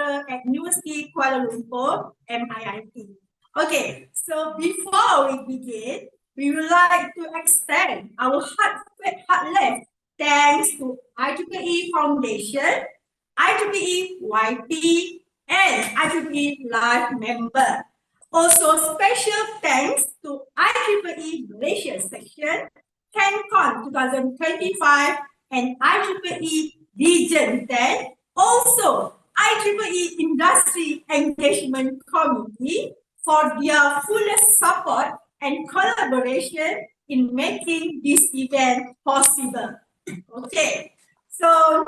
lecturer at University Kuala Lumpur, MIIT. Okay, so before we begin, we would like to extend our heartfelt thanks to IEEE Foundation, IEEE YP, and IEEE Live member. Also, special thanks to IEEE Malaysia section, TENCON 2025, and IEEE Region 10. Also, IEEE Industry Engagement Committee for their fullest support and collaboration in making this event possible. Okay, so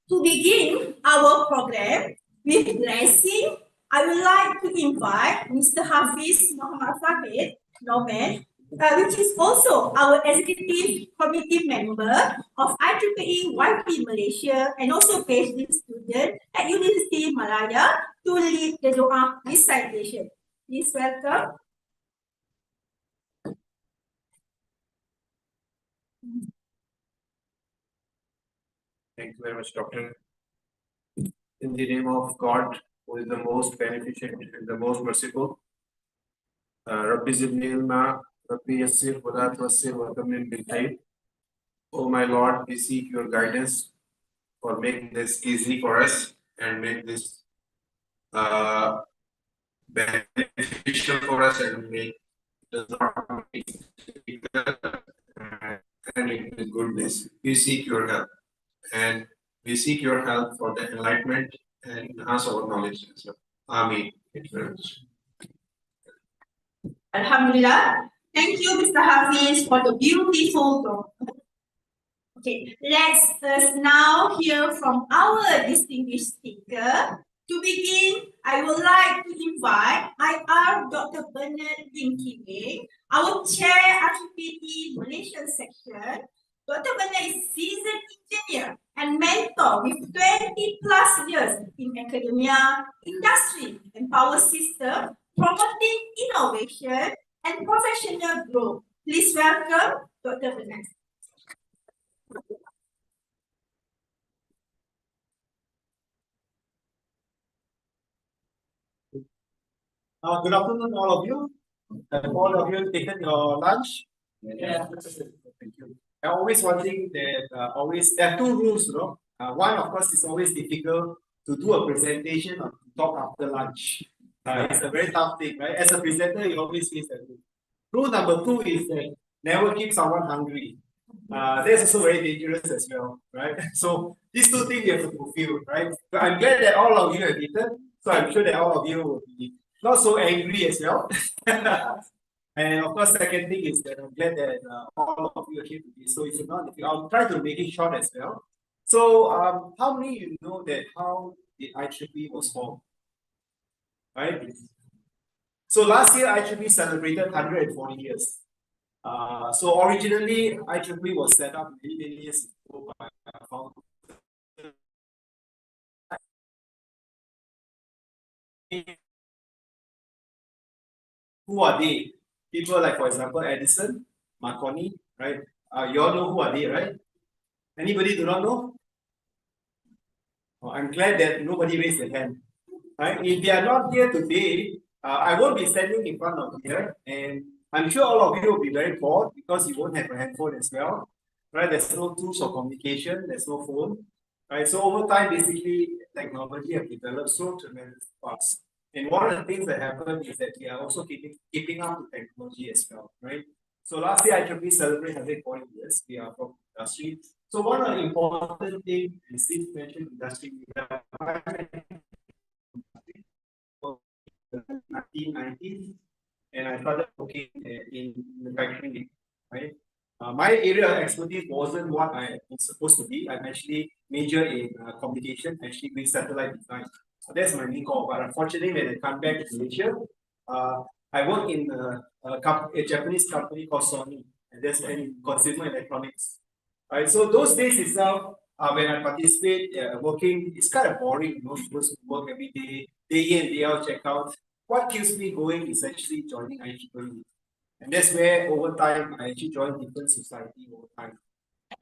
to begin our program with blessing, I would like to invite Mr. Hafiz Muhammad Fahid Nomen, which is also our executive committee member of IEEE YP Malaysia and also PhD student at University Malaya to lead the Doa recitation. Please welcome. Thank you very much, Doctor. In the name of God, who is the most beneficent and the most merciful. Rabbi zidni ilma, Rabbi yassir wala tuwassir wa tamim bil khair. Oh my Lord, we seek your guidance for making this easy for us and make this beneficial for us and make the and goodness. We seek your help, and we seek your help for the enlightenment and enhance our knowledge. So, Ameen. Thank you very much. Alhamdulillah. Thank you, Mr. Hafiz, for the beautiful talk. Okay, let's now hear from our distinguished speaker. To begin, I would like to invite IR Dr. Bernard Lim Kiwei, our chair IEEE Malaysian section. Dr. Bernard is seasoned engineer and mentor with 20 plus years in academia, industry, and power system, promoting innovation and professional growth. Please welcome Dr. Bernard. Good afternoon, all of you. Have all of you taken your lunch? Yeah. Thank you. I'm always one thing that there are two rules, you know. One, of course, is always difficult to do a presentation or to talk after lunch. It's a very tough thing, right? As a presenter, you always face that rule. Rule number two is that never keep someone hungry. That's also very dangerous as well, right? So these two things you have to fulfill, right? But I'm glad that all of you have eaten, so I'm sure that all of you will be not so angry as well. And of course, second thing is that I'm glad that all of you are here today. So if you're not, I'll try to make it short as well. So how many of you know that how the IEEE was formed? Right? So last year IEEE celebrated 140 years. So originally IEEE was set up many years ago by founder. Who are they? People like, for example, Edison, Marconi, right? You all know who are they, right? Anybody do not know? Oh, I'm glad that nobody raised their hand. Right? If they are not here today, I won't be standing in front of here, and I'm sure all of you will be very bored because you won't have a handphone as well. Right? There's no tools of communication, there's no phone. Right? So over time, basically, technology have developed so tremendous fast. And one of the things that happened is that we are also keeping up with technology as well, right? So last year IEEE celebrated 140 years. We are from industry. So one of the important things is this mentioned industry. 1990s, and I started working in manufacturing, right? My area of expertise wasn't what I was supposed to be. I'm actually major in communication, actually with satellite design. So that's my main core. But unfortunately, when I come back to Malaysia, I work in a Japanese company called Sony, and that's in consumer electronics. Right. So those days itself, when I participate working, it's kind of boring, you know, supposed to work every day in, day out, check out. What keeps me going is actually joining IEEE. And that's where over time I actually joined different society over time.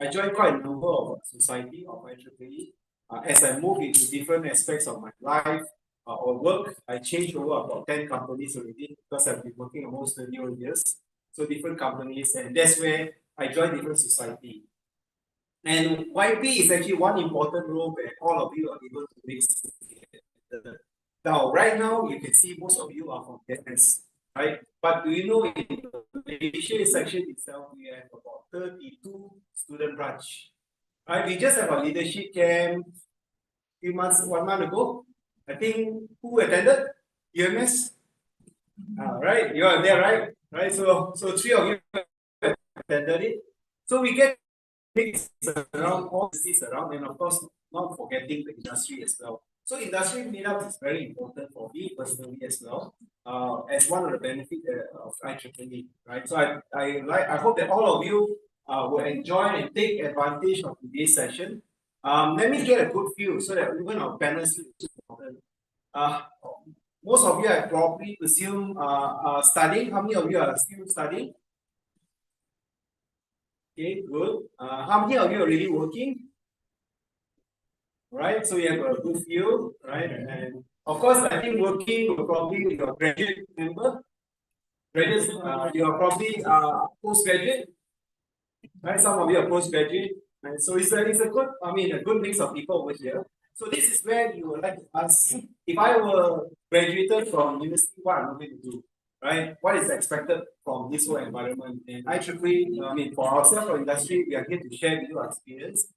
I joined quite a number of society of IEEE. as I move into different aspects of my life or work, I changed over about 10 companies already because I've been working almost 30 years. So different companies, and that's where I joined different society. And YP is actually one important role where all of you are able to mix together. Now, right now, you can see most of you are from defense, right? But do you know in Malaysia section itself, we have about 32 student branch. Right? We just have a leadership camp few months, 1 month ago. I think who attended? UMS? Right, you are there, right? Right. So three of you attended it. So we get mixed around all cities around, and of course, not forgetting the industry as well. So industry meetup is very important for me personally as well, as one of the benefits of IEEE, right? So I hope that all of you will enjoy and take advantage of today's session. Let me get a good feel so that even our panelists uh, most of you are probably assume studying. How many of you are still studying? Okay, good. How many of you are already working? Right, so you have a good view, right? And of course, I think working will probably be your graduate member. Graduates, you are probably postgraduate, right? Some of you are postgraduate, and so it's a good, I mean, a good mix of people over here. So this is where you would like to ask, if I were graduated from university, what am I going to do? Right? What is expected from this whole environment? And I mean, for ourselves, for industry, we are here to share with you our experience.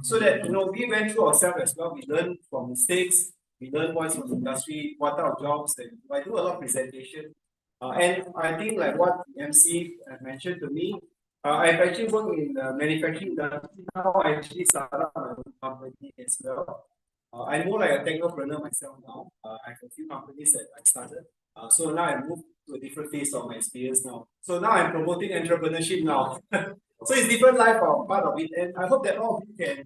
So that we went through ourselves as well. We learn from mistakes. We learn what's from the industry, what type of jobs. And I do a lot of presentation. And I think like what the MC mentioned to me, I've actually worked in the manufacturing industry. Now I actually started my own company as well. I'm more like a technopreneur myself now. I have a few companies that I started. So now I moved to a different phase of my experience now. So now I'm promoting entrepreneurship now. So it's different life part of it. And I hope that all of you can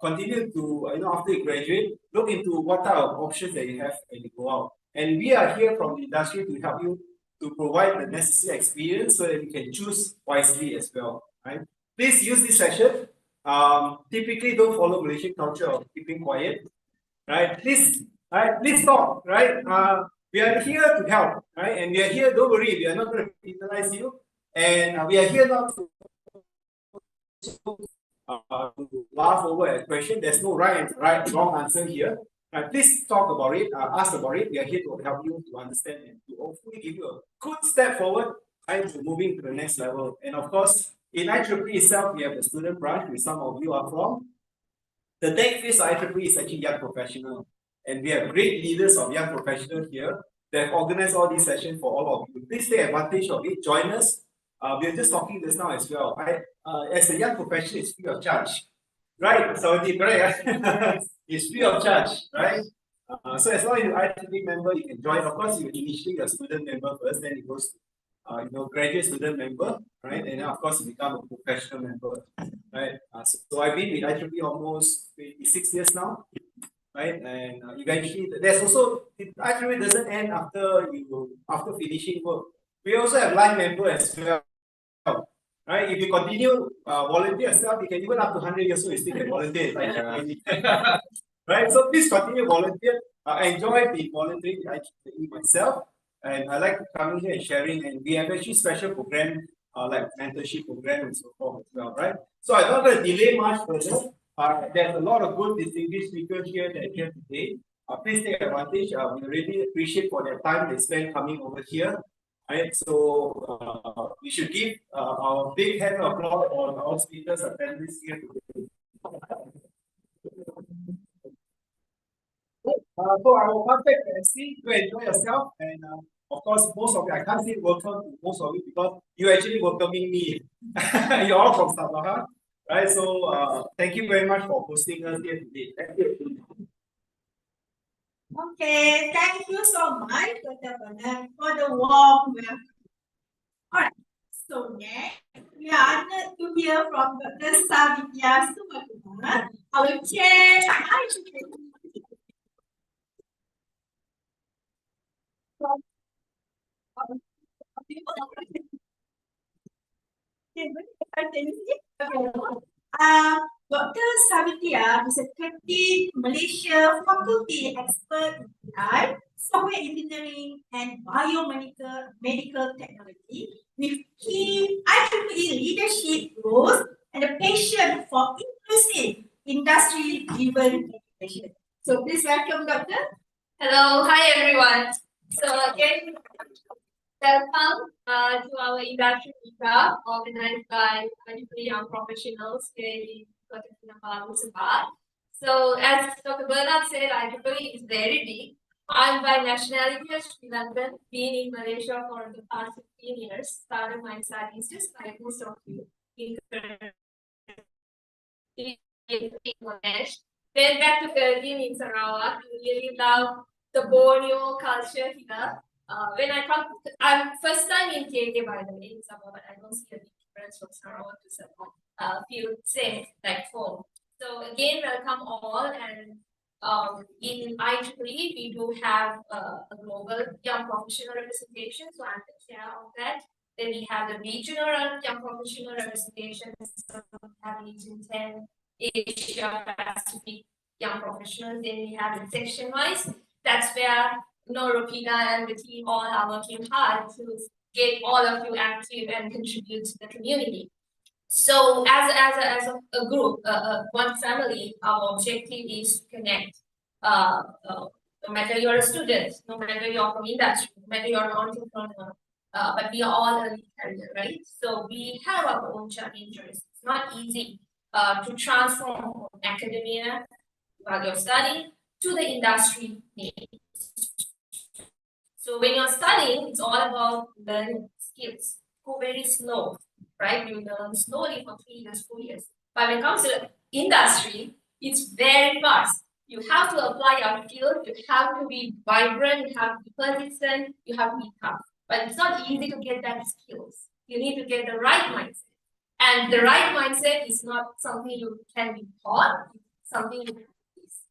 continue to, after you graduate, look into what type of options that you have when you go out. And we are here from the industry to help you to provide the necessary experience so that you can choose wisely as well. Right? Please use this session. Typically don't follow Malaysian culture of keeping quiet. Right? Please talk, right? We are here to help, right? And we are here, don't worry, we are not going to penalize you. And we are here not to laugh over a question. There's no wrong answer here. Please talk about it, ask about it. We are here to help you to understand and to hopefully give you a good step forward, right, to moving to the next level. And of course, in IEEE itself, we have the student branch, which some of you are from. The tech phase of IEEE is actually young professional. And we have great leaders of young professionals here that have organized all these sessions for all of you. Please take advantage of it. Join us. We are just talking this now as well. As a young professional, it's free of charge. Right? So correct. It's free of charge, right? So as long as you're IEEE member, you can join. Of course, you initially a student member first, then it goes to graduate student member, right? And then of course you become a professional member, right? So I've been with IEEE almost 26 years now, right? And eventually, there's also IEEE doesn't end after finishing work. We also have line member as well, right? If you continue volunteer yourself, you can even up to 100 years old, you still can volunteer. Right? So please continue volunteer. I enjoy the volunteering myself, and I like coming here and sharing. And we have actually special program like mentorship program and so forth as well, right? So I'm not going to delay much further. There's a lot of good distinguished speakers here that are here today. Please take advantage. We really appreciate for their time they spend coming over here. Right, so we should give our big hand of applause on our speakers and panelists here today. So I will pass back to MC to enjoy yourself, and of course, most of you, I can't say welcome to most of you because you actually welcoming me. You're all from Sabah, right? So thank you very much for hosting us here today. Thank you. Okay, thank you so much, Dr. Bernard, for the warm welcome. All right, so next, we are honored to hear from Dr. Savitya Sumakumar, our chair. Dr. Savitia is a 13 Malaysia faculty expert in AI, software engineering, and biomedical medical technology with key IEEE leadership roles and a passion for inclusive industry-driven education. So please welcome Dr. Hello, hi everyone. So again, welcome to our industry meetup organized by IEEE Young Professionals here in Kota Kinabalu, Sabah. So as Dr. Bernard said, IEEE is very big. I'm by nationality a Sri Lankan, been in Malaysia for the past 15 years, started my studies just like most of you in Bangladesh. Then back to Philippines in Sarawak. I really love the Borneo culture here. When I come, I'm first time in KK by the way in Sabah, but I don't see a big difference from Sarawak to Sabah. Feel same like home. So again, welcome all. And in IEEE, we do have a global young professional representation. So I'm the chair of that. Then we have the regional young professional representation. So we have Region 10, Asia Pacific young professionals. Then we have it section wise. That's where Ropina and the team all are working hard to get all of you active and contribute to the community. So as a group, one family, our objective is to connect. No matter you're a student, no matter you're from industry, no matter you're an entrepreneur, but we are all early career, right? So we have our own challenges. It's not easy to transform from academia while you're studying to the industry needs. So when you're studying, it's all about learning skills. Go very slow, right? You learn slowly for 3 years, 4 years. But when it comes to industry, it's very fast. You have to apply your skills, you have to be vibrant, you have to be persistent, you have to be tough. But it's not easy to get that skills. You need to get the right mindset. And the right mindset is not something you can be taught, it's something you practice.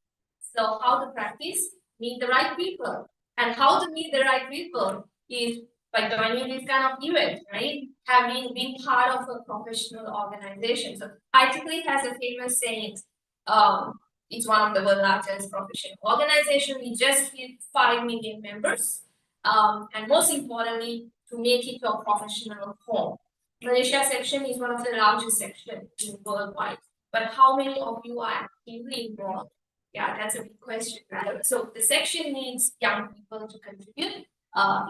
So how to practice? Meet the right people. And how to meet the right people is by joining this kind of event, right? Having been part of a professional organization. So IEEE has a famous saying, it's one of the world's largest professional organization. We just hit 5 million members. And most importantly, to make it a professional home. Malaysia section is one of the largest sections worldwide. But how many of you are actively involved? Yeah, that's a big question, right? So the section needs young people to contribute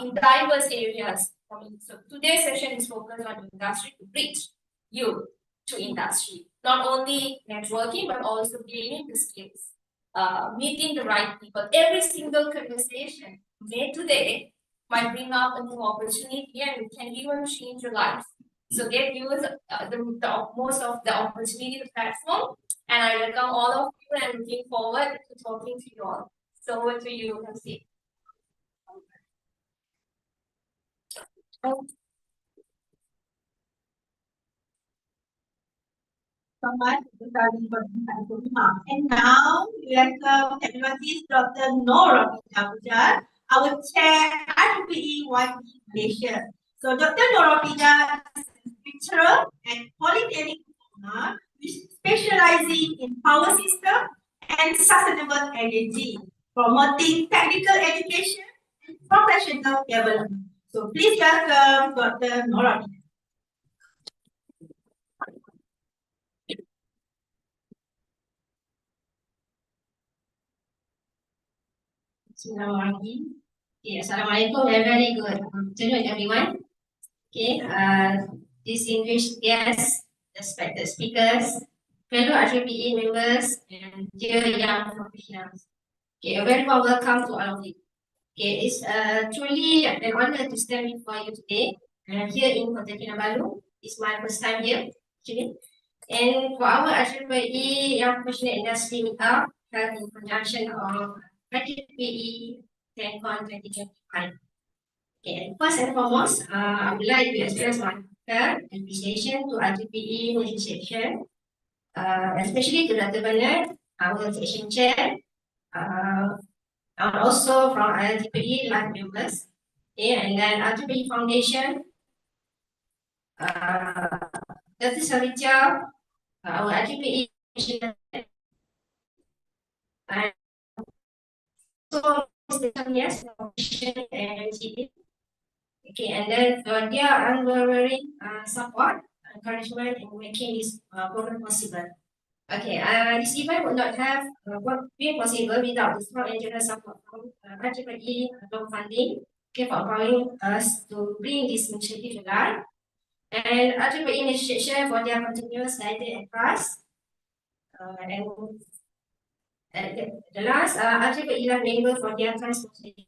in diverse areas. So today's session is focused on industry to bridge you to industry. Not only networking, but also gaining the skills, meeting the right people. Every single conversation made today might bring up a new opportunity and it can even change your life. So get use the most of the opportunity, the platform, and I welcome all of you and looking forward to talking to you all. So over to you, Nancy. So much and now we welcome technologist Dr. Ropina, our chair IEEE Malaysia. So Dr. Ropina is a lecturer and polytechnic diploma specializing in power system and sustainable energy, promoting technical education and professional development. So please welcome Dr. Ropina. Okay, Assalamualaikum and very good afternoon, everyone. Okay, distinguished guests, respected speakers, fellow IEEE members, and dear young professionals. Okay, a very warm welcome to all of you. Okay, it's truly an honor to stand before you today. Here in Kota Kinabalu. It's my first time here, actually. And for our IEEE Young Professional Industry Meetup, held in conjunction of IEEE TENCON 2025. Okay, first and foremost, I would like to express my appreciation to IEEE Malaysia section, especially to Dr. Bernard, our section chair, and also from IEEE live members, okay, and then IEEE Foundation, Dr. Savitia, our IEEE And so, yes, and okay, and then their unwavering support, encouragement in making this program possible. Okay, this event would not have been possible without the strong and generous support from IEEE loan funding, okay, for allowing us to bring this initiative to life. And IEEE Initiation for their continuous guidance and trust. And the last, IEEE member for their transportation.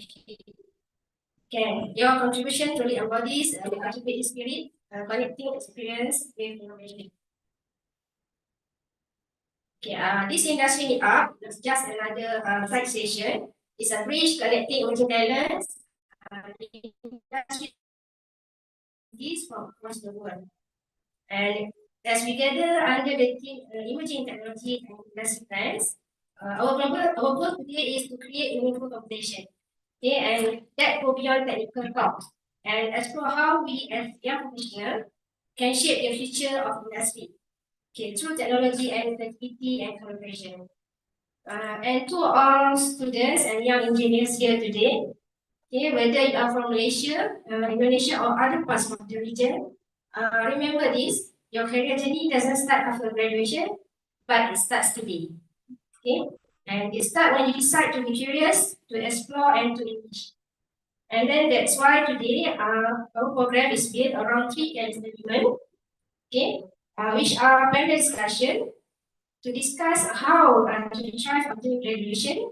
Okay, your contribution truly embodies the IEEE spirit, connecting experience with innovation. Okay, this industry meetup is just another side session. It's a bridge connecting emerging talents, industry from across the world. And as we gather under the theme emerging technology and industry trends, our goal today is to create meaningful conversation. Okay, and that go beyond technical talk and explore how we as young professionals can shape the future of industry. Okay, through technology and creativity and collaboration. And to all students and young engineers here today, okay, whether you are from Malaysia, Indonesia, or other parts of the region, remember this: your career journey doesn't start after graduation, but it starts today. Okay, and it starts when you decide to be curious, to explore, and to engage. And then that's why today our program is built around three elements. Okay, which are panel discussion to discuss how to thrive after graduation,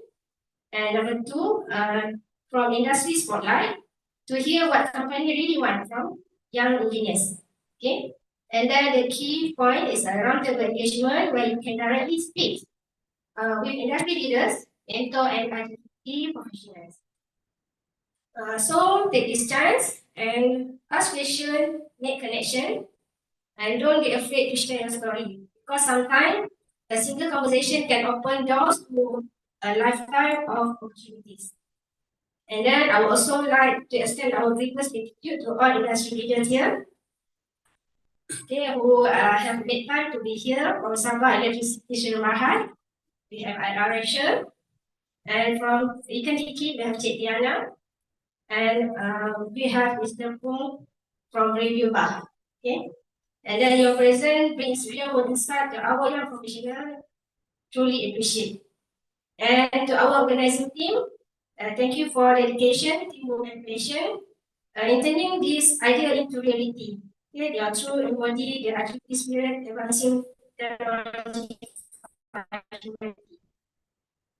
and number two, from industry spotlight to hear what company really want from young engineers. Okay, and then the key point is a roundtable engagement where you can directly speak with industry leaders, mentor, and IT professionals. So take this chance and ask questions, make connection, and don't be afraid to share your story. Because sometimes a single conversation can open doors to a lifetime of opportunities. And then I would also like to extend our deepest gratitude to all industry leaders here, okay, who have made time to be here from Sabah Electricity Mahan. We have Rachel, and from Ikan Tiki, we have Cik Diana, and we have Mr. Pung from Radio Bah. Okay, and then your presence brings real insight to our young professional. Truly appreciate. And to our organizing team, thank you for dedication, teamwork, and passion in turning this idea into reality. Okay, they are true embody the activity spirit advancing technology.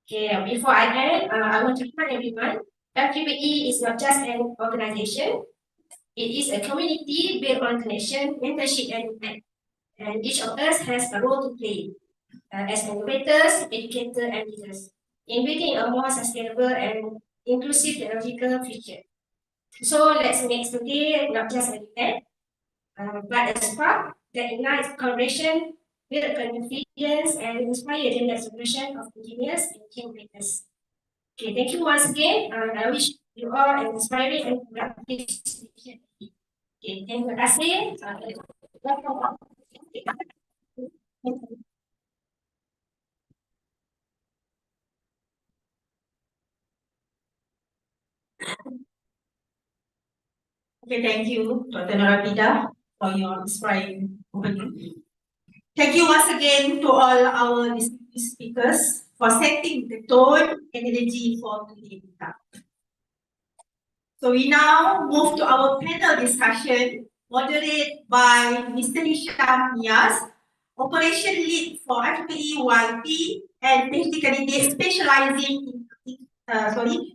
Okay, before I end, I want to remind everyone, FPPE is not just an organization. It is a community built on connection, mentorship, and impact. And each of us has a role to play as innovators, educators, and leaders in building a more sustainable and inclusive technological future. So let's make today not just an event, but a spark that ignites collaboration, build confidence, and inspire the next generation of engineers and change makers. Okay, thank you once again. I wish you all an inspiring and productive session. Okay, terima kasih. Okay, thank you, Dr. Narapida, for your inspiring overview. Thank you once again to all our distinguished speakers for setting the tone and energy for today's meetup. So we now move to our panel discussion, moderated by Mr. Hisham Nias, Operation Lead for IEEE YP and PhD candidate specializing in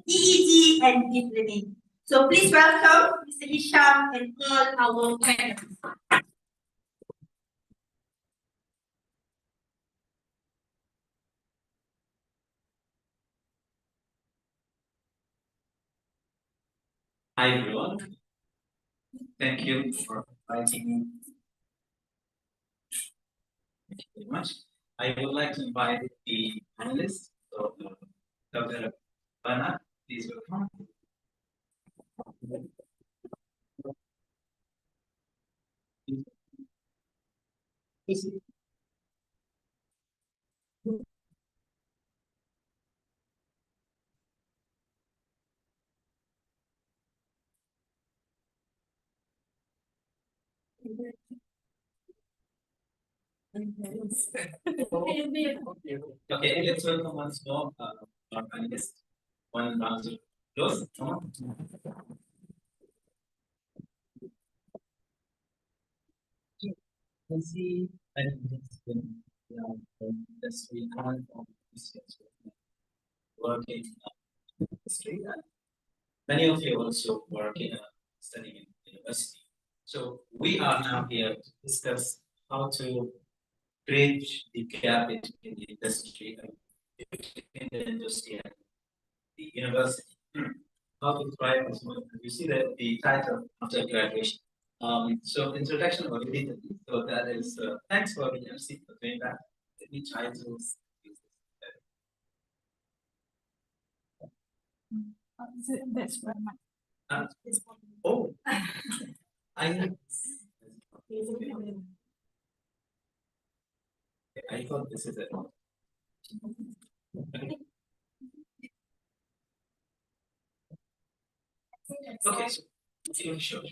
EEG and deep learning. So please welcome Mr. Hisham and all our panelists. Hi everyone. Thank you for inviting me. Thank you very much. I would like to invite the panelists. So, Dr. Bana, please welcome. Okay, let's welcome once more our panelists. One round of applause. Come on. Can see panelists in the industry and working in industry. And many of you also work in studying in university. So we are now here to discuss how to bridge the gap between the industry and in the industry and the university. How to thrive as well. You see the title after graduation. So introduction already done. So that is thanks for the MC for doing that. Let me try to use this. That's very much. Oh, I I thought this is it. Okay, so sure.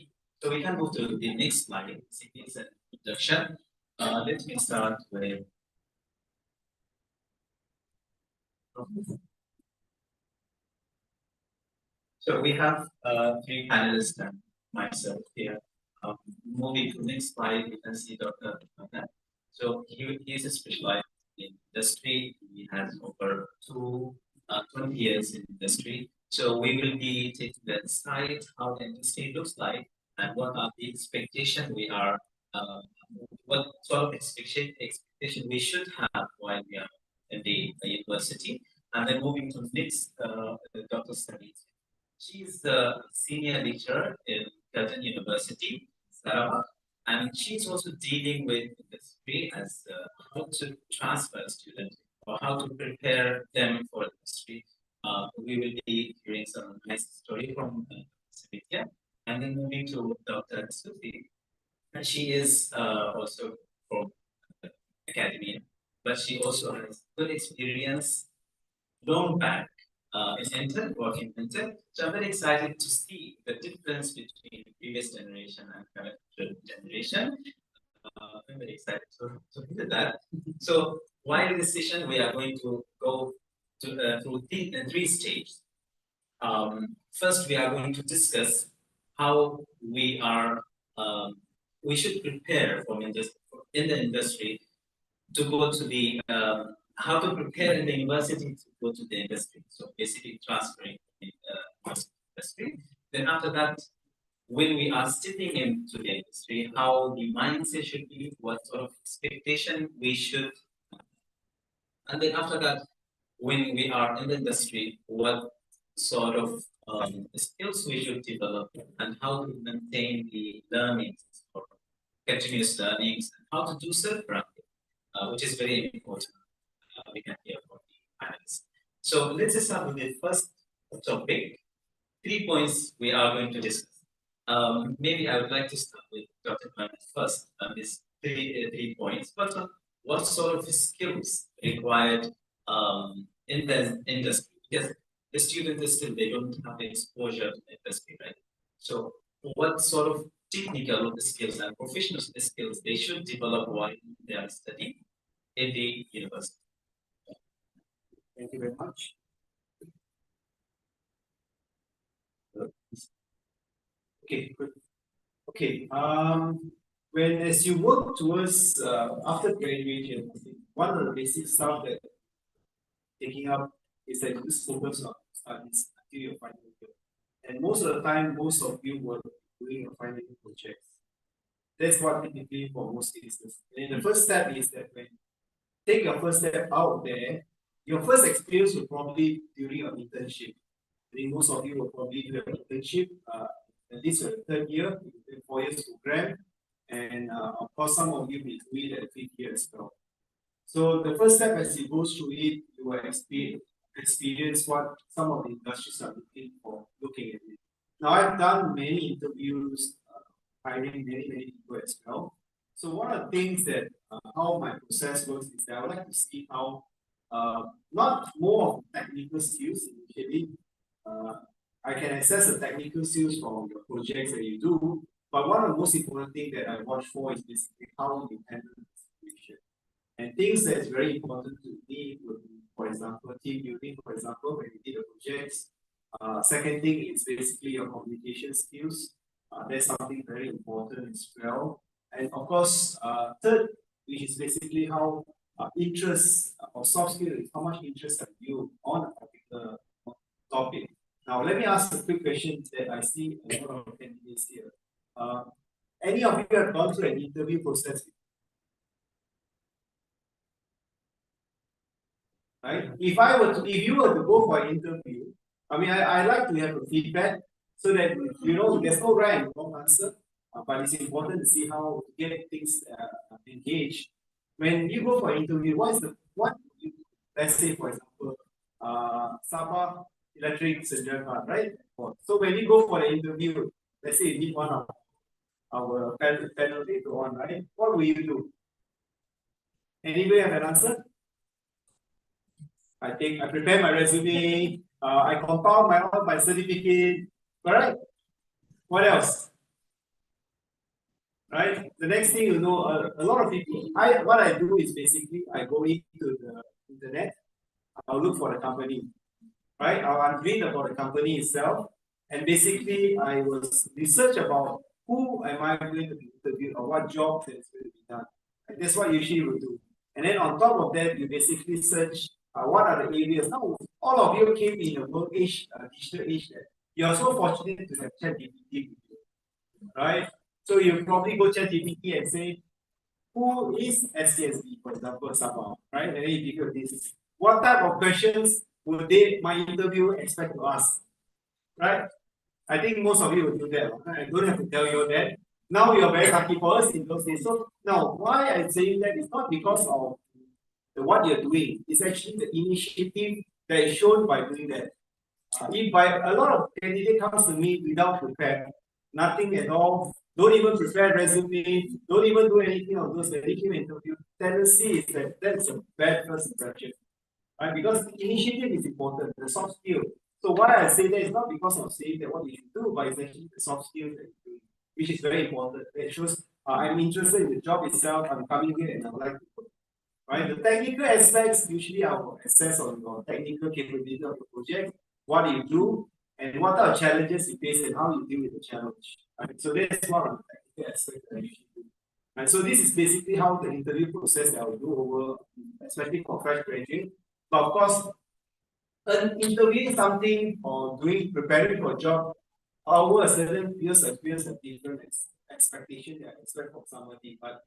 So we can move to the next slide. It's an introduction. Let me start with. So we have three panelists and myself here. Moving to the next slide, you can see Dr. Manan. So he is specialized in industry. He has over 20 years in industry. So we will be taking that slide, how the industry looks like, and what are the expectations we are, what sort of expectation we should have while we are in the university. And then moving to the next, Dr. Studies. She's the senior lecturer in Curtin University, Sabah, and she's also dealing with industry as how to transfer students or how to prepare them for industry. We will be hearing some nice story from Savitya, and then moving to Dr. Sufi. And she is also from academia, but she also has good experience long back in intern, working intern. So I'm very excited to see the difference between previous generation and current generation. I'm very excited to hear that. So while this session, we are going to go to, through three stages. First, we are going to discuss how we should prepare in the industry to go to the how to prepare in the university to go to the industry. So basically transferring in the industry. Then after that, when we are stepping into the industry, how the mindset should be, what sort of expectation we should, and then after that, when we are in the industry, what sort of skills we should develop and how to maintain the learnings or continuous learnings and how to do self-branding, which is very important. We can hear from the panelists. So let's start with the first topic. 3 points we are going to discuss. Maybe I would like to start with Dr. Khan first on these three points. But what sort of skills required in the industry? Because the students is still, they don't have the exposure to the industry, right? So what sort of technical skills and professional skills they should develop while they are studying in the university? Thank you very much. Okay, good. Okay, when as you work towards after graduation, one of the basic stuff that taking up is that you just focus on studies until your final year. And most of the time, most of you were doing your final year projects. That's what typically for most cases. And the first step is that when you take your first step out there, your first experience will probably during your internship. I think most of you will probably do an internship, at least your third year, 4 years program, and of course some of you may do it at 5th year as well. So the first step as you go through it, you will experience what some of the industries are looking at it. Now I've done many interviews, hiring many people as well. So one of the things that how my process works is that I would like to see how not more of technical skills initially. I can assess the technical skills from the projects that you do, But one of the most important things that I watch for is basically how you handle the situation. And things that's very important to me would be, for example, team building, for example, when you did a project. Second thing is basically your communication skills. That's something very important as well. And of course, third, which is basically how interest or soft skill is how much interest have you on a particular topic. Now, let me ask a quick question that I see a lot of candidates here. Any of you have gone through an interview process? Right? If you were to go for an interview, I mean, I like to have a feedback so that there's no right and wrong answer, but it's important to see how to get things engaged. When you go for an interview, let's say for example, Sabah Electric Senjata, right? So when you go for the interview, let's say you meet one of our panel later on, right? What will you do? Anybody have an answer? I prepare my resume, I compile my certificate, alright? What else? Right? The next thing you know, a lot of people, what I do is basically I go into the internet, I'll look for the company, right? I'll read about the company itself, and basically I will research about who am I going to be interviewed or what job that's going to be done. And that's what usually we do. And then on top of that, you basically search what are the areas. Now, all of you came in a work age, digital age, that you are so fortunate to have ChatGPT, right? So you probably go ChatGPT and say, who is SCSB, for example, Sabah, right? And then you give this. What type of questions would my interviewer expect to ask, right? I think most of you will do that. I don't have to tell you that. Now you're very lucky for us in those days. So now, why I'm saying that is not because of what you're doing. It's actually the initiative that is shown by doing that. If by a lot of candidate comes to me without prepare, nothing at all, don't even prepare resume, don't even do anything on those medical interview, tendency is that's a bad first impression. Right? Because the initiative is important, the soft skill. So why I say that is not because of saying that what you should do, but it's actually the soft skills that you do, which is very important. It shows I'm interested in the job itself, I'm coming here and I would like to work. Right? The technical aspects usually I will assess on your technical capability of the project, what you do, and what are challenges you face and how you deal with the challenge. Right? So that's one of the technical aspects that I usually do. And so this is basically how the interview process that I will do over, especially for fresh graduate. But of course, interviewing something or preparing for a job over a certain years experience of different expectation that I expect from somebody. But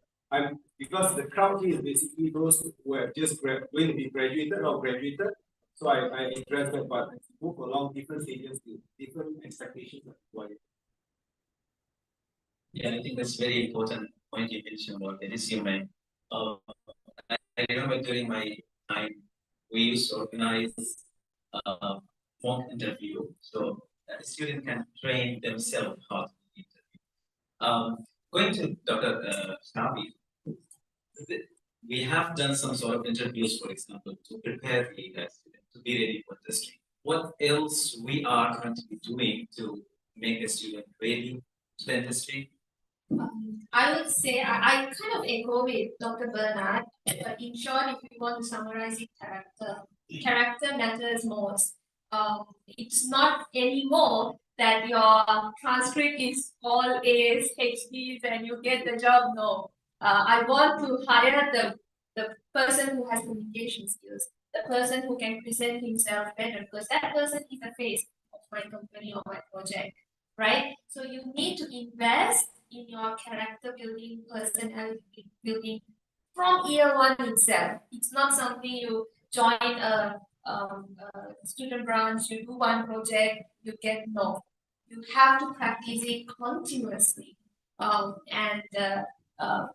because the crowd here is basically those who have just going to be graduated or graduated. So I address that, but as you move along different stages, different expectations are required. Yeah, I think that's very important point you mentioned about the resume. I remember during my time, we used to organize mock interview, so that the student can train themselves how to interview. Going to Dr. Snabi, we have done some sort of interviews, for example, to prepare the student to be ready for industry. What else we are currently doing to make a student ready to the industry? I would say I kind of echo with Dr. Bernard, but in short, if we want to summarize it, character matters most. It's not anymore that your transcript is all A's, HDs, and you get the job. No, I want to hire the person who has communication skills, the person who can present himself better, because that person is the face of my company or my project, right? So you need to invest in your character building, personality building from year one itself. It's not something you join a student branch, you do one project, you get no. You have to practice it continuously. When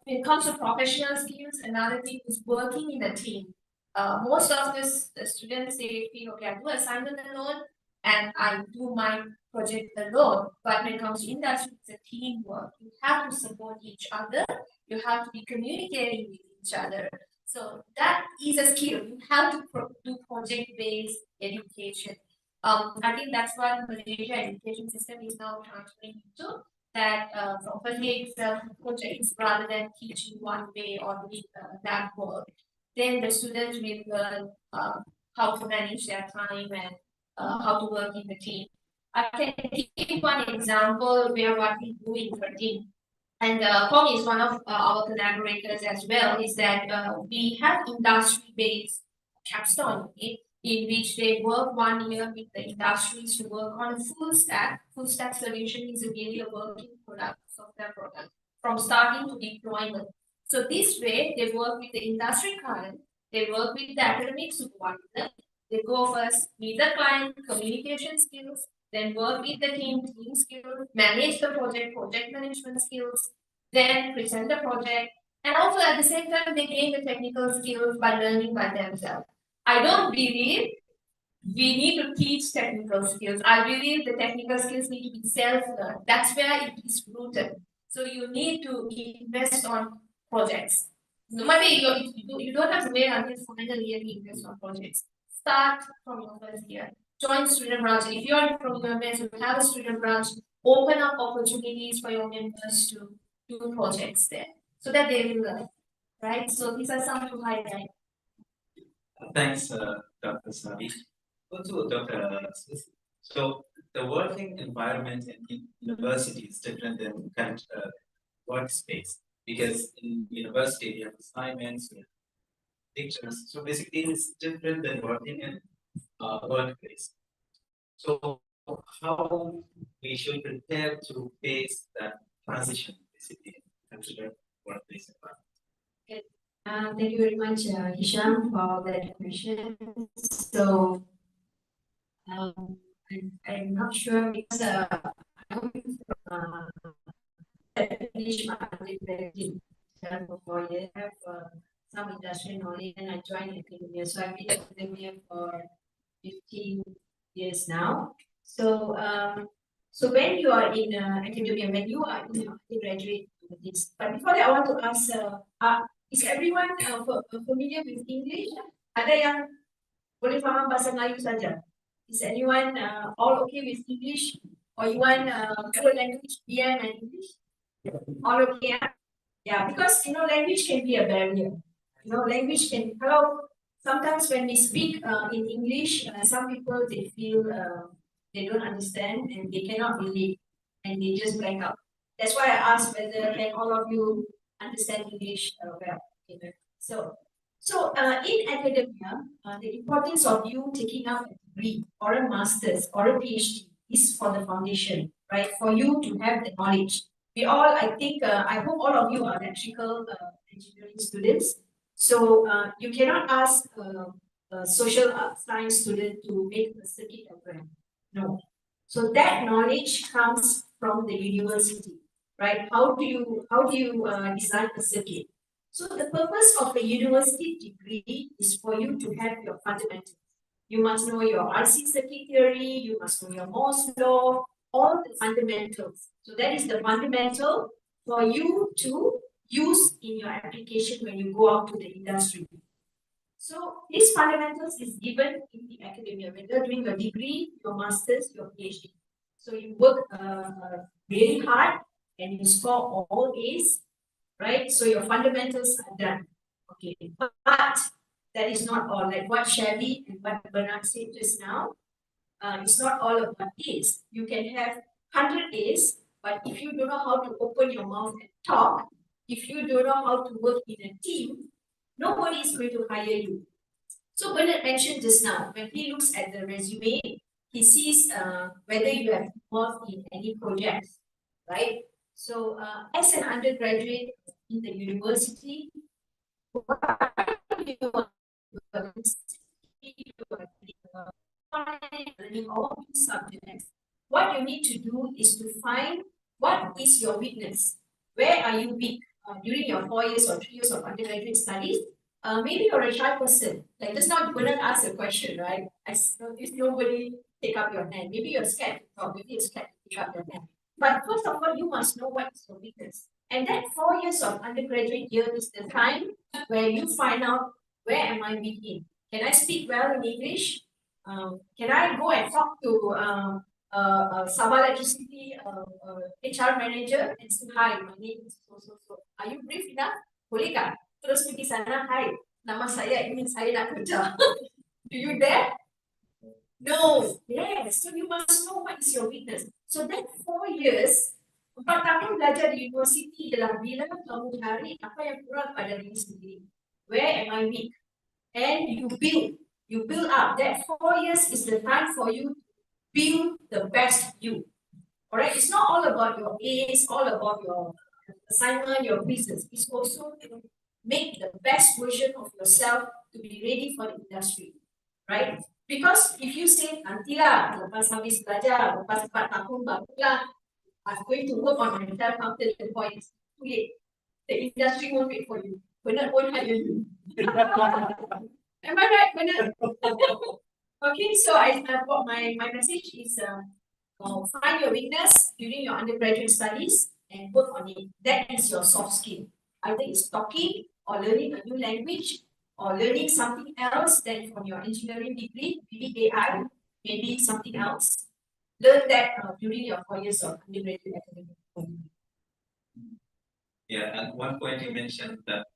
it comes to professional skills, another thing is working in a team. Most of the students say, okay, I do assignment alone and I do my project alone. But when it comes to industry, it's a teamwork. You have to support each other. You have to be communicating with each other. So that is a skill. You have to do project-based education. I think that's what Malaysia education system is now transferring into. that from first day itself projects rather than teaching one way or doing that work, then the students will learn how to manage their time and how to work in the team. I can give one example where what we do in the team. And Kong is one of our collaborators as well, is that we have industry-based capstone in which they work 1 year with the industries to work on a full stack. Full stack solution is really a working product, software product, from starting to deployment. So this way, they work with the industry client, they work with the academic supervisor, they go first meet the client, communication skills, then work with the team skills, manage the project management skills, then present the project, and also at the same time they gain the technical skills by learning by themselves. I don't believe we need to teach technical skills. I believe the technical skills need to be self-learned. That's where it is rooted. So you need to invest on projects. No matter you don't have to wait until final year to invest on projects. Start from your first year. Join student branch. If you are from UMS, you have a student branch. Open up opportunities for your members to do projects there, so that they will learn. Right. So these are some to highlight. Thanks, Dr. Savi. Also, Dr. Smith. So the working environment in university is different than current workspace, because in university we have assignments, we have lectures. So basically, it's different than working in workplace. So how we should prepare to face that transition, basically, consider workplace environment. Thank you very much, Hisham, for that question. So, I'm not sure because I'm finished my undergraduate for 4 years. I have some industry knowledge, and I joined academia. So I've been in academia for 15 years now. So, so when you are in academia, when you are in undergraduate, but before that, I want to ask, is everyone familiar with English? Ada yang boleh faham bahasa Melayu saja? Is anyone all okay with English? Or you want other language beyond English? All okay? Yeah, because language can be a barrier. Language can, sometimes when we speak in English, some people they feel they don't understand and they cannot relate and they just blank out. That's why I asked whether can all of you understand English well. Okay. So in academia, the importance of you taking up a degree or a master's or a PhD is for the foundation, right? For you to have the knowledge. We all, I think, I hope all of you are electrical engineering students. So you cannot ask a social science student to make a circuit diagram. No. So that knowledge comes from the university, right? How do you design a circuit? So the purpose of a university degree is for you to have your fundamentals. You must know your RC circuit theory, you must know your Moore's law, all the fundamentals. So that is the fundamental for you to use in your application when you go out to the industry. So these fundamentals is given in the academia, when you're doing your degree, your master's, your PhD. So you work really hard and you score all A's, right? So your fundamentals are done. Okay, but that is not all. Like what Shelly and what Bernard said just now, it's not all about A's. You can have 100 A's, but if you don't know how to open your mouth and talk, if you don't know how to work in a team, nobody is going to hire you. So Bernard mentioned just now, when he looks at the resume, he sees whether you have involved in any projects, right? So as an undergraduate in the university, what you are learning all these subjects, what you need to do is to find what is your weakness. Where are you weak during your 4 years or 3 years of undergraduate studies? Maybe you're a shy person. Like just now, Bernard asked a question, right? If nobody take up your hand, maybe you're scared, or maybe you're scared to take up your hand. But first of all, you must know what is your weakness. And that 4 years of undergraduate year is the time where you find out where am I weak in. Can I speak well in English? Can I go and talk to Sabah Electricity HR manager and say, hi, my name is so. Are you brief enough? Boleh kah? Terus pergi sana, hi, nama saya ini saya nak kerja. Do you dare? No. Yes. So you must know what is your weakness. So that 4 years, 4 tahun belajar di universiti adalah bila kamu cari apa yang kurang pada diri sendiri. Where am I weak? And you build up. That 4 years is the time for you to build the best you. Alright, it's not all about your A's, all about your assignment, your business. It's also to make the best version of yourself to be ready for the industry. Right? Because if you say, nantilah, lepas habis belajar, lepas 4 tahun barulah, I'm going to work on myself after the point. Too late. The industry won't wait for you. Bernard won't hire you. Am I right, Bernard? Okay, so my message is find your weakness during your undergraduate studies and work on it. That is your soft skill. Either it's talking or learning a new language or learning something else than from your engineering degree, maybe AI, maybe something else. Learn that during your 4 years of undergraduate academic. Yeah, and one point you mentioned that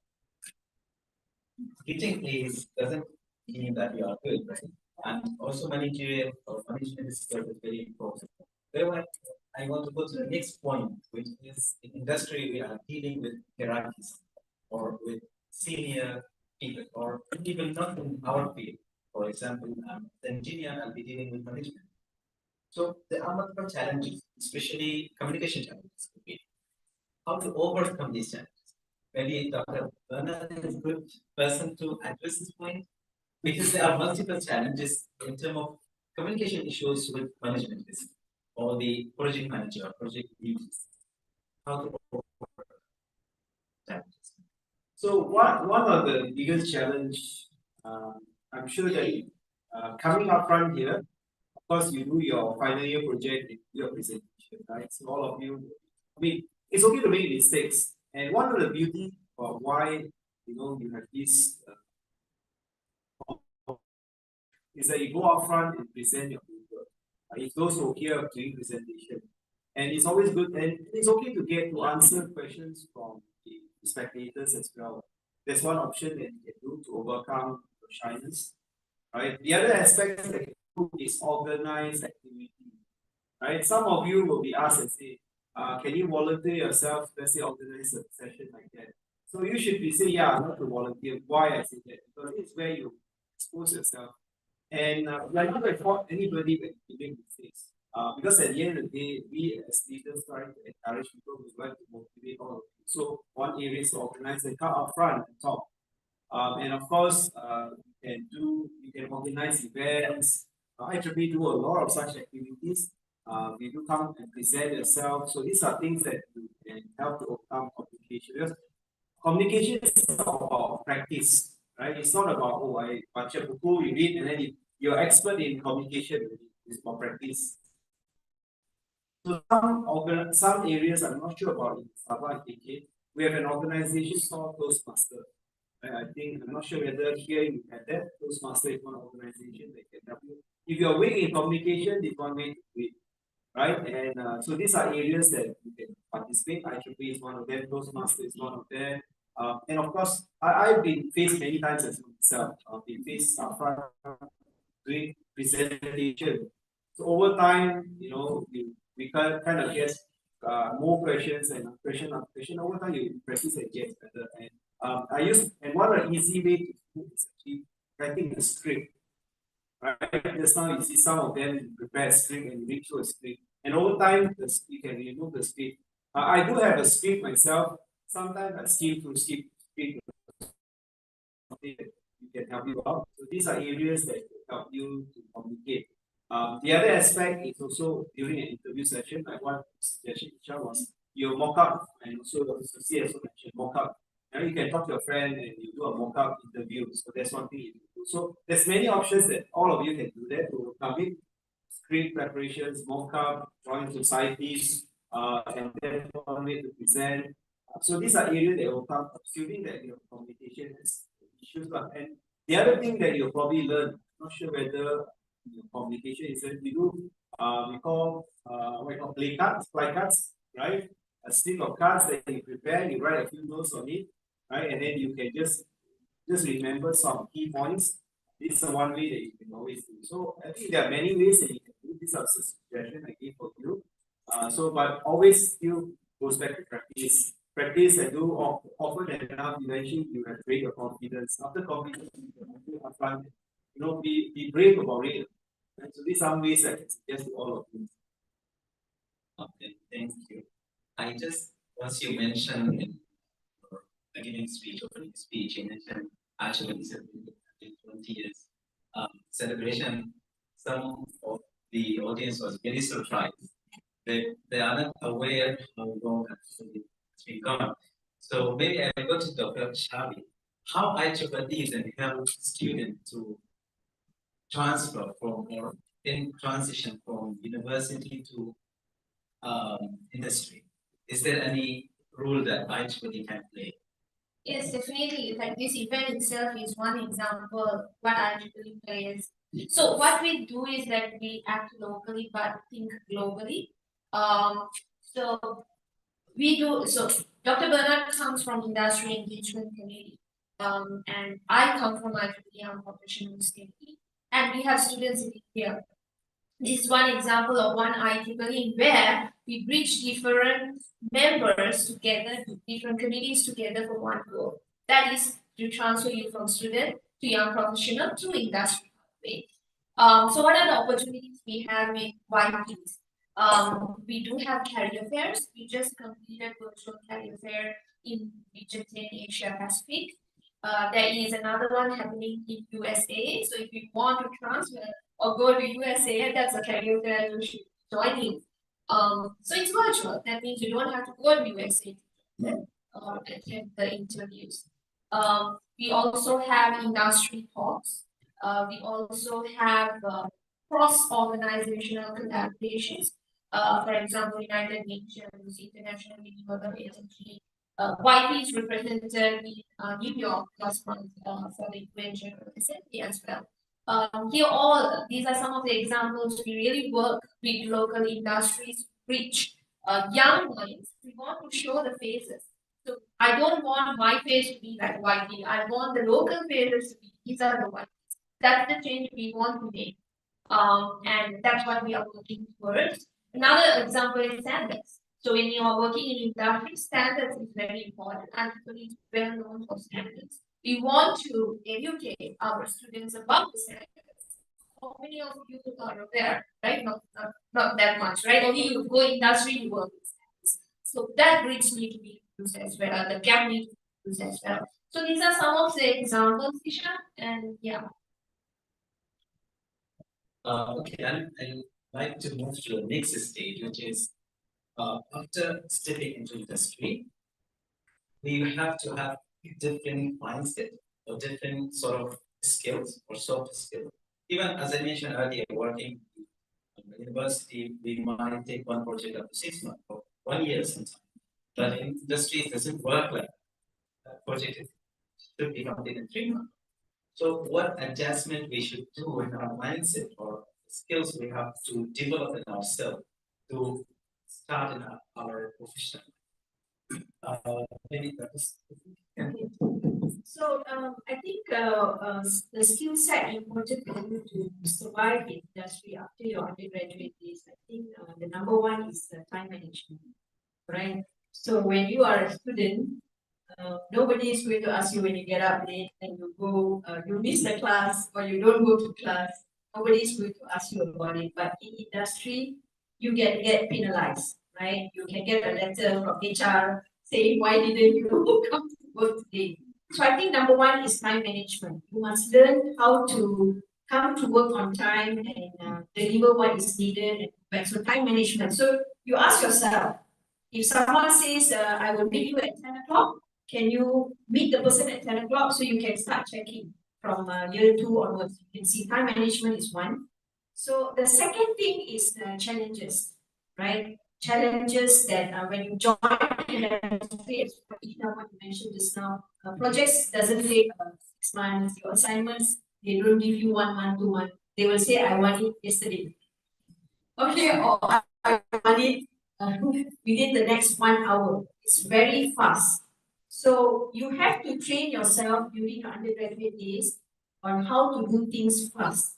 getting A's doesn't mean that you are good, right? And also managerial or management skills is very important. Therefore, I want to go to the next point, which is in industry we are dealing with hierarchies or with senior people, or even not in our field. For example, the engineer, I'll be dealing with management. So there are multiple challenges, especially communication challenges. How to overcome these challenges? Maybe Dr. Bernard is a good person to address this point, because there are multiple challenges in terms of communication issues with management or the project manager or project leads. How to overcome challenges? So one of the biggest challenge, I'm sure that coming up front here, of course you do your final year project, you do your presentation, right? So all of you, I mean, it's okay to make mistakes. And one of the beauty of why you have this is that you go up front and present your paper. It's those who hear doing presentation. And it's always good, and it's okay to get to answer questions from the spectators as well. That's one option that you can do to overcome your shyness. Right? The other aspect that you do is organize activity. Right? Some of you will be asked and say, can you volunteer yourself? Let's say organize a session like that. So you should be saying, yeah, I want to volunteer. Why I say that? Because it's where you expose yourself. And like not for anybody when you make mistakes. Because at the end of the day, we as leaders try to encourage people who like to motivate all of you. So one area is to organize and come up front and talk. And of course, you can organize events. IEEE do a lot of such activities. You do come and present yourself. So these are things that you can help to overcome communication. Because communication is about practice, right? It's not about, oh, I baca buku, you read, and then you're expert in communication. It's about practice. So some areas I'm not sure about in Sabah, we have an organization called Toastmaster. I think I'm not sure whether here you have that. Toastmaster is one organization that can help you. If you're weak in communication, it's one way to do it, right? And so these are areas that you can participate. IEEE is one of them. Toastmaster is one of them. And of course, I've been faced many times as myself. I've been faced upfront doing presentation. So over time, we kind of get more questions and question after question. Over time, you practice and get better. And one of the easy way to do is actually writing a script. Right? Just now you see some of them prepare a script and read through a script. And over time, you can remove the script. I do have a script myself. Sometimes I skim through script. Something that you can help you out. So these are areas that help you to communicate. The other aspect is also during an interview session, like one suggestion was your mock-up, and also the associate also mentioned mock-up. Now you can talk to your friend and you do a mock-up interview. So that's one thing you can do. So there's many options that all of you can do that to come in. Screen preparations, mock-up, drawing societies, and then one way to present. So these are areas that will come, assuming that your communication has issues. And the other thing that you'll probably learn, I'm not sure whether your communication is that you do we call what we call play cards, fly cards, right? A string of cards that you prepare, you write a few notes on it, right? And then you can just remember some key points. This is one way that you can always do. So I think there are many ways that you can do this. As a suggestion I gave for you. But always still goes back to practice. Practice and do often enough. Eventually, you have greater confidence. After confidence, you can also have fun. Be brave about it. And so these are some ways I can suggest to all of you. Okay, thank you. I just, once you mentioned in your beginning speech, opening speech, you mentioned actually it's been 20 years celebration. Some of the audience was very surprised. They are not aware how long actually it's been gone. So maybe I go to Dr. Shabi. How IEEE can help students to transfer from or in transition from university to industry? Is there any role that IEEE can play? Yes, definitely. Like this event itself is one example what IEEE plays. So what we do is that we act locally but think globally. So we do so. Dr. Bernard comes from industry engagement committee, and I come from IEEE professional committee, and we have students in India. This is one example of one IEEE where we bridge different members together, different committees together for one goal. That is to transfer you from student to young professional to industry. So what are the opportunities we have with YPs? We do have career fairs. We just completed virtual career fair in Region 10 Asia Pacific. There is another one happening in USA. So if you want to transfer or go to USA, that's a career fair you should join in. So it's virtual. That means you don't have to go to USA to attend the interviews. We also have industry talks. We also have cross-organizational collaborations. For example, United Nations, International Renewable Energy. YP is represented in New York last month for the UN General Assembly as well. These are some of the examples. We really work with local industries, reach young minds. We want to show the faces. So I don't want my face to be like YP. I want the local faces to be, these are the YPs. That's the change we want to make. And that's what we are working towards. Another example is standards. So when you are working in industry, standards is very important and it's well known for standards. We want to educate our students about the standards. How many of you are aware, right? Not that much, right? Only you go industry, you work with standards. So that brings me to be used as well, the gap needs to be used as well. So these are some of the examples, Isha, and yeah. Okay, I'd like to move to the next stage, which is after stepping into industry, we have to have different mindset or different sort of skills or soft skills. Even as I mentioned earlier, working in the university, we might take one project up to 6 months or 1 year sometimes. But in industry, it doesn't work like that. Project should be completed in 3 months. So what adjustment we should do in our mindset or skills we have to develop in ourselves to start in our profession? Maybe that's So I think the skill set important for you to survive in industry after your undergraduate days, I think the number one is time management, right? So when you are a student, nobody is going to ask you when you get up late and you go, you miss the class or you don't go to class. Nobody is going to ask you about it. But in industry, you get penalized, right? You can get a letter from HR saying, why didn't you come to work today? So I think number one is time management. You must learn how to come to work on time and deliver what is needed. So time management. So you ask yourself, if someone says, I will meet you at 10 o'clock, can you meet the person at 10 o'clock so you can start checking from year 2 onwards? You can see time management is one. So the second thing is the challenges, right? Challenges that when you join, you have to face. What you mentioned just now, projects doesn't take 6 months. Your assignments, they don't give you 1 month, 2 months. They will say, I want it yesterday. okay, or I want it within the next 1 hour. It's very fast. So you have to train yourself during your undergraduate days on how to do things fast.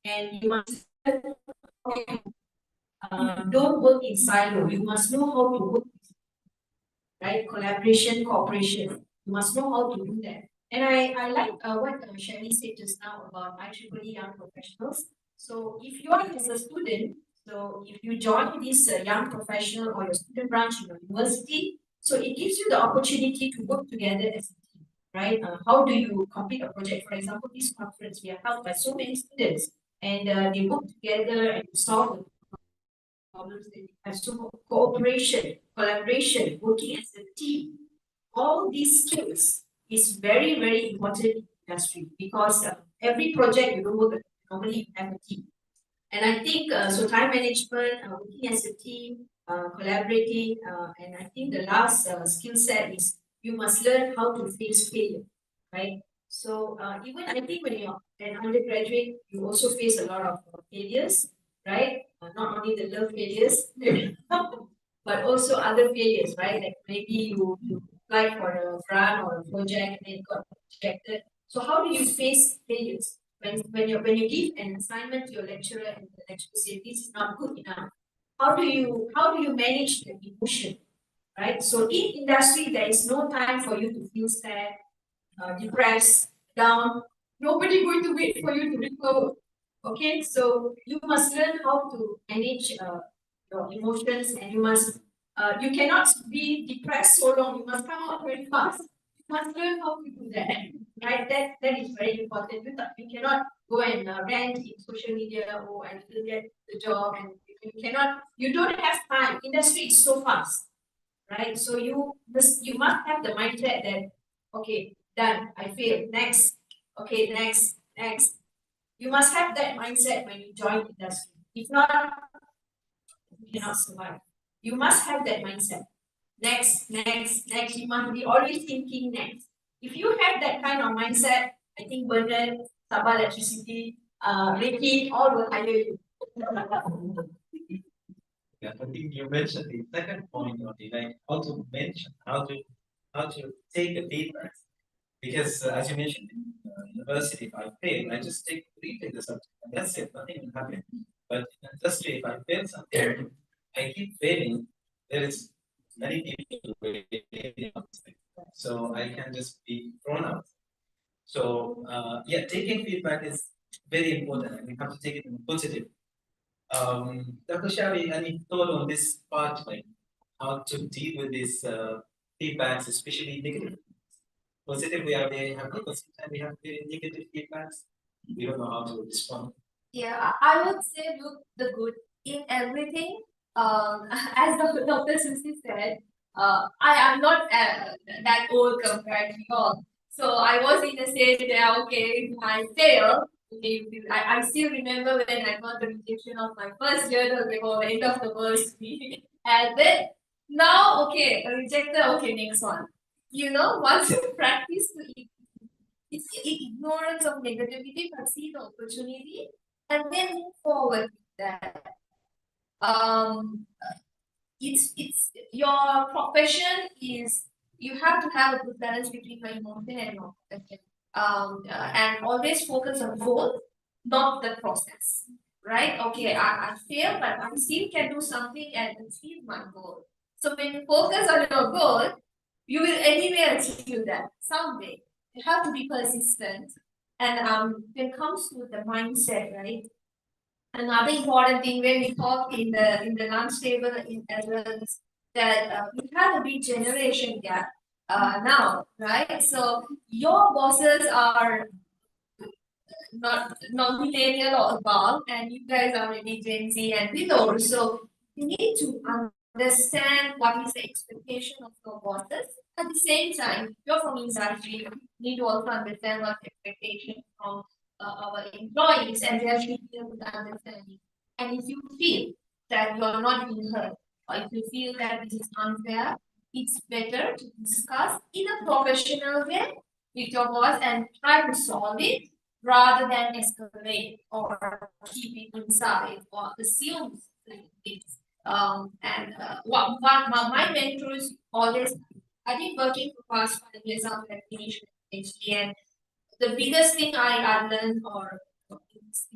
And you must don't work in silo. You must know how to work, right? Collaboration, cooperation. You must know how to do that. And I like what Shani said just now about IEEE young professionals. So if you are as a student, so if you join this young professional or your student branch in your university, so it gives you the opportunity to work together as a team, right? How do you complete a project? For example, this conference we are held by so many students, and they work together and solve the problems that we have. So cooperation, collaboration, working as a team, all these skills is very, very important in industry because every project you don't work normally you have a team. And I think so time management, working as a team, collaborating, and I think the last skill set is you must learn how to face failure, right? So even I think when you're an undergraduate, you also face a lot of failures, right? Not only the love failures, but also other failures, right? Like maybe you applied for a grant or a project and it got rejected. So how do you face failures? When you give an assignment to your lecturer and the lecturer says this is not good enough, how do you manage the emotion, right? So in industry there is no time for you to feel sad, depressed, down. Nobody going to wait for you to recover. Okay, so you must learn how to manage your emotions, and you cannot be depressed so long. You must come out very fast. You must learn how to do that, right? That is very important. You cannot go and rant in social media. Oh, I didn't get the job, and you cannot. You don't have time. Industry is so fast, right? So you must have the mindset that okay, done. I failed. Next. Okay, next. You must have that mindset when you join industry. If not, you cannot survive. You must have that mindset. Next. You must be always thinking next. If you have that kind of mindset, I think Bernard, Sabah Electricity, Ricky, all will hire you. Yeah, I think you mentioned the second point of the like how to mention, how to take the feedback. Because as you mentioned in university, if I fail, I just retake the subject and that's it, nothing will happen. But in industry, if I fail something, I keep failing, there is many people waiting on this thing. So I can just be thrown out. So yeah, taking feedback is very important and we have to take it in positive. Dr. Shavi, any thought on this part, like how to deal with these feedbacks, especially negative? Positive, we are very happy, but sometimes we have very negative feedbacks. We don't know how to respond. Yeah, I would say look the good in everything. As Dr. Susi said, I am not that old compared to you all. So I was in the stage that okay, if I fail, okay, I still remember when I got the rejection of my first year, okay, well, end of the world to me. And then now, okay, rejected, okay, next one. Once you practice to it's ignorance of negativity, but see the opportunity and then move forward with that. It's your profession is you have to have a good balance between your emotion and your profession. And always focus on goal, not the process. Right? Okay, I failed, but I still can do something and achieve my goal. So when you focus on your goal, you will anyway achieve that someday. You have to be persistent. And when it comes to the mindset, right? Another important thing when we talk in the lunch table as well is that we have a big generation gap now, right? So your bosses are not millennial or above, and you guys are maybe Gen Z and below. So you need to understand what is the expectation of your bosses. At the same time, you're from industry, you need to also understand what expectation from our employees, and there should be a good understanding. And if you feel that you're not being heard, or if you feel that this is unfair, it's better to discuss in a professional way with your boss and try to solve it rather than escalate or keep it inside or assume My mentors always, I've been working for past 5 years after I finished my PhD, and the biggest thing I learned or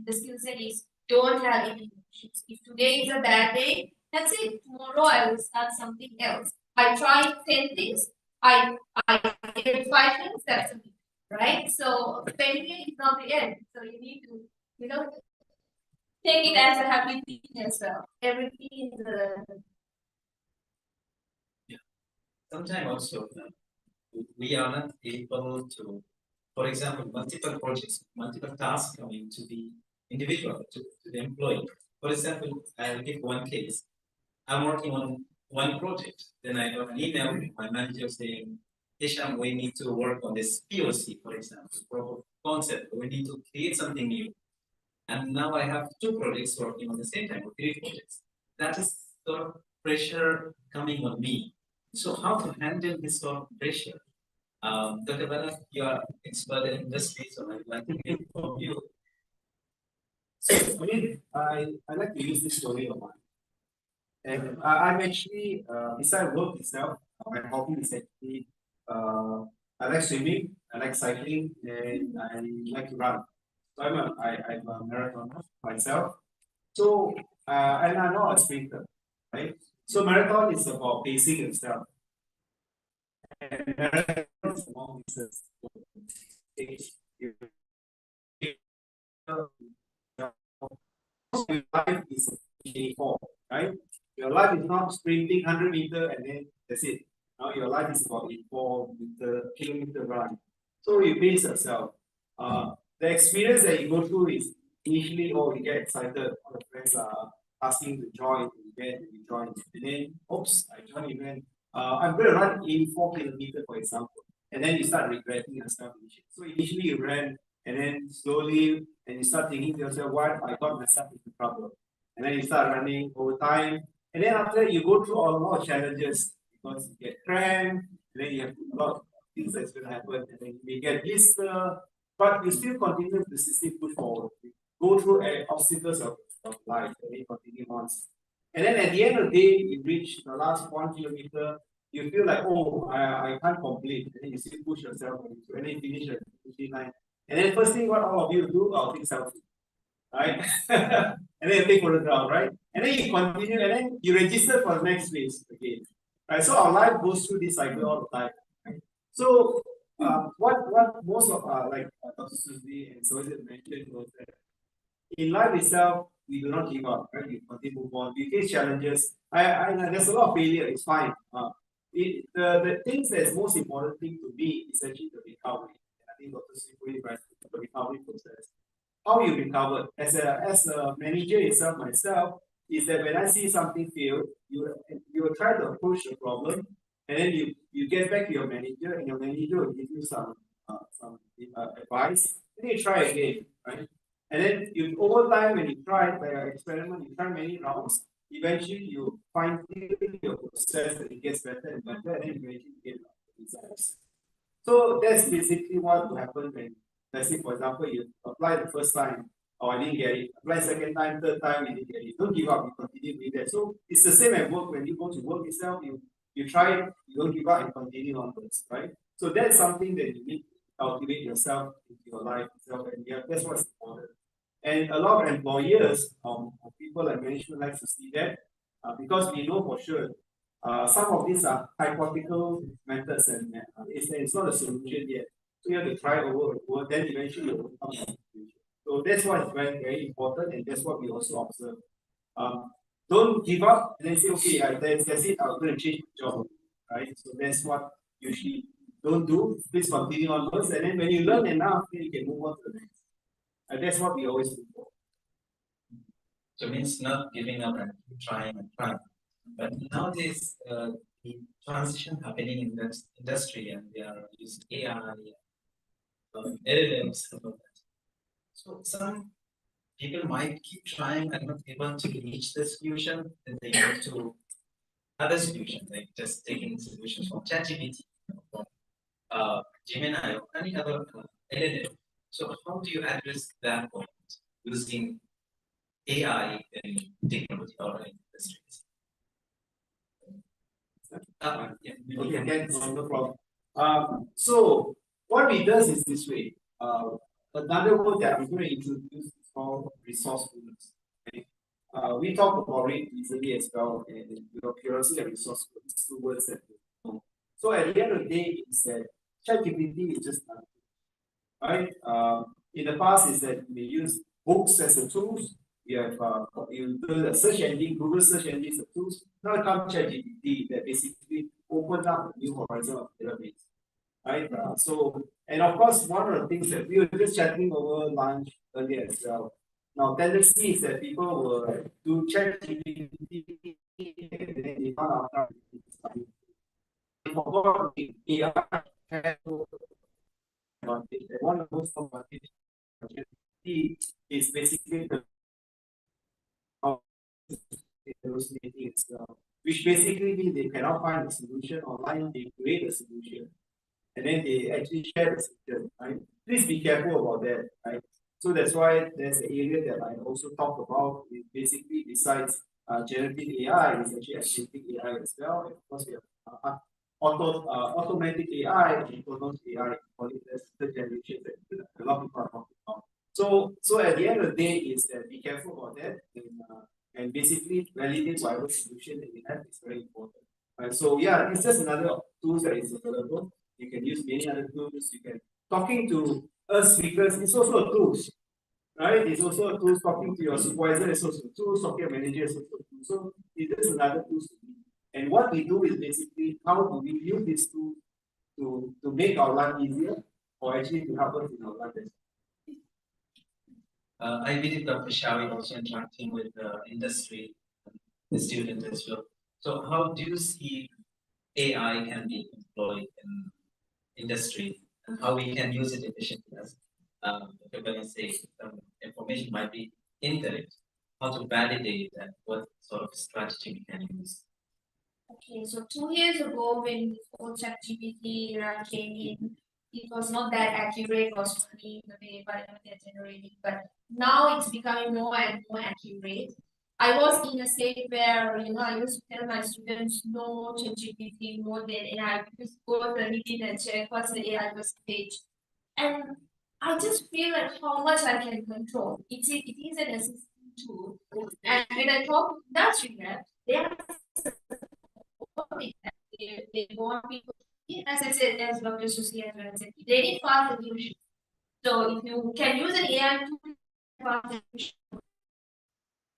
the skill set is don't have any emotions. If today is a bad day, that's it. Tomorrow I will start something else. I try 10 things, I get 5 things, that's a bit, right? So failure is not the end. So you need to, you know, take it as a happy thing as well. Everything is a Sometimes also we are not able to, for example, multiple projects, multiple tasks coming to the individual, to the employee. For example, I'll give one case. I'm working on one project. Then I got an email from my manager saying, Hisham, we need to work on this POC, for example, proof of concept. We need to create something new. And now I have 2 projects working on the same time, or 3 projects. That is sort of pressure coming on me. So how to handle this sort of pressure? Dr. Bharat, you are expert in industry, so I'd like to hear from you. So, I mean, I like to use this story of mine. And I'm actually, besides work itself, my hobby is actually, I like swimming, I like cycling, and I like to run. So I'm a marathoner myself. So, and I'm not a sprinter, right? So marathon is about pacing yourself. And marathon is long distance. Your life is a form, right? Your life is not sprinting 100 meter and then that's it. Now your life is about a 4 kilometer run. So you pace yourself. The experience that you go through is initially, oh, you get excited, all the friends are asking to join the event, and you join, and then, oops, I joined the event. I'm going to run 84 kilometers, for example, and then you start regretting yourself. So initially you ran, and then slowly, and you start thinking to yourself, what I got myself into trouble. And then you start running over time, and then after that, you go through a lot of challenges because you get cramped, and then you have a lot of things that's going to happen, and then you may get blister, but you still continue to persistently push forward. You go through obstacles of life, and then continue on. And then at the end of the day, you reach the last 1 kilometer, you feel like, oh, I can't complete. And then you still push yourself, and then you finish at 59. And then first thing what all of you do, I'll take selfie. Right? And then you take photograph, right? And then you continue, and then you register for the next phase again. Right? So our life goes through this cycle all the time. Right? So what most of like Dr. Suzy and Soizit mentioned was that in life itself, we do not give up, right? We continue to move on. We face challenges. I there's a lot of failure. It's fine. The things that's most important thing to me is actually the recovery. And I think Dr. Suzy right, the recovery process. How you recover as a manager itself myself is that when I see something fail, you will try to approach the problem, and then you get back to your manager, and your manager will give you some advice, and then you try again, right? And then you over time when you try by your experiment, you try many rounds, eventually you find your process that it gets better and better, and then eventually you get results. So that's basically what will happen when, let's say, for example, you apply the first time, oh, I didn't get it. Apply second time, third time, you didn't get it. Don't give up, you continue with that. So it's the same at work. When you go to work itself, you try it, you don't give up and continue onwards, right? So that's something that you need to cultivate yourself into your life itself, and yeah, that's what's important. And a lot of employers, people like management like to see that, because we know for sure some of these are hypothetical methods and it's not a solution yet. So you have to try over and over, then eventually you will come to a solution. So that's what is very, very important, and that's what we also observe. Don't give up and then say, okay, that's it, I'm going to change my job, right? So that's what usually don't do. Please continue on first, and then when you learn enough, then you can move on to the next. And that's what we always do. So means not giving up and trying and trying. But nowadays, the transition happening in the industry, and they are using AI, LLMs, stuff like that. So some people might keep trying and not able to reach the solution, then they go to other solutions, like just taking solutions from ChatGPT, from Gemini, or any other LLM. So how do you address that point using AI in technology or in industries? Yeah. Okay, again, no problem. So what it does is this way. Another word that we're going to introduce is called resourcefulness. Okay? We talked about it recently as well, and curiosity and resourcefulness, two words that we know. So at the end of the day, it's that ChatGPT is just another tool, right? In the past, is that we use books as a tools. You have you build a search engine, Google search engine as a tools. Now comes ChatGPT that basically opens up a new horizon of database, right? And of course, one of the things that we were just chatting over lunch earlier as well. Now, tendency is that people will do ChatGPT and then they found out forgot the AI has no advantage. And one of the most advantage of ChatGPT is basically the hallucinating itself, which basically means they cannot find a solution online, they create a solution, and then they actually share the solution, right? Please be careful about that, right? So that's why there's an area that I also talk about, is basically besides generative AI, is actually agentic AI as well. And of course, we have automatic AI and autonomous AI, call it as the generation that a lot of people are talking about. So at the end of the day, is that be careful about that, and basically validate whatever solution that you have is very important. Right? So yeah, it's just another tool that is available. You can use many other tools. You can talking to us speakers. It's also a tool, right? It's also a tool. Talking to your supervisor is also a tool. Talking to your manager is also a tool. So it is another tool. And what we do is basically how do we use this tool to make our life easier, or actually to help us in our life. I believe Dr. Shawi also interacting with the industry, the students as well. So how do you see AI can be employed in industry and how we can use it efficiently? As if we're going to say some information might be incorrect, how to validate that, what sort of strategy we can use? Okay, so 2 years ago when the whole ChatGPT era came in, it was not that accurate or funny the way environment they're generating, but now it's becoming more and more accurate. I was in a state where, I used to tell my students, no ChatGPT more than AI, just go to LinkedIn and check what's the AI page. And I just feel like how much I can control. It is an assistant tool. And when I talk to industry reps, they are they want people, as I said, as Dr. Susi has said, they need fast solutions. So if you can use an AI tool, fast solution,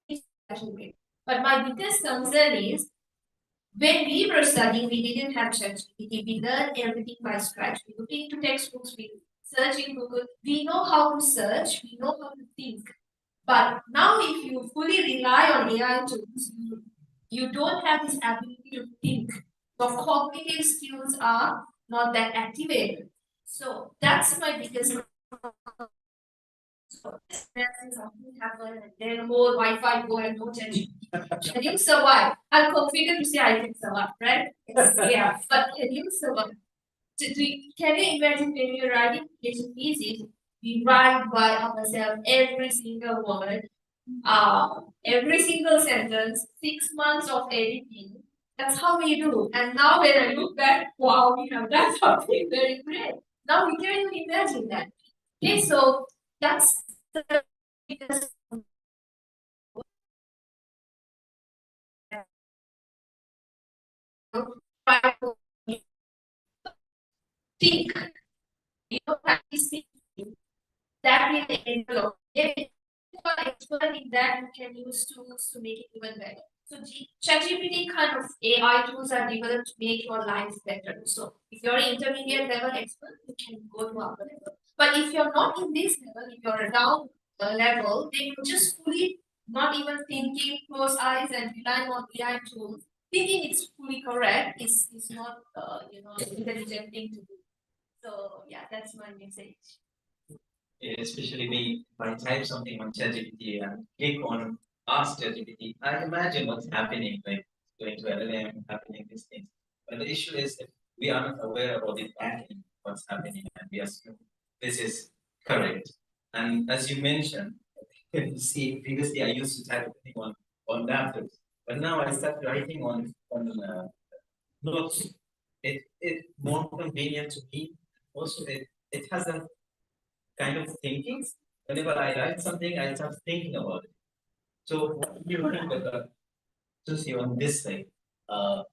it's actually great. But my biggest concern is when we were studying, we didn't have ChatGPT. We learned everything by scratch. We looked into textbooks, we search in Google. We know how to search, we know how to think. But now, if you fully rely on AI tools, you don't have this ability to think. Your cognitive skills are not that activated. So that's my biggest. So something happen and then whole Wi-Fi go and no change. Can you survive? I'm confident to say I can survive, right? Yeah, but can you survive? Can you imagine when you're writing application thesis, we write by ourselves every single word, every single sentence, 6 months of editing. That's how we do. And now when I look back, wow, we have done something very great. Now we can't even imagine that. Okay, so that's the biggest think, practice thinking, that will enable. If you are expert in that, you can use tools to make it even better. So ChatGPT kind of AI tools are developed to make your life better. So if you're an intermediate level expert, you can go to upper level. But if you're not in this level, if you're down level, then you're just fully not even thinking, close eyes and relying on AI tools. Thinking it's fully correct is not intelligent thing to do. So yeah, that's my message. Especially me, if I type something on ChatGPT and click on Ask ChatGPT, I imagine what's happening, like going to LLM, happening these things. But the issue is that we are not aware about the backend, what's happening, and we assume this is correct. And as you mentioned, can see previously I used to type everything on laptops, but now I start writing on notes. It's more convenient to me. Also, it has a kind of thinking. Whenever I write something, I start thinking about it. So what do you think about to see on this thing,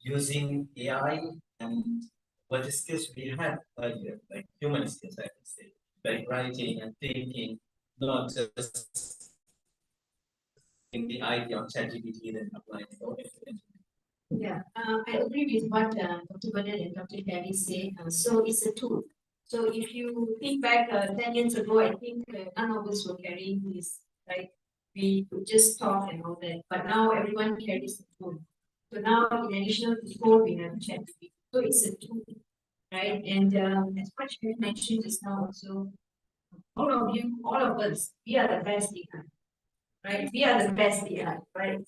using AI and what skills we had earlier, like human skills, I can say, like writing and thinking, not just in the idea on ChatGPT and applying it all. Yeah, I agree with what Dr. Bernard and Dr. Harry said. So it's a tool. So if you think back 10 years ago, I think none of us were carrying this, right? We could just talk and all that. But now everyone carries a phone. So now, in addition to the phone, we have ChatGPT. So it's a tool, right? And as what you mentioned just now also, all of you, all of us, we are the best AI, right? We are the best AI, right?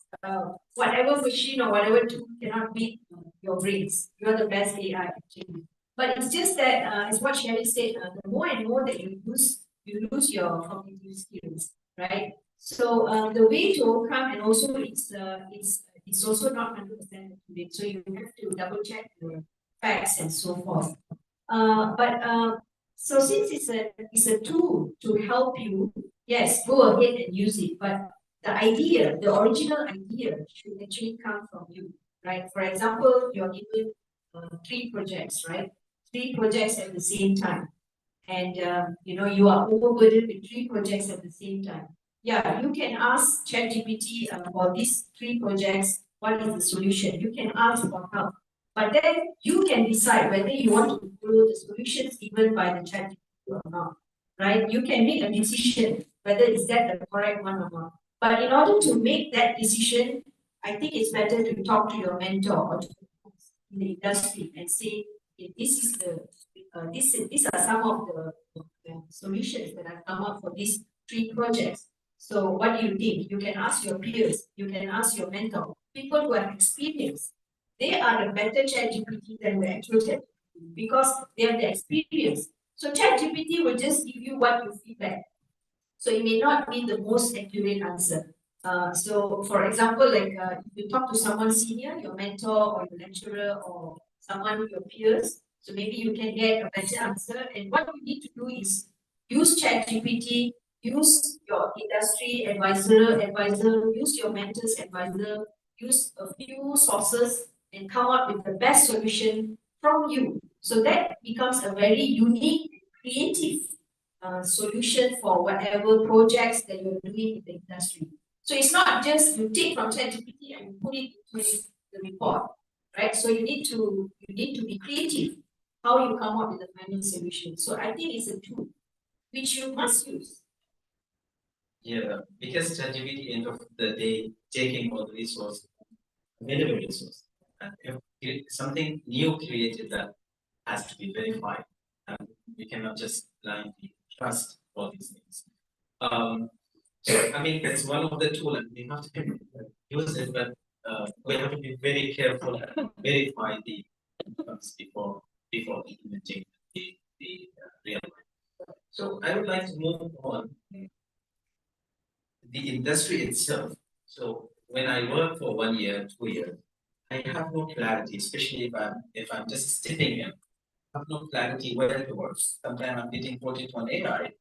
Whatever machine or whatever tool cannot beat your brains. You are the best AI actually. But it's just that, as what Sherry said, the more and more that you lose your cognitive skills, right? So the way to overcome, and also it's also not 100% accurate. So you have to double check the facts and so forth. So since it's a tool to help you, yes, go ahead and use it. But the original idea should actually come from you, right? For example, you're given 3 projects, right? 3 projects at the same time. And you are overburdened with 3 projects at the same time. Yeah, you can ask ChatGPT for these 3 projects, what is the solution? You can ask for help. But then you can decide whether you want to follow the solutions given by the ChatGPT or not, right? You can make a decision whether is that the correct one or not. But in order to make that decision, I think it's better to talk to your mentor or to in the industry and say, this is these are some of the solutions that I've come up for these 3 projects. So what do you think? You can ask your peers, you can ask your mentor, people who have experience. They are the better ChatGPT than the actual ChatGPT because they have the experience. So ChatGPT will just give you what you feedback. So it may not be the most accurate answer. So for example, like if you talk to someone senior, your mentor or your lecturer or someone, your peers, so maybe you can get a better answer. And what you need to do is use ChatGPT, use your industry advisor, use your mentor's advisor, use a few sources and come up with the best solution from you. So that becomes a very unique, creative solution for whatever projects that you're doing in the industry. So it's not just you take from ChatGPT and you put it into the report, right? So you need to be creative how you come up with the final solution. So I think it's a tool which you must use. Yeah, because ChatGPT end of the day taking all the resources, available resources, and if something new created that has to be verified, and we cannot just blindly trust all these things. So I mean, it's one of the tools, and we have to use it, but we have to be very careful and verify the outcomes before implementing the real life. So I would like to move on the industry itself. So when I work for 1 year, 2 years, I have no clarity, especially if I'm just stepping in. I have no clarity where to work. Sometimes I'm getting project on AI,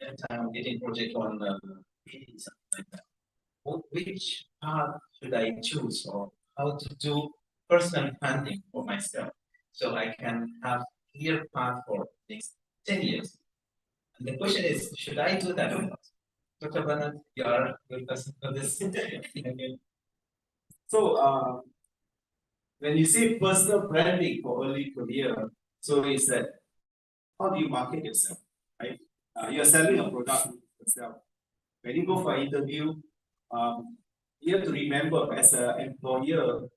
another time I'm getting project on something like that. Which path should I choose, or how to do personal funding for myself so I can have clear path for next 10 years? And the question is, should I do that or not? Dr. Bernard, you are a good person for this. So, when you say personal branding for early career, so it's that how do you market yourself, right? You're selling a product yourself. When you go for an interview, you have to remember as an employer,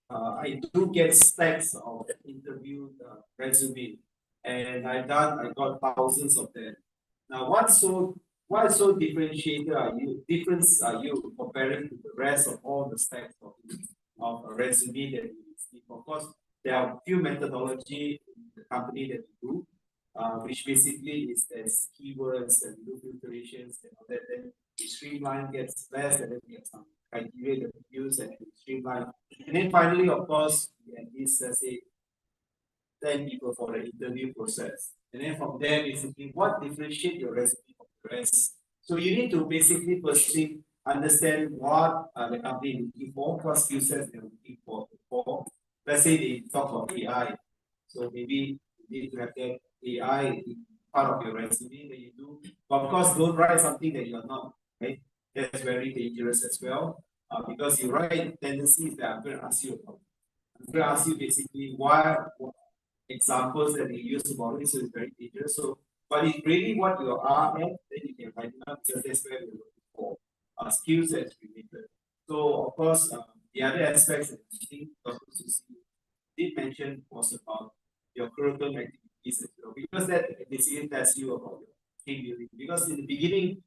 I do get stacks of interview resume, and I got thousands of them. Now, what is so differentiated are you comparing to the rest of all the stacks of a resume that you receive? Of course, there are a few methodology in the company that you do. which basically is there's keywords and do filtrations and all that. Then the streamline gets less, and then we have some criteria that we use and we streamline. And then finally, of course, we at least say 10 people for the interview process. And then from there, basically, what differentiates your resume from the rest? So you need to basically firstly understand what the company is looking for, what skill sets they're looking for. Let's say they talk about AI. So maybe you need to have that AI in part of your resume that you do. But of course, don't write something that you're not, right? That's very dangerous as well. Because you write tendencies that I'm going to ask you about. I'm going to ask you basically what examples that they use about it, so it's very dangerous. So, but it's really what you are at, then you can write it up, because that's where we're looking for skill sets related. So, of course, the other aspects that I think Dr. Susi did mention was about your curriculum activities as well, because that basically tells you about your team building. Because in the beginning,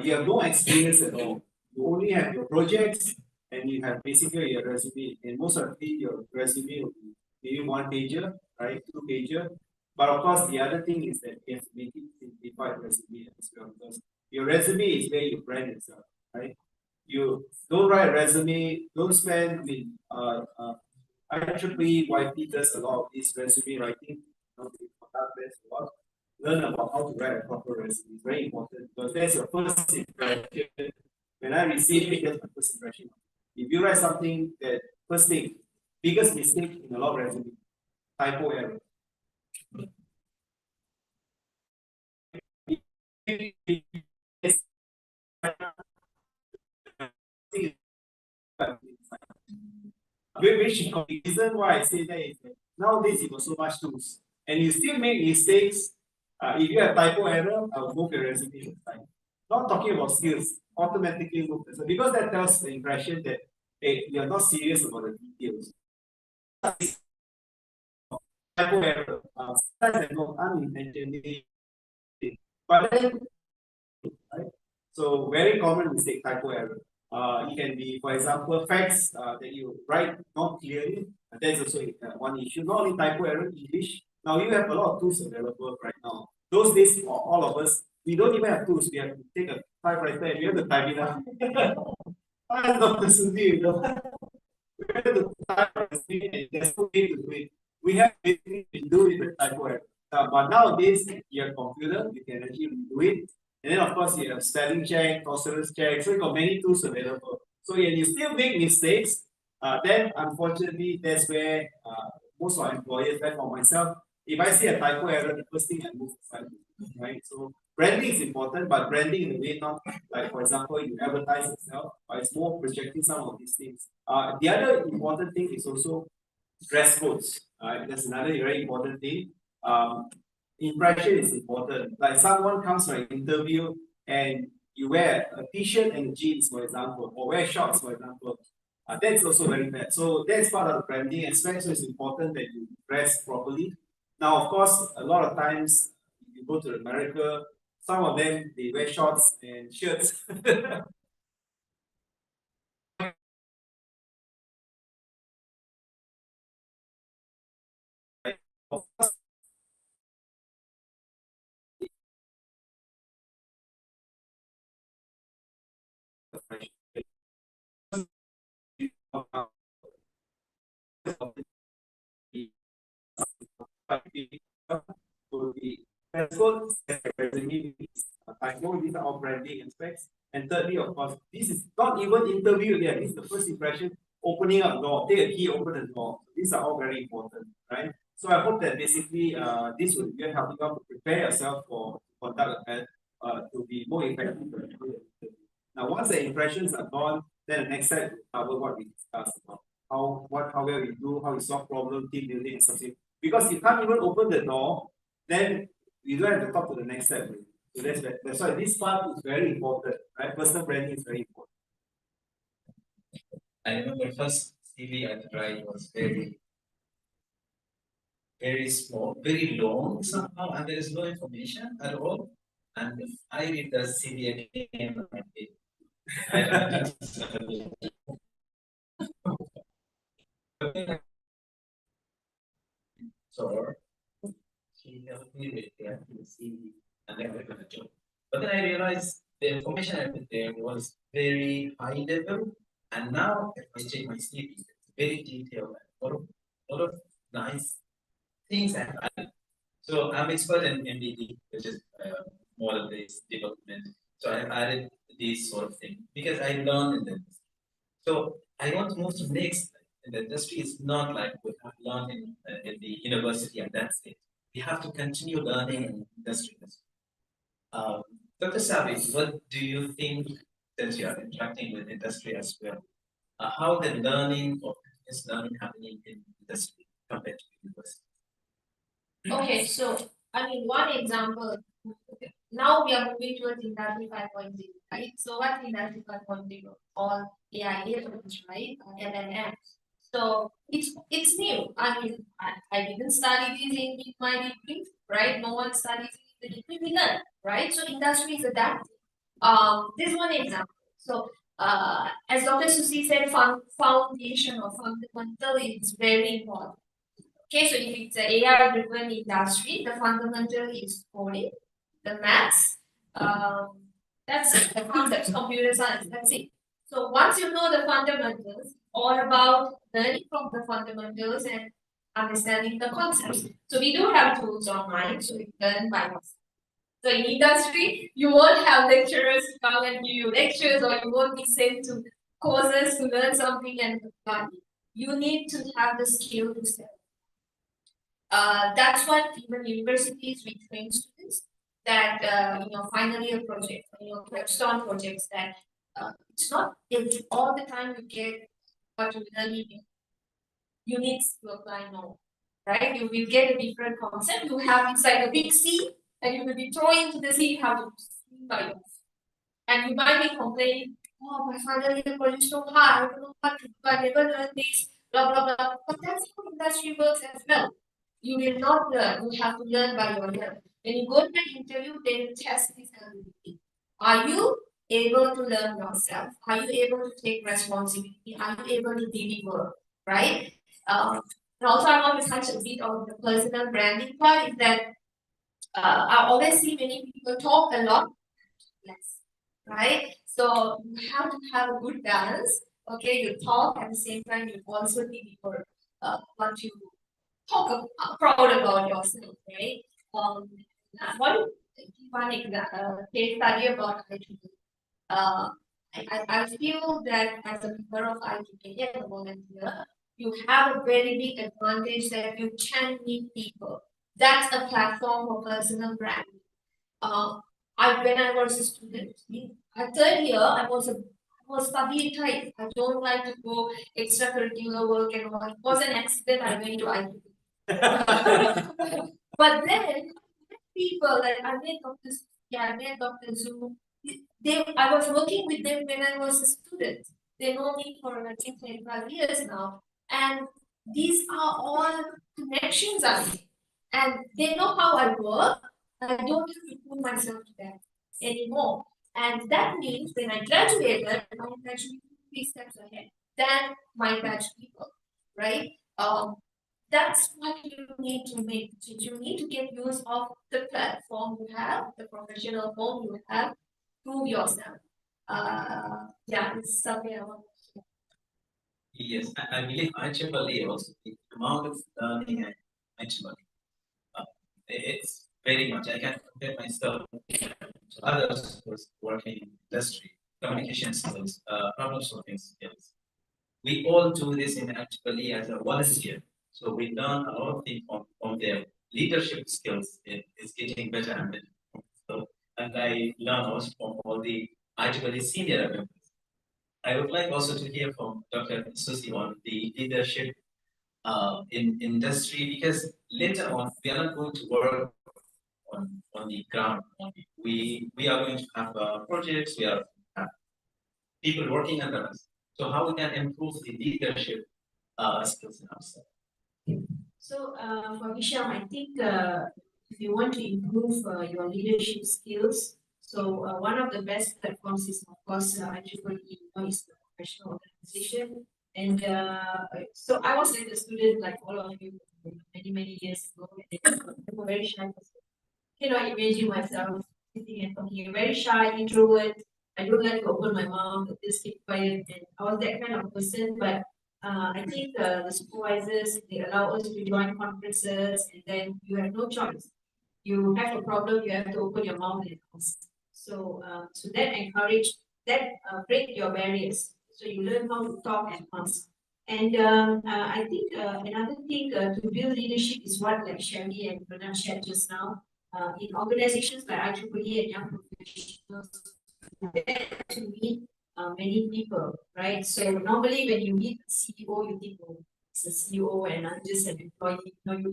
you have no experience at all. You only have your projects and you have basically your resume, and most of the your resume will be maybe 1 pager, right? 2 pager. But of course, the other thing is that you have to make it simplified resume as well, because your resume is where you brand yourself, right? You don't write a resume, don't spend with IEEE YP does a lot of this resume writing, a lot. Learn about how to write a proper resume. It's very important because that's your first impression. When I receive it, that's my first impression. If you write something that first thing, biggest mistake in a lot of resume, typo error. Which the reason why I say that is that nowadays you got so much tools and you still make mistakes. If you have typo error, I'll move your resume next time. Not talking about skills, automatically move. So because that tells the impression that hey, you're not serious about the details. Typo error, sometimes I know unintentionally, but then, right? So very common mistake, typo error. It can be, for example, facts that you write not clearly. That's also one issue. Not only typo error, English. Now you have a lot of tools available right now. Those days, for all of us, we don't even have tools. We have to take a typewriter and we have to type it out. That's Dr. Suzy, you know. We have to type it and there's no way to do it. We have basically to do it with typo error. But nowadays, you have computer, you can actually do it. And then of course you have spelling check, consonants check, so you got many tools available. So when you still make mistakes, then unfortunately that's where most of our employers, like for myself, if I see a typo error, the first thing I move aside, right? So branding is important, but branding in a way not like, for example, you advertise yourself, but it's more projecting some of these things. The other important thing is also dress codes. That's another very important thing. Impression is important. Like someone comes for an interview and you wear a t-shirt and jeans, for example, or wear shorts, for example. That's also very bad. So that's part of the branding aspect. So it's important that you dress properly. Now, of course, a lot of times if you go to America, some of them they wear shorts and shirts. Of course, I know these are all branding aspects. And thirdly, of course, this is not even interview yet. This is the first impression, opening up door, take a key, open the door. These are all very important, right? So I hope that basically this will be helping you to prepare yourself for conduct a to be more effective. Now, once the impressions are gone, then the next step will cover what we discussed about how well we do, how we solve problem, team building, and something. Because you can't even open the door, then you don't have to talk to the next step. So that's why this part is very important, right? Personal branding is very important. I remember the first CV I tried was very small, very long somehow, and there is no information at all. And if I read the CV again, I don't think so. he helped me with the CV and then I got a job. But then I realized the information I put there was very high level, and now if I check my CV, it's very detailed, lot of nice things I've added. So I'm expert in MBD, which is model-based development. So I've added these sort of things because I learned in them. So I want to move to next. In the industry, it's not like we have learned in the university and that's it. We have to continue learning in industry. Dr. Sabi, what do you think, since you are interacting with industry as well, how the learning or is learning happening in industry compared to university? Okay, so I mean, one example. Now we are moving towards industry 5.0, right? So what's industry 5.0? All AI agents, right? LLM. So it's new. I mean, I didn't study this in my degree, right? No one studies it in the degree, we learn, right? So industry is adapting. This one example. So as Dr. Susi said, foundation or fundamental is very important. Okay, so if it's an AI-driven industry, the fundamental is coding, the maths, that's it, the concepts, computer science, that's it. So once you know the fundamentals, all about learning from the fundamentals and understanding the concepts. So we do have tools online, so you learn by yourself. So in industry, you won't have lecturers come and give you lectures, or you won't be sent to courses to learn something and learn. You need to have the skill to self. That's what even universities we train students that final year project, capstone projects that it's not all the time you get what you learning. You need to apply now, right? You will get a different concept. You have inside a big sea, and you will be thrown into the sea. You have to swim by yourself, and you might be complaining, "Oh, my final year project is so hard. I don't know what to do. I never learned this." Blah blah blah. But that's how industry works as well. You will not learn. You have to learn by yourself. When you go to an interview, they will test this ability. Are you able to learn yourself? Are you able to take responsibility? Are you able to deliver? Right? And also, I want to touch a bit on the personal branding part. Is that I always see many people talk a lot, less, right? So you have to have a good balance. Okay, you talk at the same time. You also deliver what you talk proud about yourself, right? One case study about IEEE. I feel that as a member of IEEE and a volunteer, you have a very big advantage that you can meet people. That's a platform for personal branding. When I was a student, at third year, I was study type. I don't like to go extracurricular work and all. It was an accident. I went to IEEE. But then people like I met Dr. Zhu. I was working with them when I was a student. They know me for I think 25 years now. And these are all connections I made. And they know how I work. I don't have to prove myself to them anymore. And that means when I graduated, I graduated 3 steps ahead than my batch people, right? That's what you need to make. You need to get use of the platform you have, the professional phone you have, prove yourself. It's something I want to share. Yes, I believe IEEE also the amount of learning and IEEE. It's very much. I can compare myself to others who's working in industry, communication skills, problem solving skills. We all do this in IEEE as a volunteer. So we learn a lot of things from their leadership skills. It's getting better and better. So, and I learn also from all the IEEE senior members. I would like also to hear from Dr. Susi on the leadership in industry, because later on we are not going to work on the ground only. We are going to have projects, we are have people working under us. So how we can improve the leadership skills in ourselves. So, for Michelle, I think if you want to improve your leadership skills, so one of the best platforms is, of course, IEEE is the professional organization. And so I was like a student, like all of you, many years ago. And I'm a very shy person. Cannot imagine myself sitting and talking. Very shy, introvert. I don't like to open my mouth, just keep quiet. And I was that kind of person. But I think the supervisors, they allow us to join conferences, and then you have no choice. You have a problem, you have to open your mouth and ask. So that break your barriers. So you learn how to talk and ask. And I think another thing to build leadership is what like Shelly and Bernard shared just now. In organizations like IEEE and young professionals, you get to meet many people, right? So normally when you meet a CEO, you think, oh, it's a CEO and I'm just an employee. No, you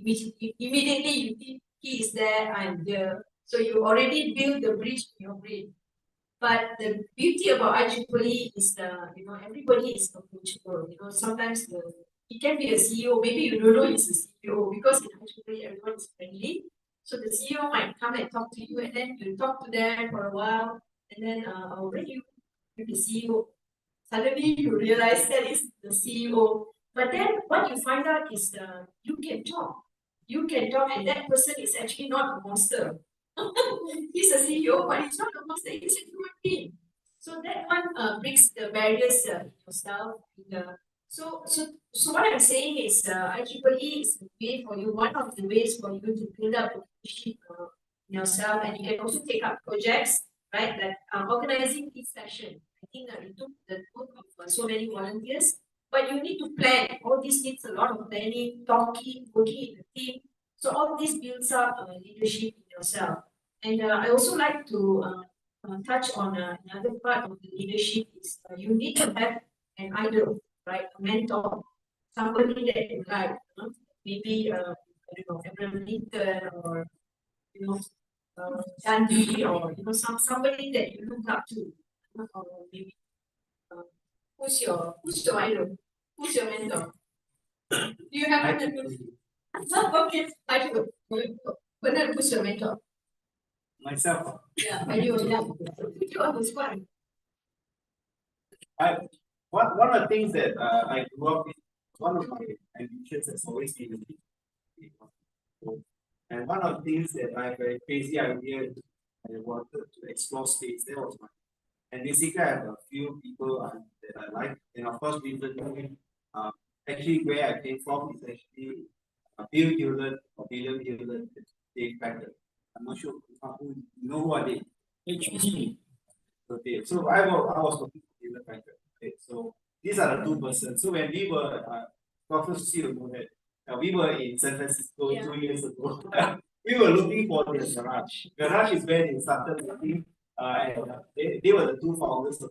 immediately you think he is there, I am here. So you already build the bridge in your brain. But the beauty about IEEE is everybody is approachable. Sometimes it can be a CEO, maybe you don't know it's a CEO because in IEEE everyone is friendly. So the CEO might come and talk to you, and then you talk to them for a while, and then when you with the CEO, suddenly you realize that is the CEO. But then what you find out is you can talk. You can talk, and that person is actually not a monster. He's a CEO, but he's not a monster, he's a human being. So that one breaks the barriers in yourself. So what I'm saying is IEEE is a way for you, one of the ways for you to build up leadership in yourself, and you can also take up projects, right? Like organizing this session. I think it took the work of so many volunteers, but you need to plan. All this needs a lot of planning, talking, working in a team. So all this builds up leadership in yourself. And I also like to touch on another part of the leadership is you need to have an idol, right? A mentor, somebody that you like. Maybe I don't know, Abraham Lincoln or Gandhi or somebody that you look up to, or maybe who's your idol? Who's your mentor? Do you have a mentor? Okay, I do. Bernard, who's your mentor? Myself. Yeah, when you were young. Put you on the spot. One of the things that I grew up with, one of my ambitions has always been to be and one of the things that I have a crazy idea I wanted to explore space. That was mine. And basically, I have a few people that I like, and of course, recently, actually where I came from is actually Bill Hewlett or William Hewlett, Dave Packard. I'm not sure who you know who are they. HPG. Okay, so I was working for Hewlett Packard. Okay, so these are the two persons. So when we were Dr. Susi will know that we were in San Francisco 2 years ago. We were looking for the garage. Garage is where they started looking, and they were the two founders. So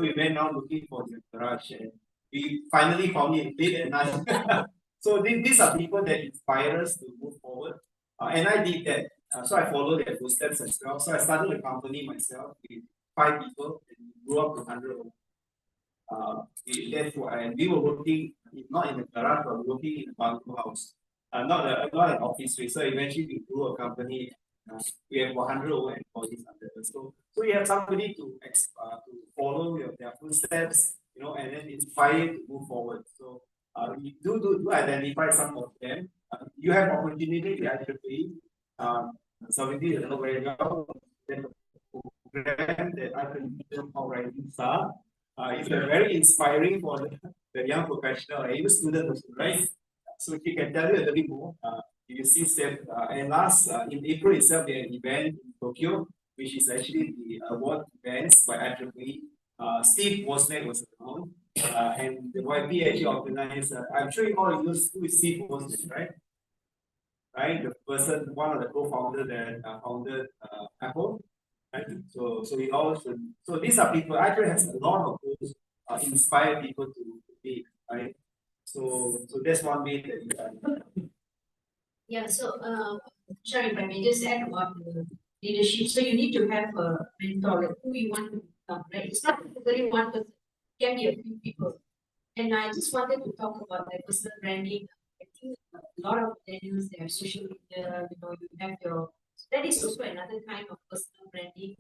we went out looking for the garage, and we finally found it late at night. So these are people that inspire us to move forward, and I did that. So I followed their footsteps as well. So I started a company myself with 5 people and grew up to 100. And we were working not in a garage, but working in a bungalow house, not an office space. So eventually we grew a company. We have 100 employees under us. So you have somebody to follow their footsteps, and then inspire you to move forward. So you do identify some of them. You have opportunity to actually somebody that know very well. Then the program that I can call Rising Star. It's very inspiring for the young professional, or even student also, right? So he can tell you a little bit more. You see, and last in April itself, there an event in Tokyo, which is actually the award events by IEEE. Steve Wozniak was around, and the YP actually organized. I'm sure you all know who is Steve Wozniak, right? Right, the person, one of the co-founders that founded Apple. Right? So we also, so these are people. Actually, has a lot of those inspire people to be, right? So that's one way that you can. Yeah, so sorry if I may just add about the leadership. So you need to have a mentor, like who you want to become, right? It's not necessarily one person, it can be a few people. And I just wanted to talk about like personal branding. I think a lot of millennials, they have social media, you have your, that is also another kind of personal branding.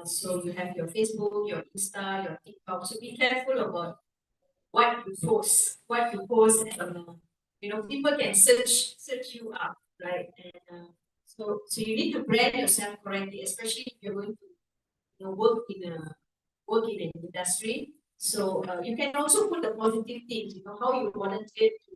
So you have your Facebook, your Insta, your TikTok. So be careful about what you post, and people can search you up, right? And so you need to brand yourself correctly, especially if you're going to work in an industry. So you can also put the positive things, how you volunteer to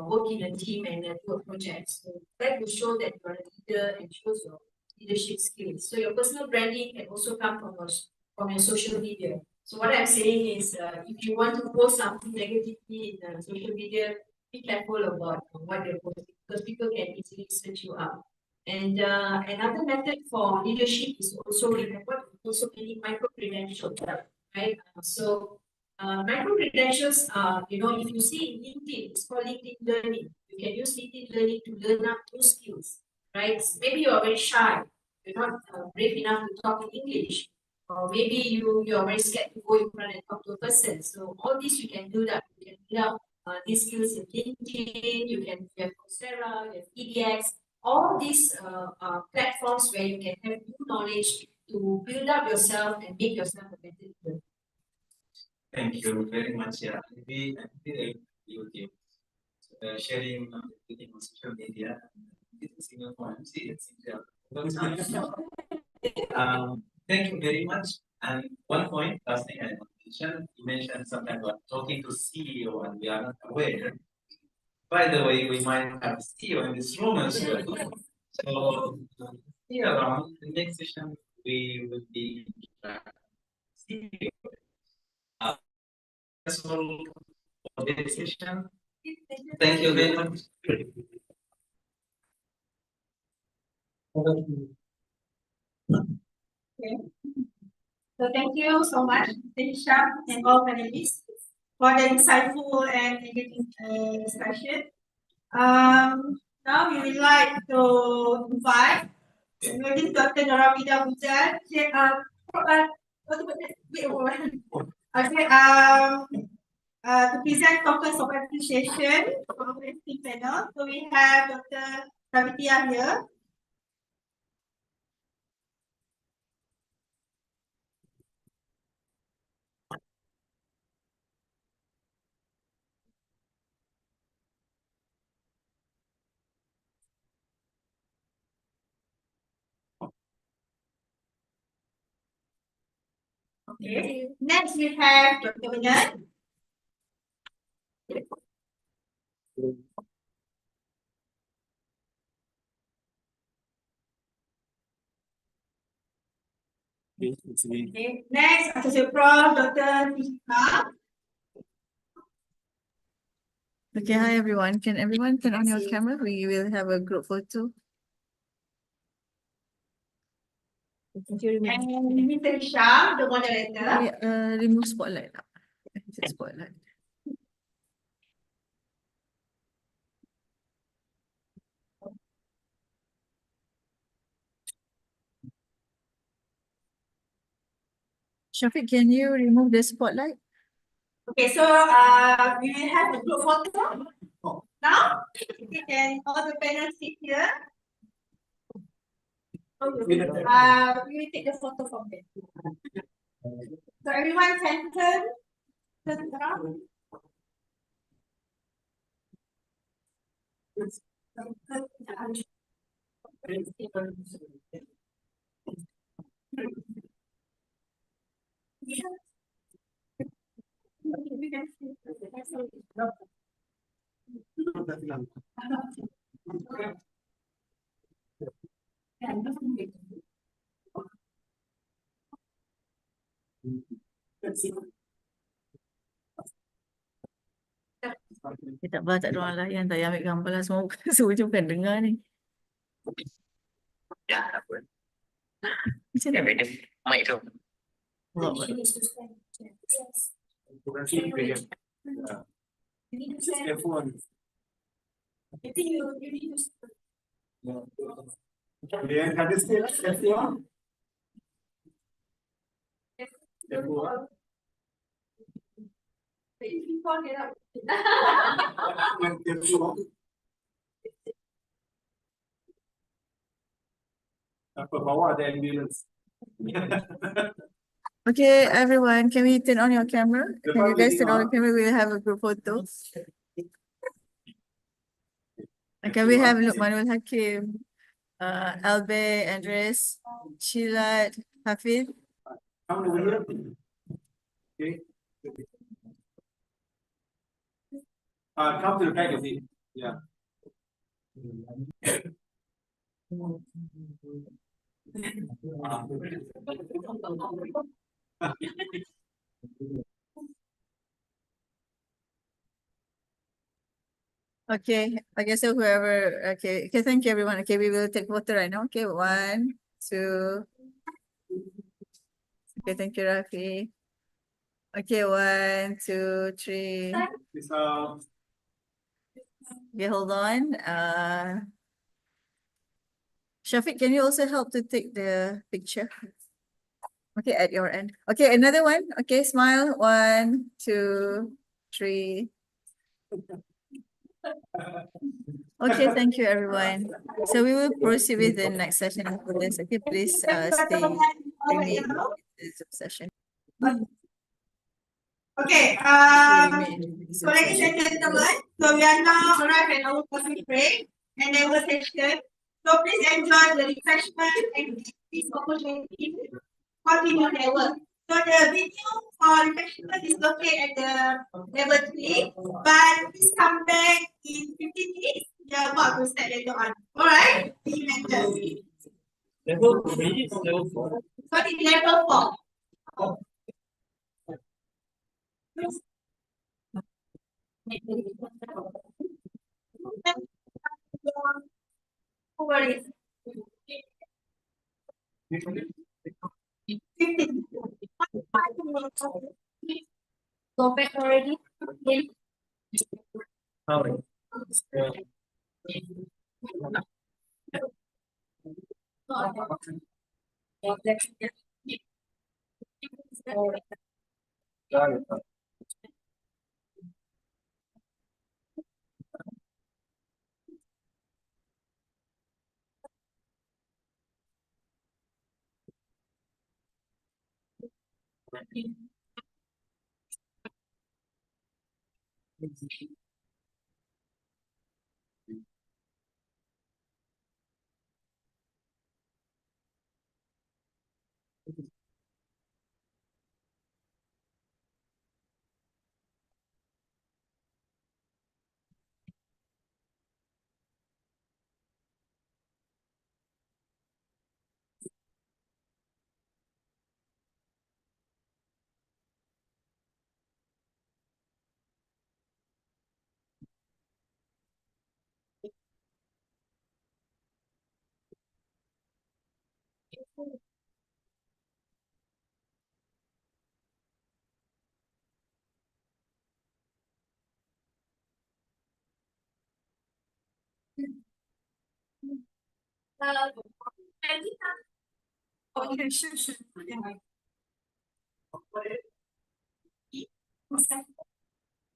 work in a team and do a project. So that will show that you're a leader and shows your leadership skills. So your personal branding can also come from your social media. So what I'm saying is, if you want to post something negatively in social media, be careful about what you're posting, because people can easily search you up. And another method for leadership is also, we have also many micro credentials, right? So micro credentials are, if you see in LinkedIn, it's called LinkedIn Learning. You can use LinkedIn Learning to learn up new skills, right? Maybe you are very shy, you're not brave enough to talk in English, or maybe you are very scared to go in front and talk to a person. So all this you can do that. You can build up these skills in LinkedIn. You have Coursera, you have EDX, all these platforms where you can have new knowledge to build up yourself and make yourself a better leader. Thank you very much. Yeah, we agree with you. Sharing everything on social media. This is single point. See, it's thank you very much. And one point, last thing I want to mention, you mentioned something about talking to CEO and we are not aware. By the way, we might have CEO in this room as well. So, see around the next session, we will be CEO. That's all for this session. Thank you very much. Okay. So thank you so much, Mr. Hisham and all panelists for the insightful and engaging discussion. Now we would like to invite maybe Dr. Noramida Hujan. To present tokens of appreciation for our esteemed panel. So we have Dr. Savitia here. Okay. Next we have Dr. Menan. Okay. Next, Associate Prof. Dr. Tishma. Okay, hi everyone. Can everyone turn on your camera? We will have a group photo. And Mr. Shah, the moderator. Okay, remove spotlight. Exit spotlight. Shafiq, can you remove the spotlight? Okay, so we will have a group photo now. Okay, can all the panels sit here? We will take the photo from there. So everyone can turn around. Tak apa, tak ada orang layan. Tak payah ambil gambar lah. Semua semua bukan dengar ni. Ya, tak apa. Macam Ya, mana? beda mic tu. Buat, buat. Apa bawa ada ambulance? Okay, everyone, can we turn on your camera? Can you guys turn on your camera? We'll have a group photo. Okay, we have Lukmanul Hakim, Albe, Andres, Shilat, Hafid. Come over here. Okay. Come to the back of it. Yeah. Okay, so whoever, okay, thank you everyone. Okay, we will take photo right now. Okay, 1, 2. Okay, thank you, Rafi. Okay, 1, 2, 3. Okay, hold on. Shafiq, can you also help to take the picture? Okay, at your end. Okay, another one. Okay, smile. 1, 2, 3. Okay, thank you everyone. So we will proceed with the next session after this. Okay, please stay remain in the Zoom session. Okay, so ladies and gentlemen, so we are now arrived at our coffee break and then we'll session. So please enjoy the refreshment and this opportunity to continue their work. So the video for refreshment is located at the level 3, but please come back in 15 minutes. We are about to start later on. Alright? See you later. Level 3 or level 4? Sorry, level 4. Who worries? 15. Go back already? Okay, sure.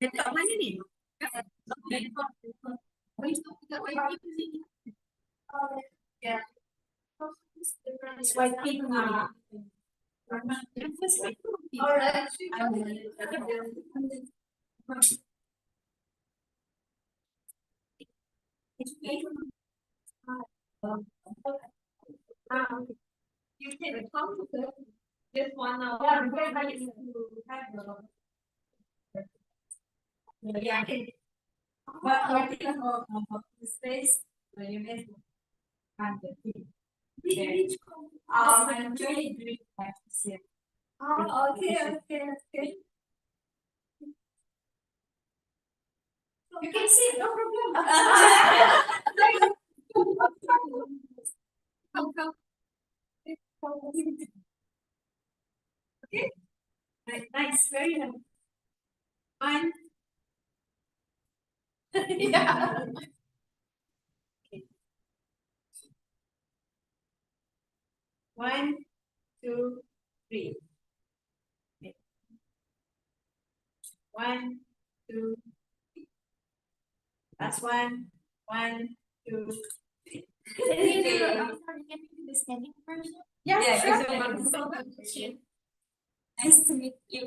Dekat mana ni? Yeah. Swiping. You take the computer, just 1 hour. Yeah, but I think about the space where you make and the thing. I'm really doing practice. Oh, okay. You can see it, no problem. Come. Okay. Nice, very nice. 1. Yeah. Okay. 1, 2, 3. Okay. 1, 2, 3. Last one. 1, 2, 3. Can you do the scanning version? Yeah, sure. Nice to meet you.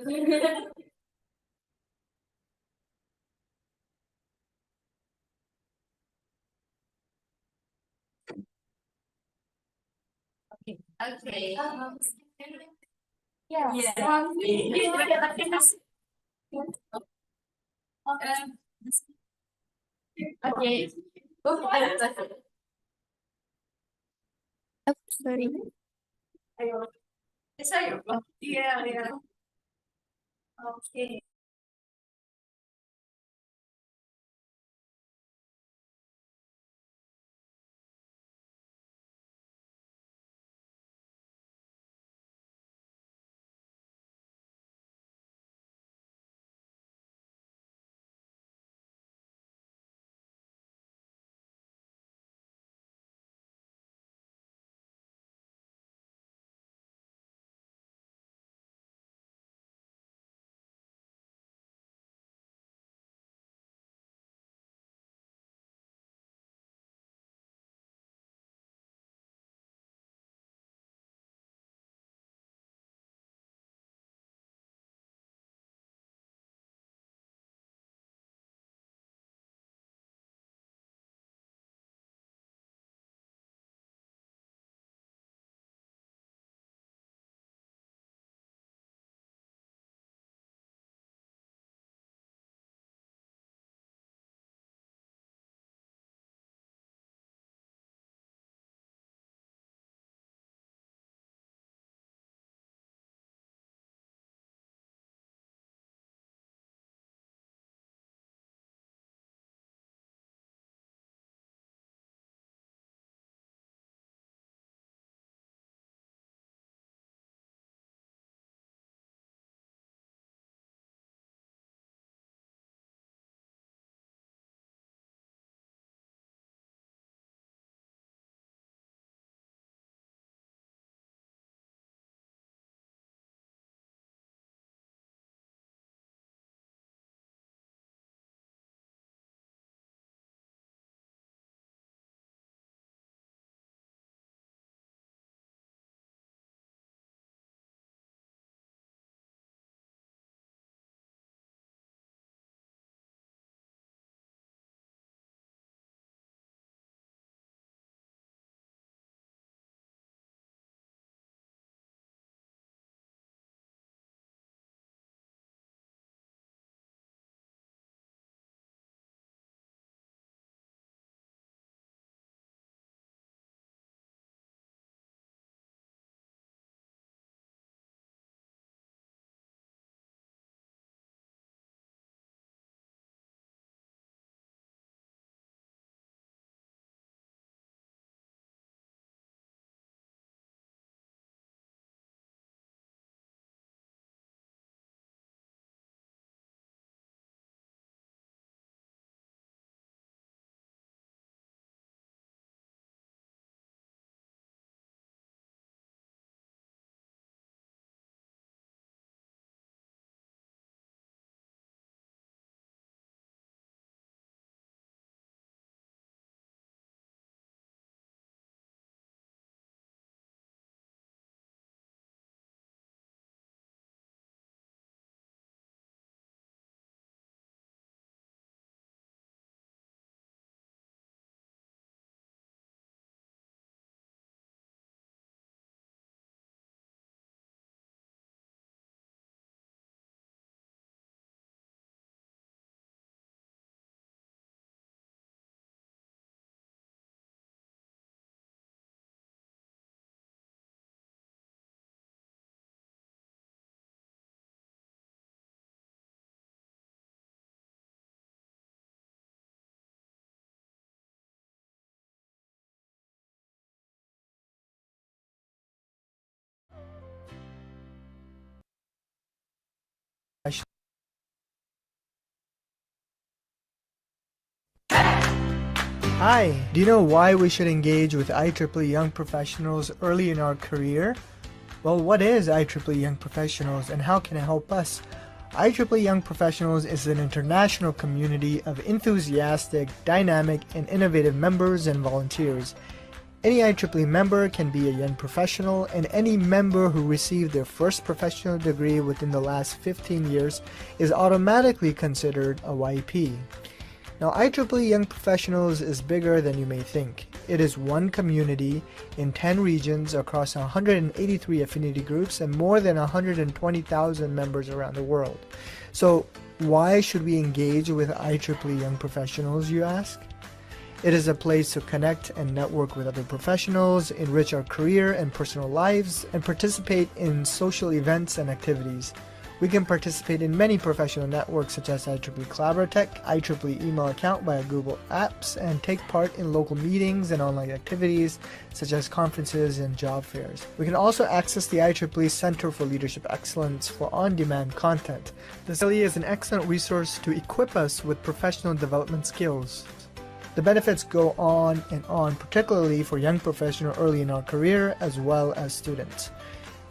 Okay. Yeah. Okay. Sorry. Sorry. Yeah. Okay. Hi, do you know why we should engage with IEEE Young Professionals early in our career? Well, what is IEEE Young Professionals and how can it help us? IEEE Young Professionals is an international community of enthusiastic, dynamic, and innovative members and volunteers. Any IEEE member can be a young professional, and any member who received their first professional degree within the last 15 years is automatically considered a YP. Now, IEEE Young Professionals is bigger than you may think. It is one community in 10 regions across 183 affinity groups and more than 120,000 members around the world. So, why should we engage with IEEE Young Professionals, you ask? It is a place to connect and network with other professionals, enrich our career and personal lives, and participate in social events and activities. We can participate in many professional networks such as IEEE Collaboratech, IEEE email account via Google Apps, and take part in local meetings and online activities such as conferences and job fairs. We can also access the IEEE Center for Leadership Excellence for on-demand content. This really is an excellent resource to equip us with professional development skills. The benefits go on and on, particularly for young professionals early in our career as well as students.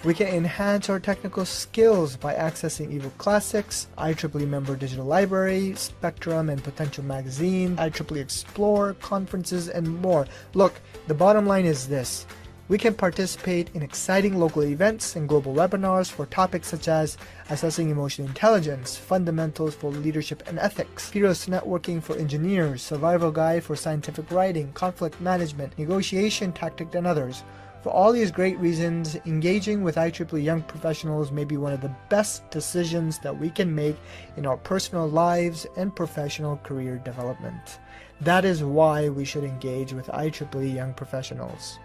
We can enhance our technical skills by accessing ebook classics, IEEE member digital library, Spectrum and Potential magazine, IEEE Explore, conferences, and more. Look, the bottom line is this. We can participate in exciting local events and global webinars for topics such as assessing emotional intelligence, fundamentals for leadership and ethics, heroes networking for engineers, survival guide for scientific writing, conflict management, negotiation tactic, and others. For all these great reasons, engaging with IEEE Young Professionals may be one of the best decisions that we can make in our personal lives and professional career development. That is why we should engage with IEEE Young Professionals.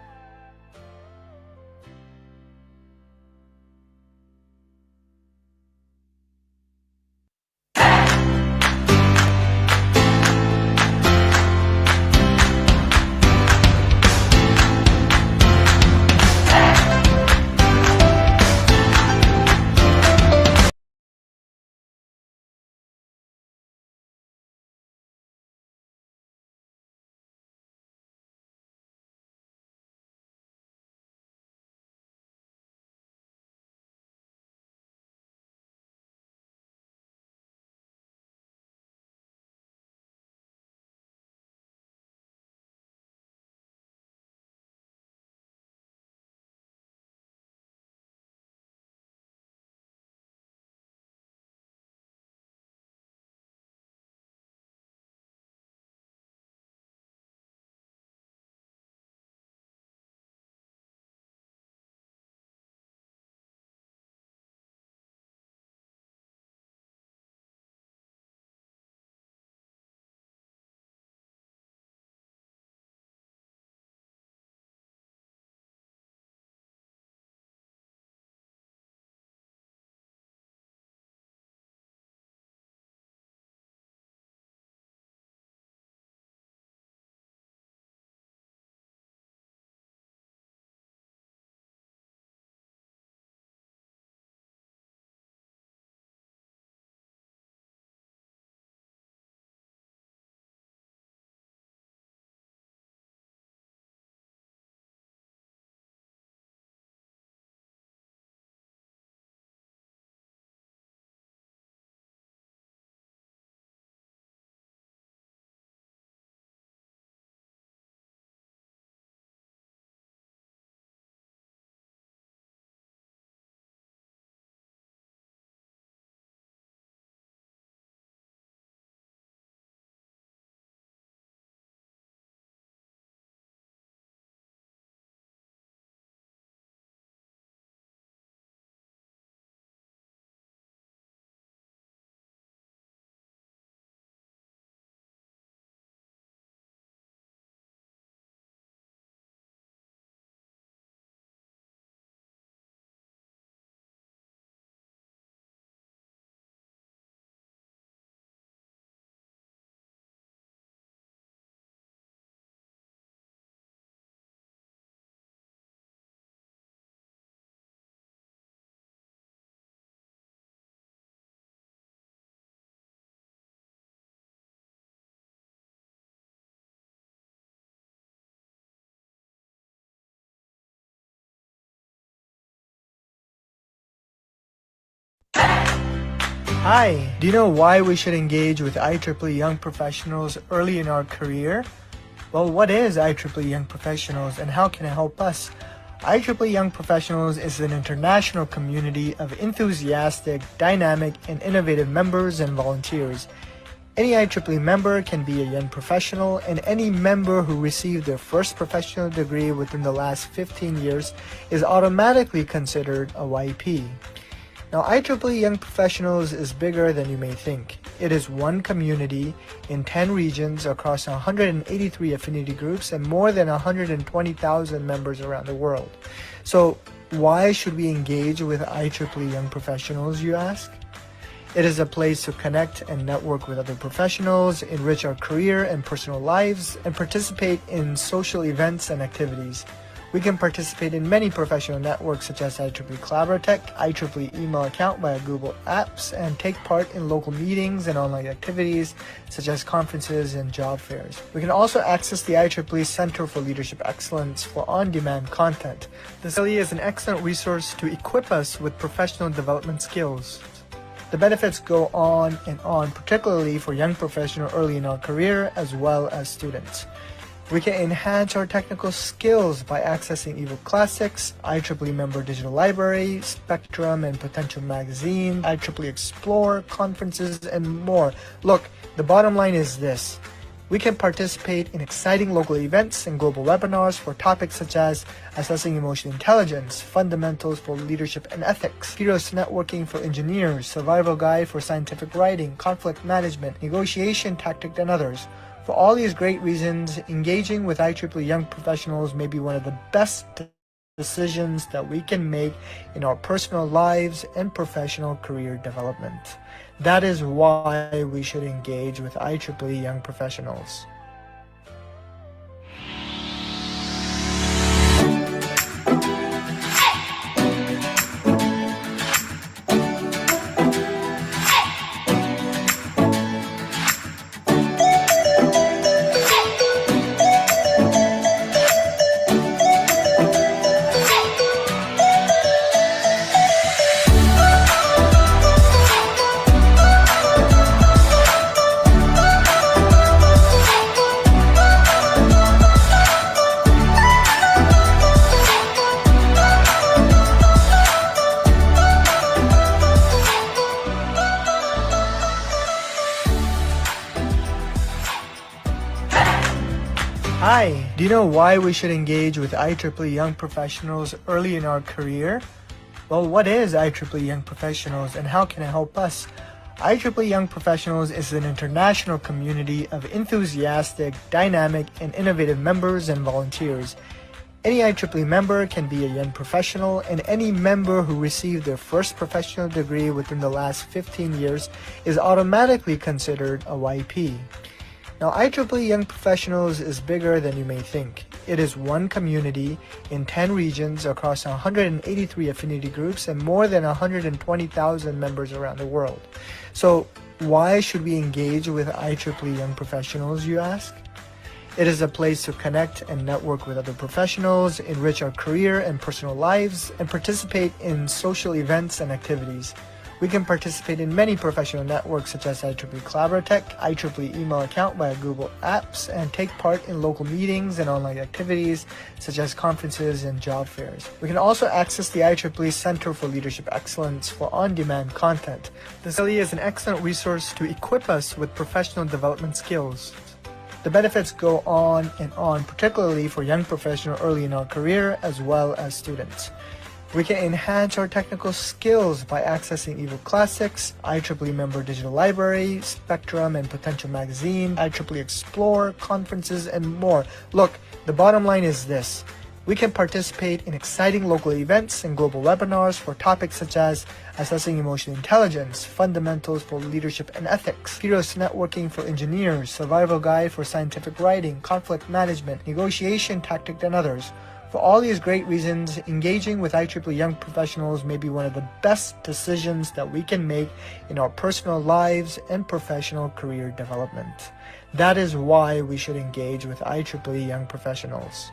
Hi, do you know why we should engage with IEEE Young Professionals early in our career? Well, what is IEEE Young Professionals and how can it help us? IEEE Young Professionals is an international community of enthusiastic, dynamic, and innovative members and volunteers. Any IEEE member can be a young professional, and any member who received their first professional degree within the last 15 years is automatically considered a YP. Now, IEEE Young Professionals is bigger than you may think. It is one community in 10 regions across 183 affinity groups and more than 120,000 members around the world. So, why should we engage with IEEE Young Professionals, you ask? It is a place to connect and network with other professionals, enrich our career and personal lives, and participate in social events and activities. We can participate in many professional networks such as IEEE Collaboratech, IEEE email account via Google Apps, and take part in local meetings and online activities such as conferences and job fairs. We can also access the IEEE Center for Leadership Excellence for on-demand content. This really is an excellent resource to equip us with professional development skills. The benefits go on and on, particularly for young professionals early in our career as well as students. We can enhance our technical skills by accessing ebook classics, IEEE member digital library, Spectrum and Potential magazine, IEEE Explore, conferences, and more. Look, the bottom line is this. We can participate in exciting local events and global webinars for topics such as assessing emotional intelligence, fundamentals for leadership and ethics, heroes networking for engineers, survival guide for scientific writing, conflict management, negotiation tactic, and others. For all these great reasons, engaging with IEEE Young Professionals may be one of the best decisions that we can make in our personal lives and professional career development. That is why we should engage with IEEE Young Professionals. Hi, do you know why we should engage with IEEE Young Professionals early in our career? Well, what is IEEE Young Professionals and how can it help us? IEEE Young Professionals is an international community of enthusiastic, dynamic, and innovative members and volunteers. Any IEEE member can be a young professional, and any member who received their first professional degree within the last 15 years is automatically considered a YP. Now, IEEE Young Professionals is bigger than you may think. It is one community in 10 regions across 183 affinity groups and more than 120,000 members around the world. So, why should we engage with IEEE Young Professionals, you ask? It is a place to connect and network with other professionals, enrich our career and personal lives, and participate in social events and activities. We can participate in many professional networks such as IEEE Collaboratech, IEEE email account via Google Apps, and take part in local meetings and online activities such as conferences and job fairs. We can also access the IEEE Center for Leadership Excellence for on-demand content. This really is an excellent resource to equip us with professional development skills. The benefits go on and on, particularly for young professionals early in our career as well as students. We can enhance our technical skills by accessing ebook classics, IEEE member digital library, Spectrum and Potential magazine, IEEE Explore, conferences, and more. Look, the bottom line is this. We can participate in exciting local events and global webinars for topics such as assessing emotional intelligence, fundamentals for leadership and ethics, heroes networking for engineers, survival guide for scientific writing, conflict management, negotiation tactic, and others. For all these great reasons, engaging with IEEE Young Professionals may be one of the best decisions that we can make in our personal lives and professional career development. That is why we should engage with IEEE Young Professionals.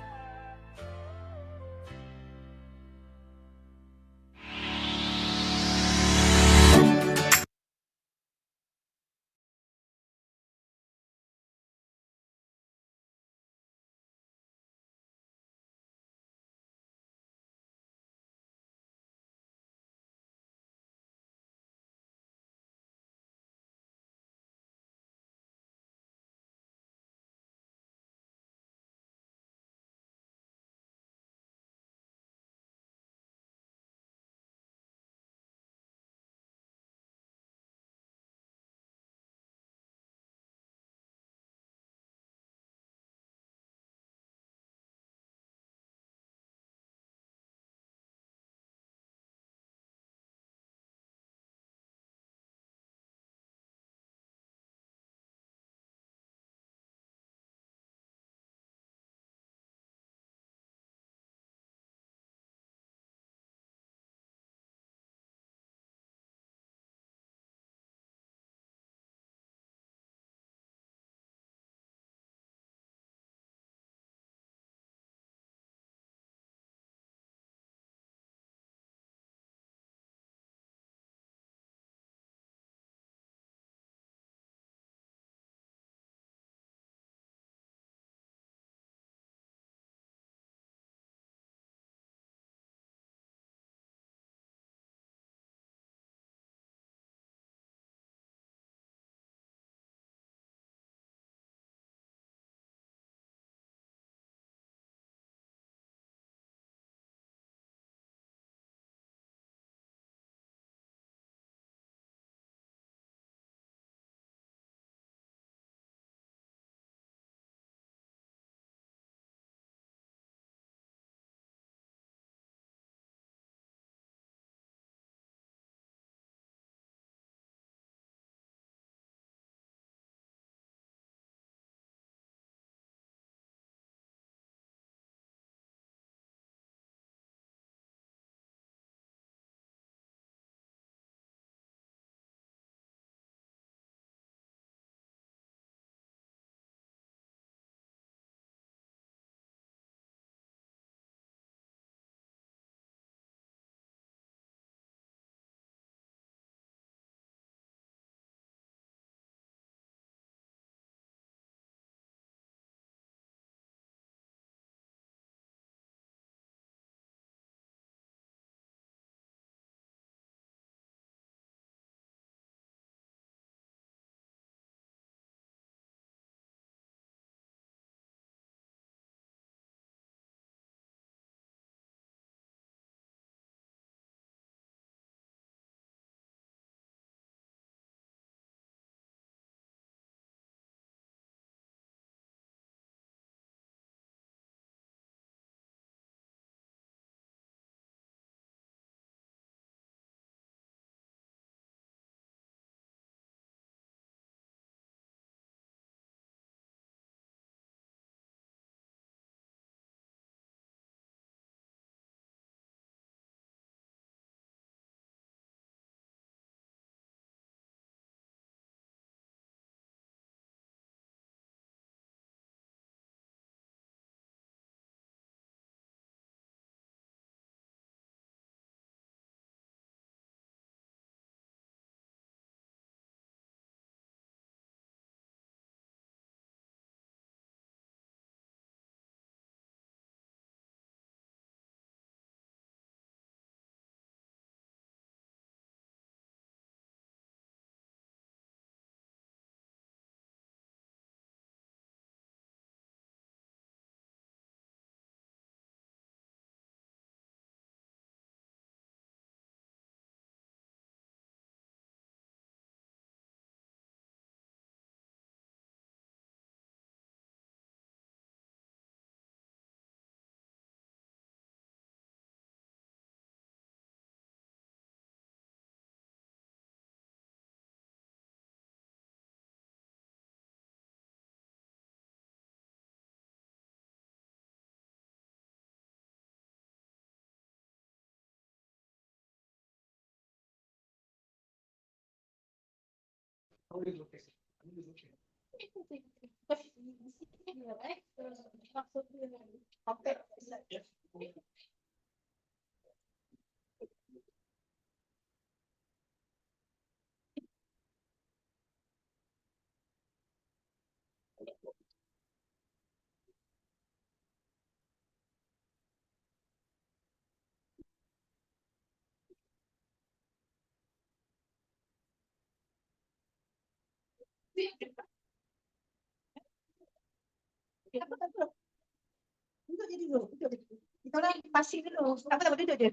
Duduk je dulu, duduk je. Kita orang passing dulu. Tak apa, duduk je.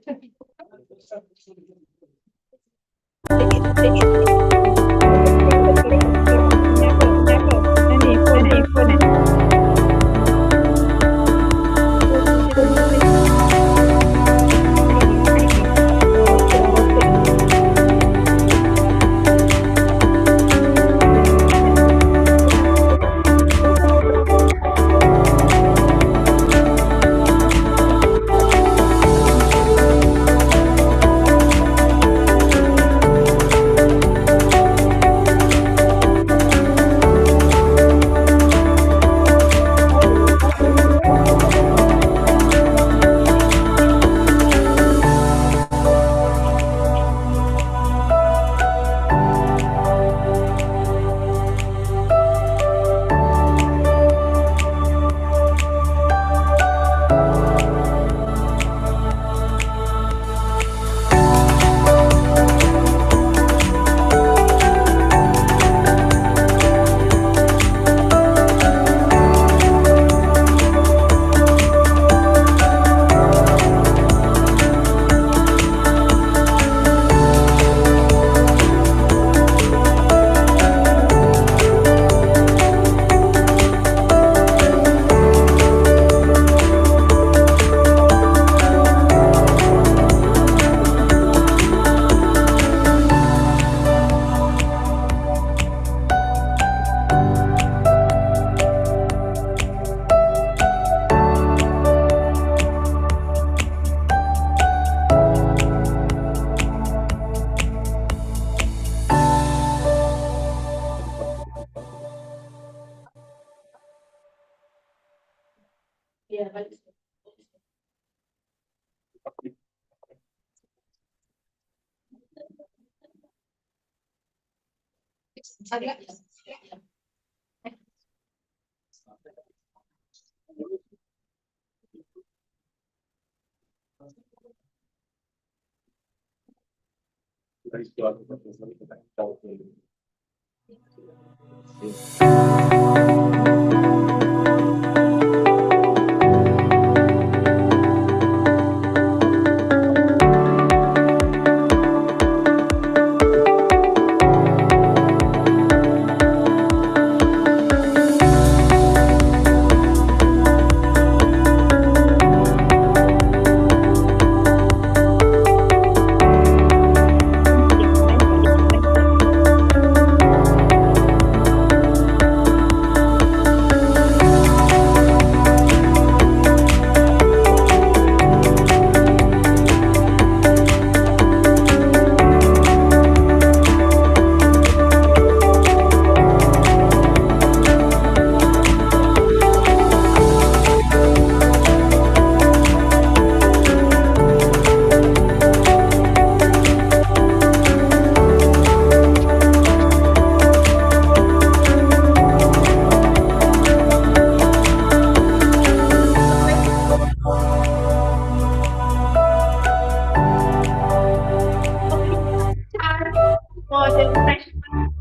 For the refreshment,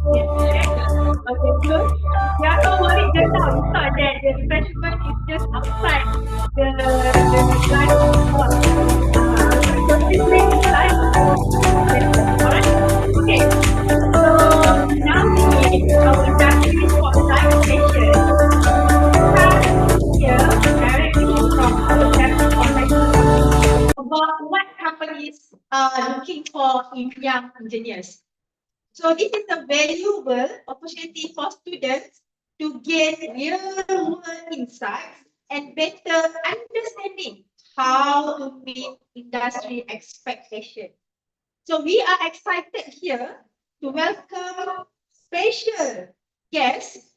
okay, good. Yeah, don't worry, just now we thought that the refreshment is just outside the glass box. So please wait inside. Alright? Okay. So now begin our industry spotlight session. Start here directly from our industry spotlight about what companies are looking for in young engineers. So this is a valuable opportunity for students to gain real-world insights and better understanding how to meet industry expectation. So we are excited here to welcome special guests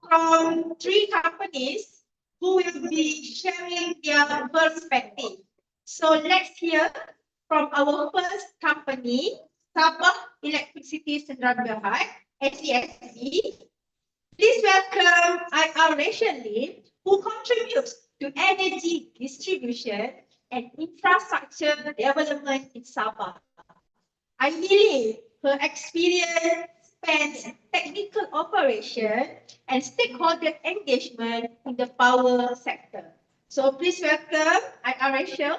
from 3 companies who will be sharing their perspective. So let's hear from our first company, Sabah Electricity Sdn Bhd, SICC. Please welcome IR Rachel, who contributes to energy distribution and infrastructure development in Sabah. I believe her experience spans technical operation and stakeholder engagement in the power sector. So please welcome IR Rachel.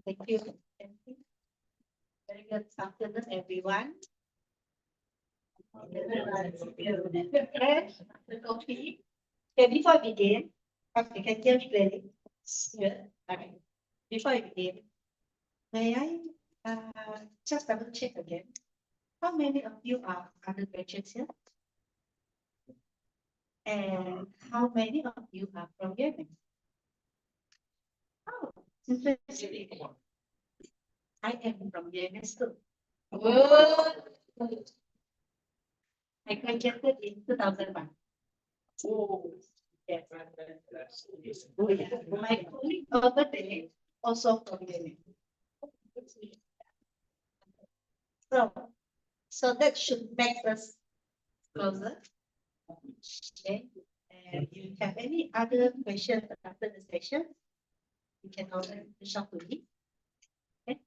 Thank you. Very good afternoon, everyone. The coffee. Okay, before we begin, okay, can you hear clearly? Good. Okay. Before we begin, may I just double check again? How many of you are undergraduates here? And how many of you are from Yemen? Oh, interesting. I am from Yemen too. Oh. I graduated in 2001. Oh, yes. Oh, yeah. My colleague over there also from Yemen. So that should make us closer. Okay. And if you have any other questions after the session, you can also reach out to me. Okay.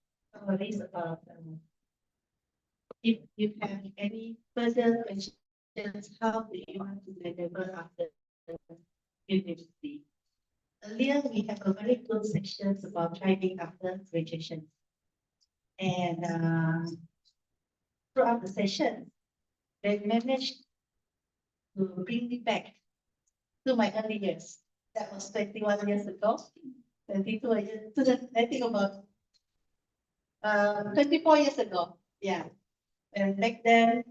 Worries about if you have any further questions, how do you want to deliver after university? Earlier, we have a very good sections about thriving after graduation. And throughout the session, they managed to bring me back to my early years. That was 21 years ago. 22 years, I think about 24 years ago. Yeah. And back then,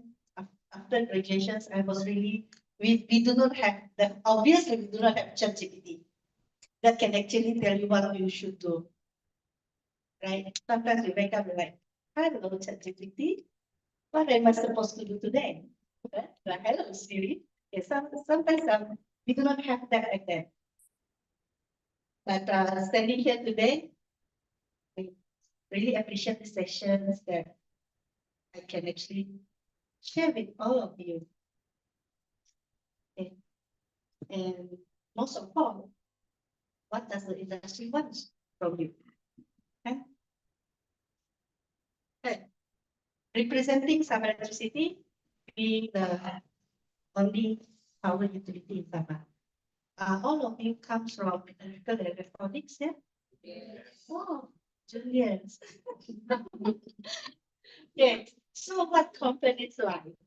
after graduations, I was really, we do not have that, obviously we do not have ChatGPT that can actually tell you what you should do. Right? Sometimes we wake up and like, I don't know ChatGPT. What am I supposed to do today? Like, hello, Siri. Okay, sometimes we do not have that like that. But standing here today, we really appreciate the sessions that I can actually share with all of you. Okay. And most of all, what does the industry want from you? Okay. Okay. Representing Sabah Electricity, being the only power utility in Sabah. All of you comes from electrical and electronics, yeah? Yes. Oh, Julius. Yes. So what components want?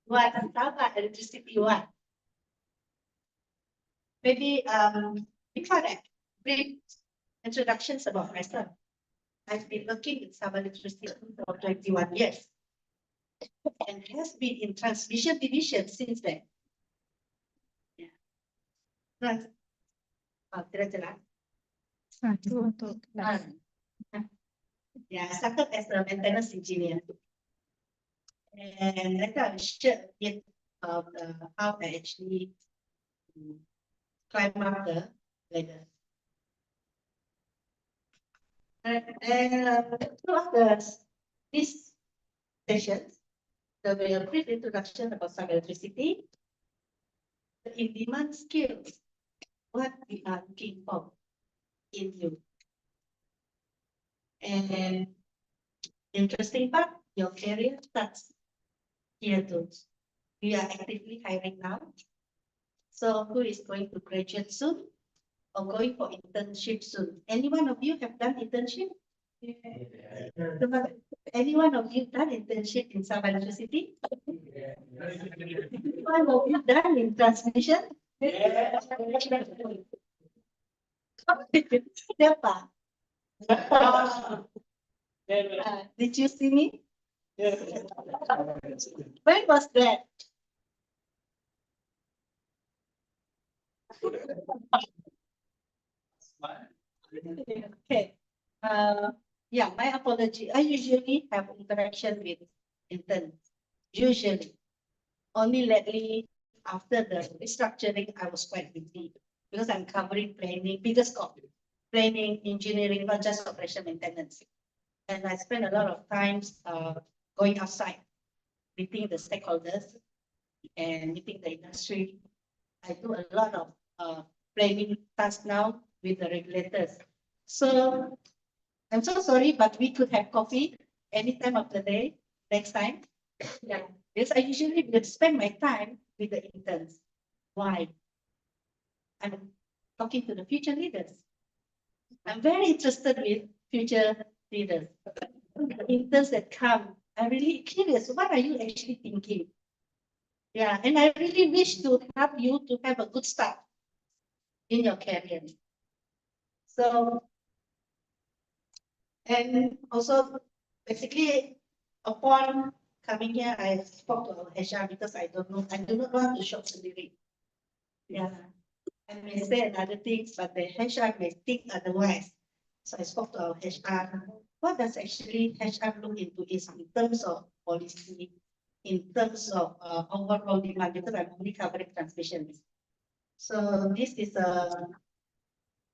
What Sabah Electricity want? Maybe before that, brief introductions about myself. I've been working in Sabah Electricity for 21 years and has been in transmission division since then. Yeah. Right. Tidak jelas. Yeah, I started as a maintenance engineer. And later I shared a bit of how I actually climb up the ladder. And throughout these sessions, there will be a brief introduction about Sabah Electricity, the in-demand skills, what we are looking for in you. And interesting part, your career starts here too. We are actively hiring now. So who is going to graduate soon or going for internship soon? Any one of you have done internship? Any one of you done internship in Sabah University? One of you done in transmission? Siapa? Did you see me? When was that? Okay. Yeah, my apology. I usually have interaction with interns. Usually. Only lately, after the restructuring, I was quite busy because I'm covering planning, bigger scope, planning, engineering, not just operation maintenance. And I spend a lot of times going outside, meeting the stakeholders and meeting the industry. I do a lot of planning tasks now with the regulators. So I'm so sorry, but we could have coffee any time of the day next time. Yeah. Yes, I usually would spend my time with the interns. Why? I'm talking to the future leaders. I'm very interested with future leaders. The interns that come, I'm really curious. What are you actually thinking? Yeah, and I really wish to help you to have a good start in your career. So, and also, basically, upon coming here, I spoke to our HR because I do not want to shock the lyric. Yeah, I may say another things, but the HR may think otherwise. So I spoke to our HR. What does actually HR look into is in terms of policy, in terms of overall demand, because I'm only covering transmission. So this is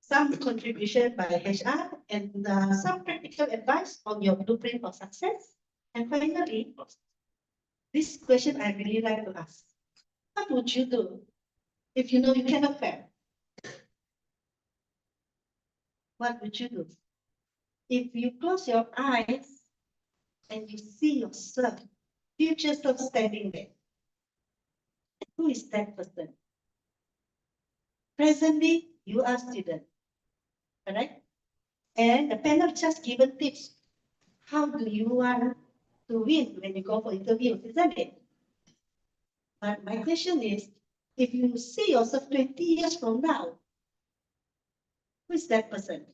some contribution by HR and some practical advice on your blueprint for success. And finally, this question I really like to ask. What would you do if you know you cannot fail? What would you do? If you close your eyes and you see yourself, future self standing there, who is that person? Presently, you are student, correct? And the panel just given tips. How do you want to win when you go for interviews, isn't it? But my question is, if you see yourself 20 years from now, who is that person?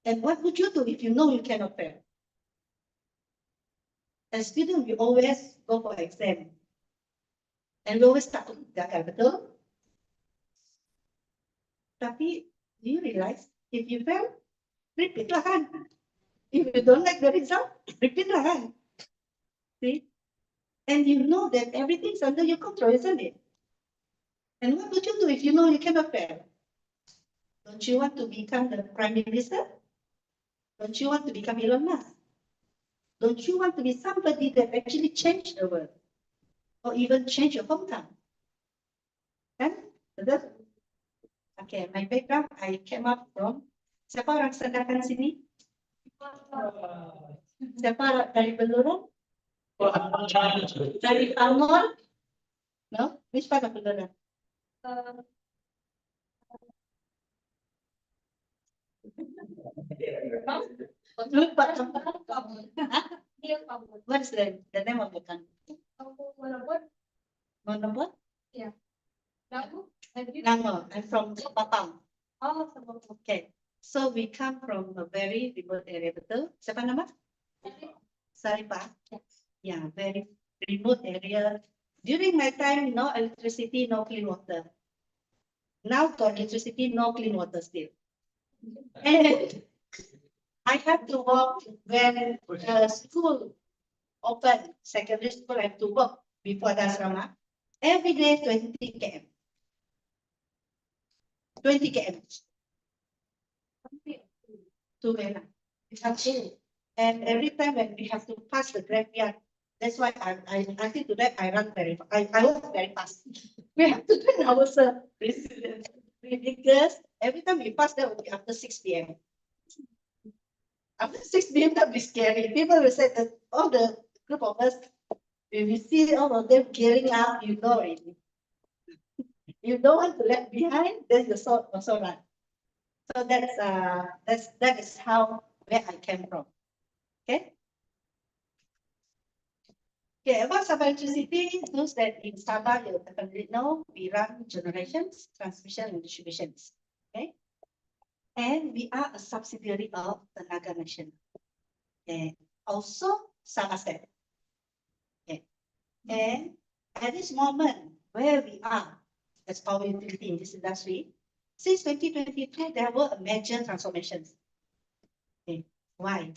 And what would you do if you know you cannot fail? As student, we always go for exam. And we always takut gagal, betul? Tapi, do you realize, if you fail, repeat lah kan? If you don't like the result, repeat lah kan? See? And you know that everything's under your control, isn't it? And what would you do if you know you cannot fail? Don't you want to become the Prime Minister? Don't you want to become Elon Musk? Don't you want to be somebody that actually changed the world? Or even change your hometown? Kan? Betul? Okay, my background, I came up from, siapa orang sedangkan sini? Siapa dari Beluran? Dari Angol? No? Which part of Beluran? Lupa. What is the name of the country? Monopod? Yeah. Nango. I'm from Sabah. Oh, Sabah. Okay. So we come from a very remote area, betul? Siapa nama? Saripah. Yeah, very remote area. During my time, no electricity, no clean water. Now got electricity, no clean water still. And I have to walk when the school open, secondary school, I have to walk before the asrama. Every day, 20 km. 20 km. To Mena. And every time when we have to pass the graveyard, that's why until today I run very fast. I walk very fast. We have to train ourselves. Ridiculous. Every time we pass, that will be after 6 p.m. After 6 p.m., that will be scary. People will say that all the group of us, if we see all of them gearing up, you know already. You don't want to left behind, then you also run. So that is how where I came from. Okay. Okay, about Sabah electricity, those that in Sabah, you definitely know, we run generations, transmission, and distributions. Okay. And we are a subsidiary of the Naga Nation. And also Sabah State. Okay. And at this moment, where we are as power utility in this industry, since 2022, there were major transformations. Okay. Why?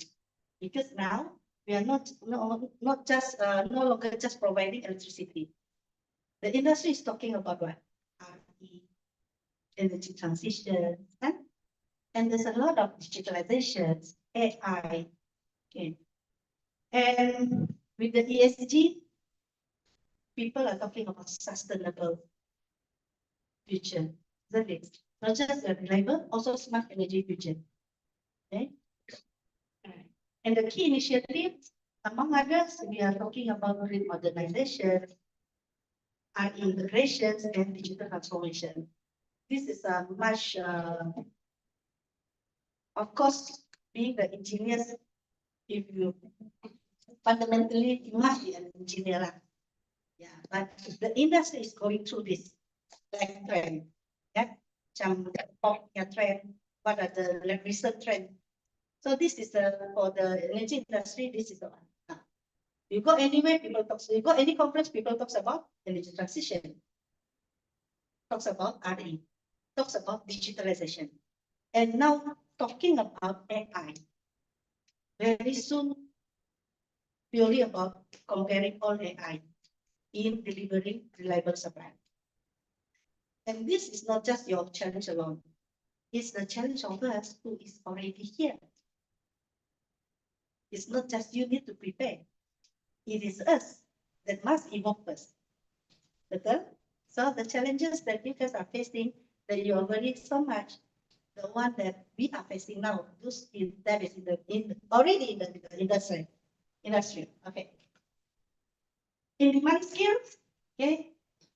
Because now we are not no longer just providing electricity. The industry is talking about what? RE, energy transition, and there's a lot of digitalization, AI. Okay. And with the ESG, people are talking about sustainable future. That is not just reliable, also smart energy future. Okay. And the key initiatives, among others, we are talking about grid modernization, integrations, and digital transformation. This is a much, of course, being the engineers, if you fundamentally, you must be an engineer. Yeah, but the industry is going through this like trend. Yeah, some pop trend. What are the recent trend? So this is for the energy industry. This is the one. You go anywhere, people talk. You go any conference, people talks about energy transition. Talks about RE. Talks about digitalization. And now talking about AI. Very soon, purely about comparing all AI in delivering reliable supply. And this is not just your challenge alone. It's the challenge of us who is already here. It's not just you need to prepare. It is us that must evolve first. Betul? So the challenges that you guys are facing, that you are worried so much, the one that we are facing now, those that is already in the industry. Okay. In demand skills, okay,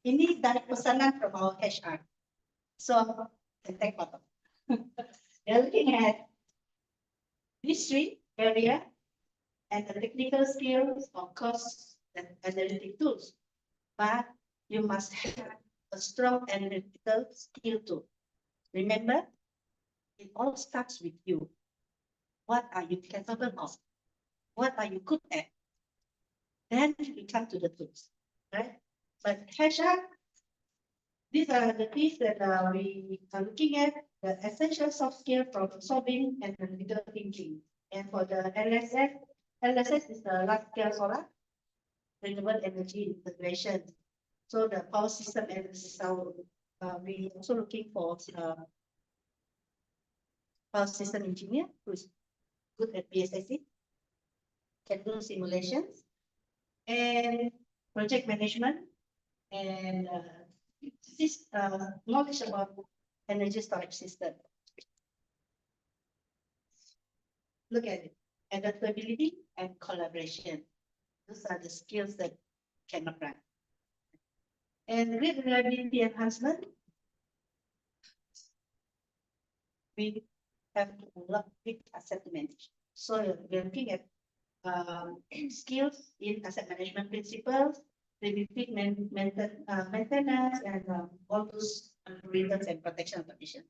ini dari pesanan from our HR. So, take photo. They're looking at these three areas and the technical skills, of course, and analytic tools. But you must have a strong analytical skill too. Remember, it all starts with you. What are you capable of? What are you good at? Then we come to the tools, right? But HR, these are the things that we are looking at, the essential soft skill, problem solving, and analytical thinking. And for the LSS is the large scale solar, renewable energy integration. So the power system analysis, we also looking for power system engineer who is good at PSIC, can do simulations, and project management, and knowledge about energy storage system. Look at it, adaptability and collaboration. Those are the skills that cannot run. And grid reliability enhancement, we have to unlock big asset management. So we're looking at skills in asset management principles, predictive maintenance, and all those algorithms and protection conditions.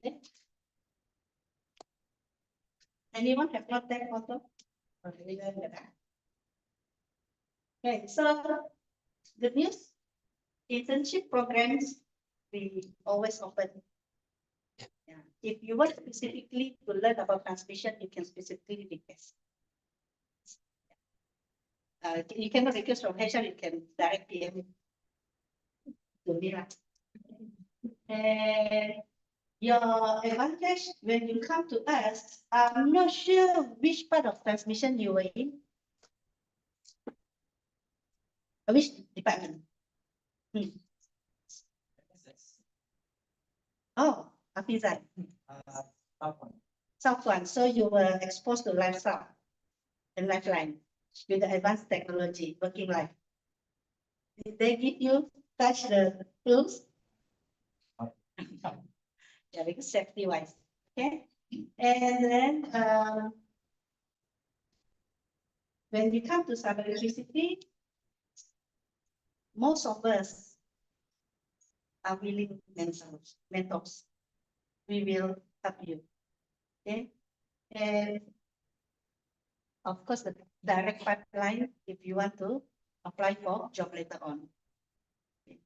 Okay. Anyone have not taken photo? Okay, so the news internship programs we always open. Yeah. If you want specifically to learn about transmission, you can specifically request. You cannot request from HR, you can direct PM to Mira. And your advantage when you come to us, I'm not sure which part of transmission you were in. Which department? Oh, Afizan. South one. So you were exposed to lifestyle and lifeline with the advanced technology, working life. Did they give you touch the tools? Yeah, because safety wise. Okay. And then when we come to Sabah electricity, most of us are willing mentors. We will help you. Okay. And of course, the direct pipeline, if you want to apply for job later on. Okay.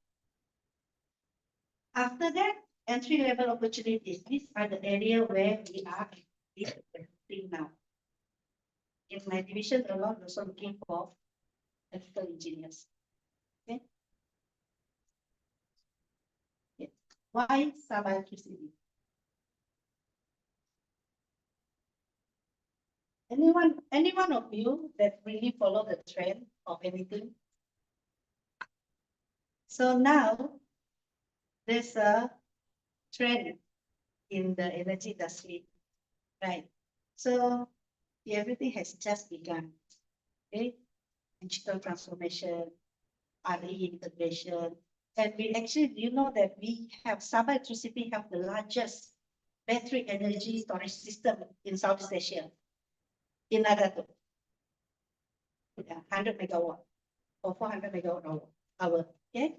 After that, entry level opportunities. These are the area where we are investing now. In my division alone, also looking for electrical engineers. Okay. Okay. Why Sabah electricity? Any one of you that really follow the trend of anything? So now there's a trend in the energy industry, right? So everything has just begun. Okay, digital transformation, RE integration, and we actually, you know that we have Sabah electricity have the largest battery energy storage system in Southeast Asia. In Nagato, 100 megawatt or 400 megawatt hour. Okay,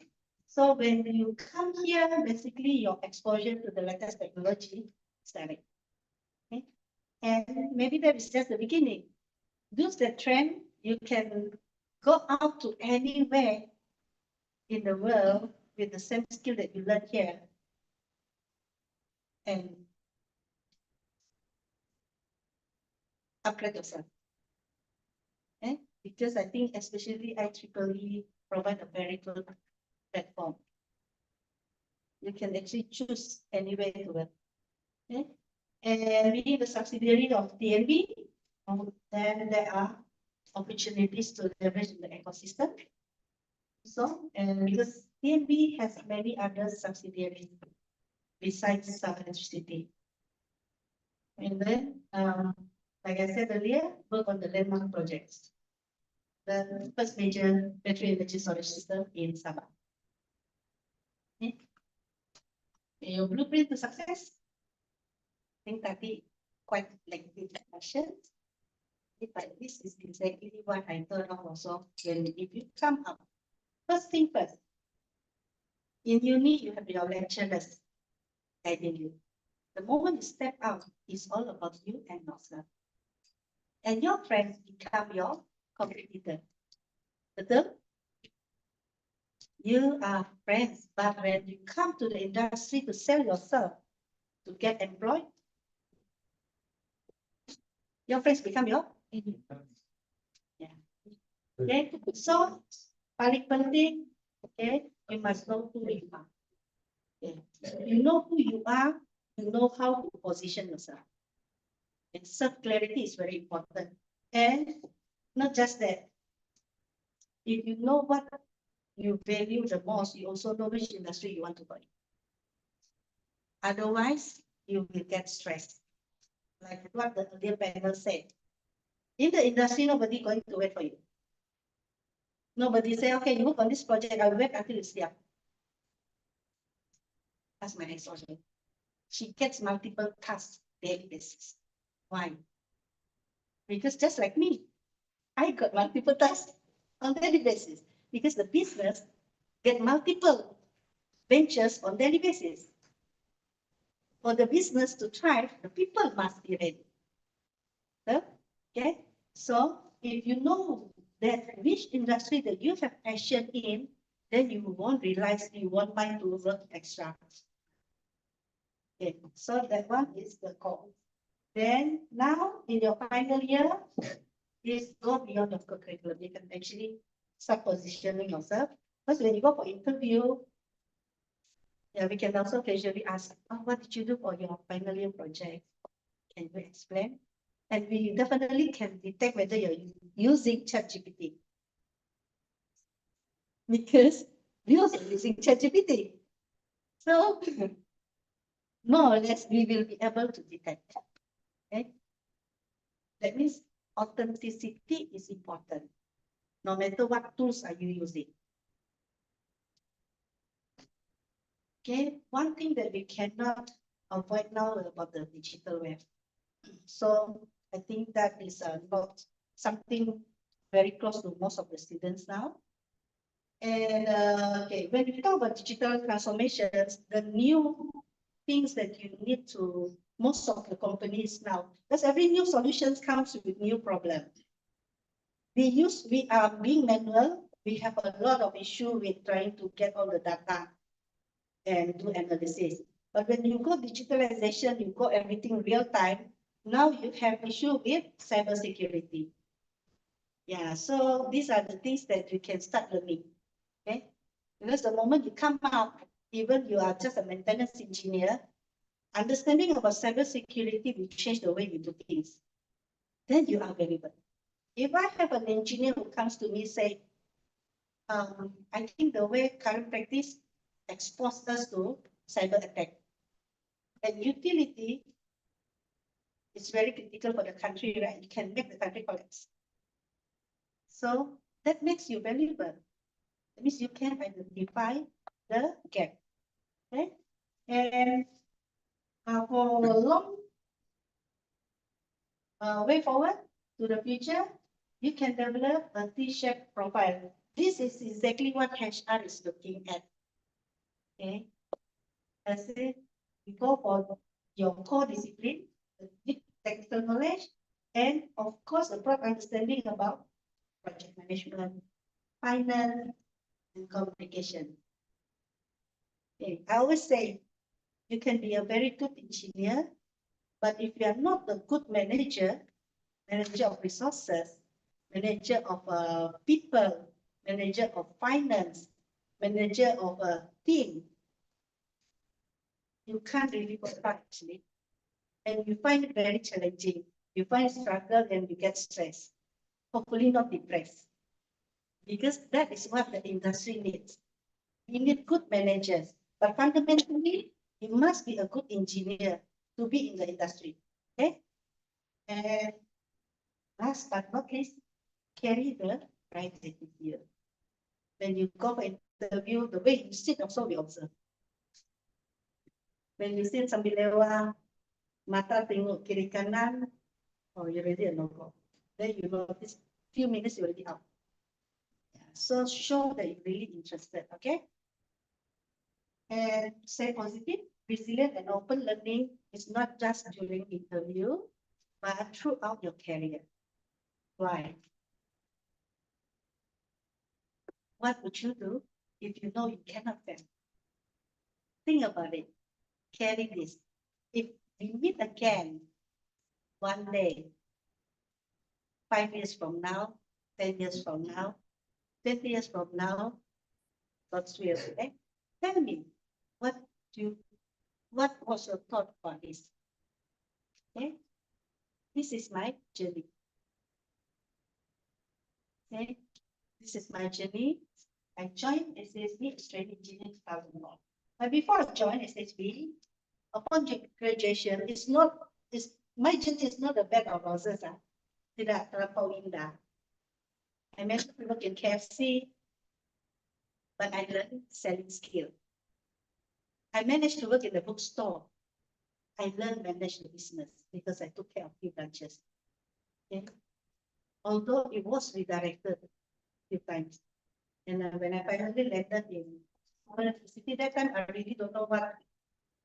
so when you come here, basically your exposure to the latest technology is direct. Okay, and maybe that is just the beginning. Use the trend, you can go out to anywhere in the world with the same skill that you learned here and upgrade yourself. Okay? Because I think especially IEEE provide a very good platform. You can actually choose anywhere to work. Okay? And being the subsidiary of TNB, then there are opportunities to leverage in the ecosystem. So, and because TNB has many other subsidiaries besides Sabah electricity. And then, like I said earlier, work on the landmark projects. The first major battery energy storage system in Sabah. Okay. Your blueprint to success. I think that be quite lengthy discussion. But this is exactly what I thought of also when if you come up. First thing first. In uni, you have your lecturers guiding you. The moment you step out, it's all about you and yourself. And your friends become your competitor. Betul? You are friends, but when you come to the industry to sell yourself, to get employed, your friends become your enemy. Yeah. Okay, so paling penting, okay, you must know who you are. Okay. You know who you are, you know how to position yourself. And self-clarity is very important. And not just that, if you know what you value the most, you also know which industry you want to go in. Otherwise, you will get stressed. Like what the earlier panel said. In the industry, nobody going to wait for you. Nobody say, okay, you work on this project, I'll wait until it's done. That's my ex-husband. She gets multiple tasks daily basis. Why? Because just like me, I got multiple tasks on daily basis. Because the business get multiple ventures on daily basis. For the business to thrive, the people must be ready. Okay, so if you know that which industry that you have passion in, then you won't realize you won't mind to work extra. Okay, so that one is the core. Then now in your final year, please go beyond the curriculum. You can actually start positioning yourself. Because when you go for interview, yeah, we can also casually ask, oh, what did you do for your final year project? Can you explain? And we definitely can detect whether you're using ChatGPT. Because we also using ChatGPT. So more or less we will be able to detect. Okay. That means authenticity is important. No matter what tools are you using. Okay, one thing that we cannot avoid now about the digital web. So I think that is not something very close to most of the students now. And okay, when we talk about digital transformations, the new things that you need to most of the companies now, because every new solution comes with new problems. We are being manual. We have a lot of issue with trying to get all the data and do analysis. But when you go digitalization, you go everything real time. Now you have issue with cybersecurity. Yeah, so these are the things that you can start learning. Okay, because the moment you come up, even you are just a maintenance engineer, understanding about cybersecurity will change the way you do things. Then you are valuable. If I have an engineer who comes to me say, I think the way current practice exposes us to cyber attack. And utility is very critical for the country, right? You can make the country collapse. So that makes you valuable. That means you can identify the gap. Okay? And for a long way forward to the future, you can develop a T-shaped profile. This is exactly what HR is looking at. Okay, I say you go for your core discipline, the deep technical knowledge, and of course the broad understanding about project management, finance, and communication. Okay, I always say you can be a very good engineer, but if you are not a good manager, manager of resources, manager of people, manager of finance, manager of a team, you can't really work hard actually. And you find it very challenging. You find struggle and you get stressed. Hopefully not depressed. Because that is what the industry needs. We need good managers. But fundamentally, you must be a good engineer to be in the industry. Okay? And last but not least, carry the right attitude. When you go for interview, the way you sit also we observe. When you sit sambil lewat, mata tengok kiri kanan, oh, you're already a no-go. Then you notice few minutes you're already out. Yeah. So show that you're really interested, okay? And stay positive, resilient, and open learning is not just during interview, but throughout your career. Why? What would you do if you know you cannot fail? Think about it. Carry this. If we meet again one day, 5 years from now, 10 years from now, 20 years from now, God's will, okay? Tell me, what was your thought about this? Okay? This is my journey. Okay? This is my journey. I joined SSB Australian Engineer 2001. But before I joined SSB, upon graduation, my journey is not a bed of roses. Tidak terlampau indah. I managed to work in KFC, but I learned selling skill. I managed to work in the bookstore. I learned manage the business because I took care of few branches. Okay? Although it was redirected a few times. And when I finally landed in city, that time I really don't know what.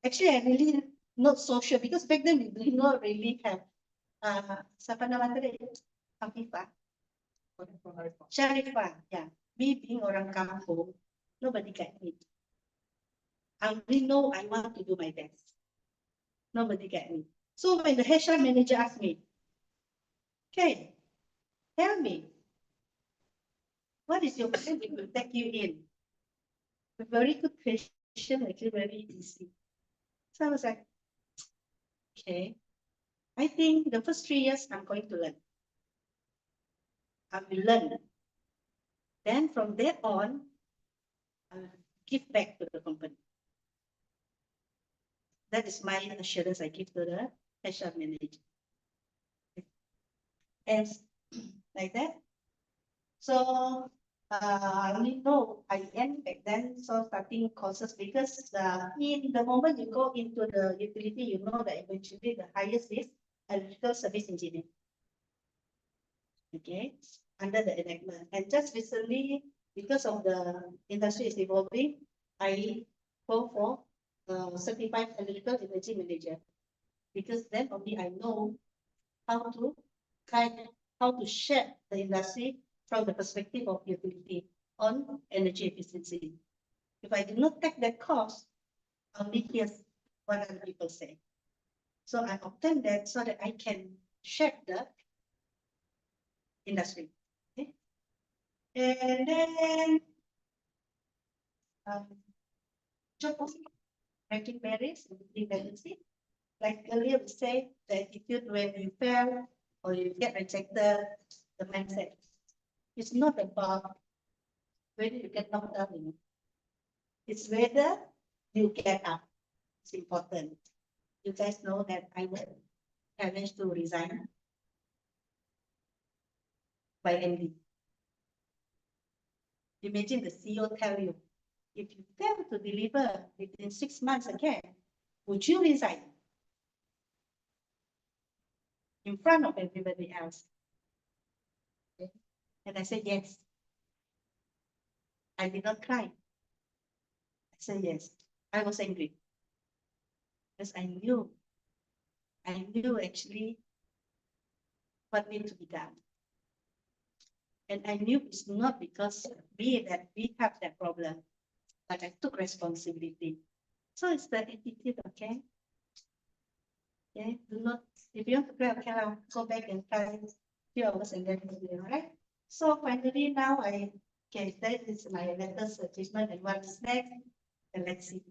Actually, I really not so sure because back then we did not really have siapa nama tadi? Afifah. Sharifah, yeah. Me being orang kampung, nobody get me. I only know I want to do my best. Nobody get me. So when the HR manager asked me, okay, tell me, what is your plan that will take you in? A very good question, actually very easy. So I was like, okay, I think the first 3 years I'm going to learn. I will learn. Then from there on, I will give back to the company. That is my assurance I give to the HR manager. And like that. So I only know IEEE back then, so starting courses because in the moment you go into the utility, you know that eventually the highest is electrical service engineer. Okay, under the enactment. And just recently, because of the industry is evolving, I go for certified electrical energy manager. Because then only I know how to shape the industry from the perspective of utility on energy efficiency. If I do not take that course, only hear what other people say. So I obtain that so that I can shape the industry. Okay? And then job posting, ranking barriers, and dependency. Like earlier we say, the attitude when you fail or you get rejected, the mindset. It's not about whether you get knocked down, you know. It's whether you get up. It's important. You guys know that I will manage to resign by MD. Imagine the CEO tell you, if you fail to deliver within 6 months again, would you resign? In front of everybody else. Okay. And I said, yes. I did not cry. I said, yes. I was angry. Because I knew actually what needs to be done. And I knew it's not because we have that problem, but I took responsibility. So it's the attitude, okay? Okay, do not, if you want to cry, okay, I'll go back and cry a few hours and then all right? So finally now that is my latest achievement and what is next, and let's see.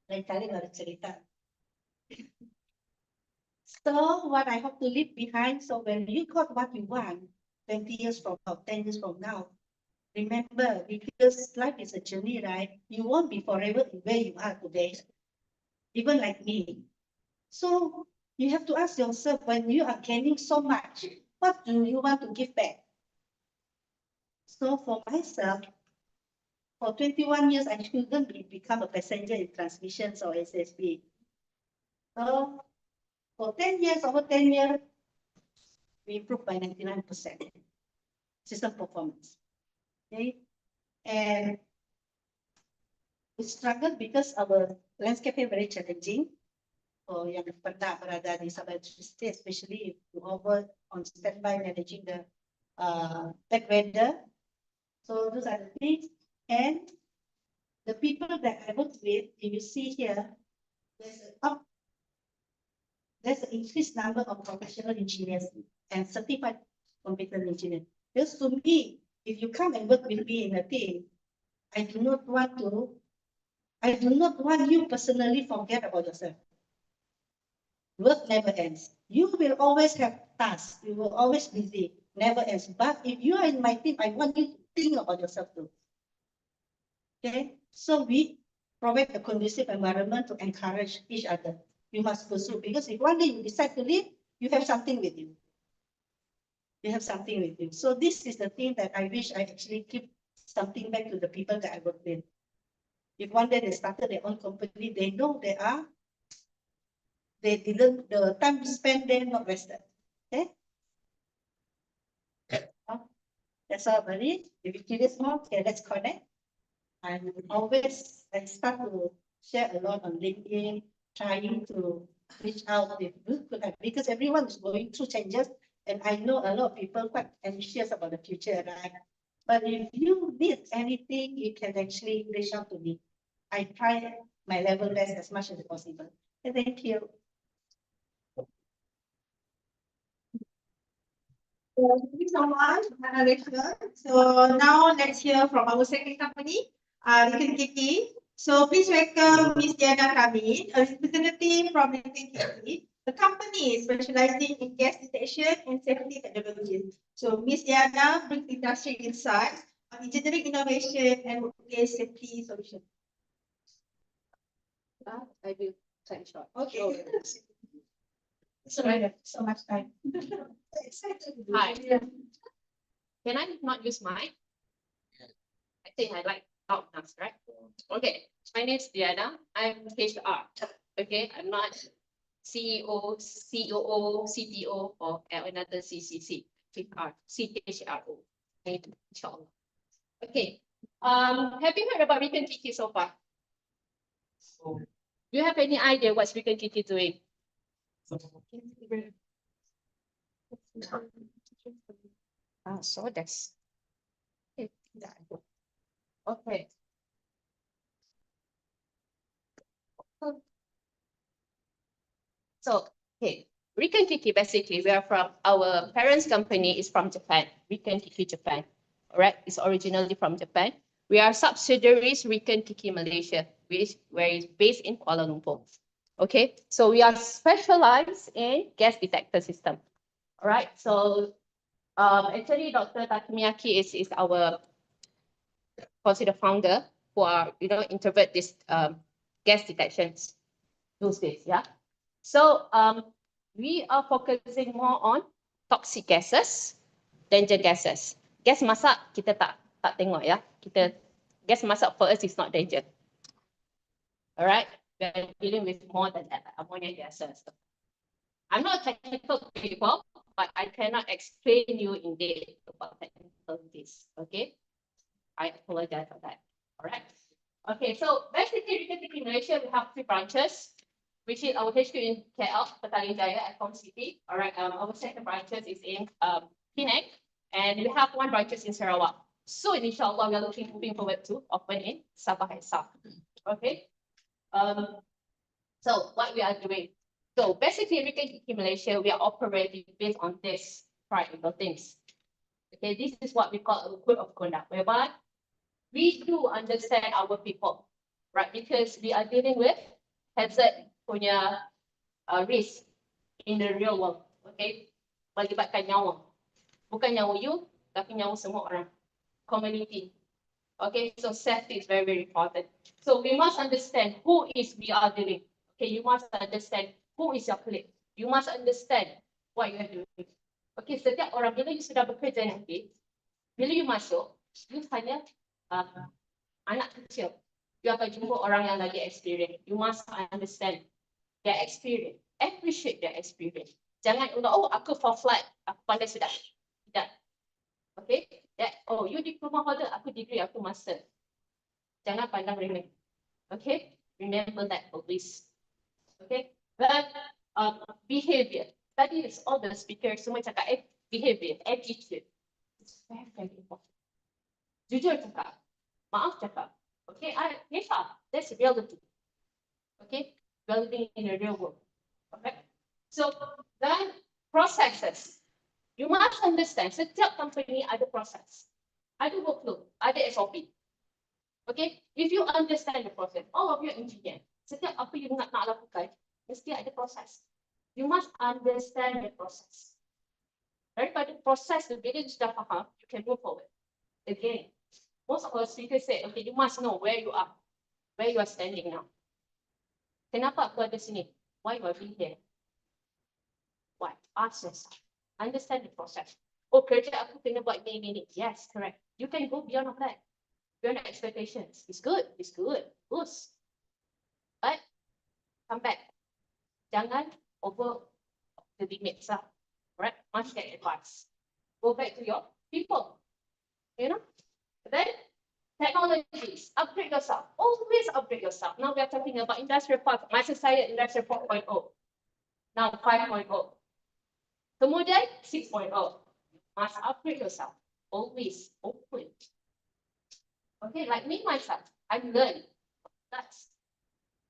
Lain kali baru cerita. So what I hope to leave behind, so when you got what you want, 20 years from now, 10 years from now, remember, because life is a journey, right? You won't be forever where you are today, even like me. So you have to ask yourself, when you are gaining so much, what do you want to give back? So for myself, for 21 years, I shouldn't become a passenger in transmissions or SSB. So for 10 years, over 10 years, we improved by 99% system performance. Okay, and we struggled because our landscape is very challenging. For yang pernah berada di Sabah, especially if you over on standby managing the bad weather. So those are the things. And the people that I work with, if you see here, there's an increased number of professional engineers and certified competent engineers. Because to me, if you come and work with me in a team, I do not want you personally forget about yourself. Work never ends. You will always have tasks. You will always be busy. Never ends. But if you are in my team, I want you to think about yourself too. Okay? So we provide a conducive environment to encourage each other. You must pursue, because if one day you decide to leave, you have something with you. You have something with you. So this is the thing that I wish I actually give something back to the people that I work with. If one day they started their own company, they know they didn't, the time spent there not wasted. Okay? That's all about it. If you're curious more, okay, let's connect. And always I start to share a lot on LinkedIn, trying to reach out with good, because everyone is going through changes, and I know a lot of people quite anxious about the future, right? But if you need anything, you can actually reach out to me. I try my level best as much as possible. And thank you. Thank you so much, Malaysia. So now let's hear from our second company, Little Kitty. So please welcome Ms. Diana Kamil, a representative from Little Kitty. The company is specializing in gas detection and safety technologies. So Ms. Diana brings industry insights on engineering innovation and workplace safety solutions. I will try short. Okay. Sorry, so much time. Hi. Can I not use mic? I think I like loudness, right? Okay, my name is Diana. I'm HR. Okay, I'm not CEO, COO, CTO, or another CCC, CHRO. Okay, inshallah. Okay. Have you heard about Weekend Kiki so far? Do you have any idea what's Weekend Kiki doing? So that's okay. So, okay, Riken Kiki, basically, we are from, our parents' company is from Japan, Riken Kiki Japan. All right, it's originally from Japan. We are subsidiaries Riken Kiki Malaysia, where it's based in Kuala Lumpur. Okay, so we are specialized in gas detector system. All right, so actually Dr. Takemiyaki is our considered founder who are, introvert this gas detections those days, yeah. So we are focusing more on toxic gases, danger gases. Gas masak kita tak tengok ya. Gas masak for us is not danger. Alright, we are dealing with more than that, ammonia gases. I'm not technical people, but I cannot explain you in detail about technical this. Okay, I apologize for that. Alright. Okay, so basically in Malaysia we have 3 branches, which is our HQ in KL, Petaling Jaya at Home City. All right, our second branches is in Penang, and we have 1 branches in Sarawak. So inshallah, we are moving forward to open in Sabah itself. Okay. So what we are doing. So basically, in Malaysia, we are operating based on this practical things. Okay, this is what we call a code of conduct, whereby we do understand our people, right? Because we are dealing with hazard punya risk in the real world, okay? Melibatkan nyawa. Bukan nyawa you, tapi nyawa semua orang. Community. Okay, so safety is very, very important. So we must understand who is we are dealing. Okay, you must understand who is your colleague. You must understand what you are doing. Okay, setiap orang, bila you sudah bekerja nanti, bila you masuk, you hanya anak kecil. You akan jumpa orang yang lagi experience. You must understand their experience, appreciate their experience. Jangan aku for flight, aku pandai sudah. Tidak. Okay, you diploma holder, aku degree, aku master. Jangan pandang remeh. Okay, remember that always. Okay, but behavior. Tadi all the speakers semua cakap behavior, attitude. It's very, very important. Jujur cakap, maaf cakap. Okay, that's reality. Okay, building in the real world. Okay, so then processes. You must understand, setiap company ada proses, ada workflow, ada SOP. Okay, if you understand the process, all of you engineer, setiap apa you nak lakukan, mesti ada proses. You must understand the process. Daripada proses tu, bila you sudah faham, you can move forward. Again, most of our speakers say, okay, you must know where you are standing now. Kenapa aku ada sini? Why you are being here? Why? Ask yourself. Understand the process. Oh, kerja aku kena buat ini. Yes, correct. You can go beyond of that. Beyond expectations. It's good. Boost. But come back. Jangan over the limits. Right? Must get advice. Go back to your people. You know? Then technologies. Upgrade yourself. Always upgrade yourself. Now we are talking about industrial part. Masa saya industrial 4.0. Now 5.0. Kemudian 6.0. Must upgrade yourself. Always open. Okay, like me myself, I'm learning. That's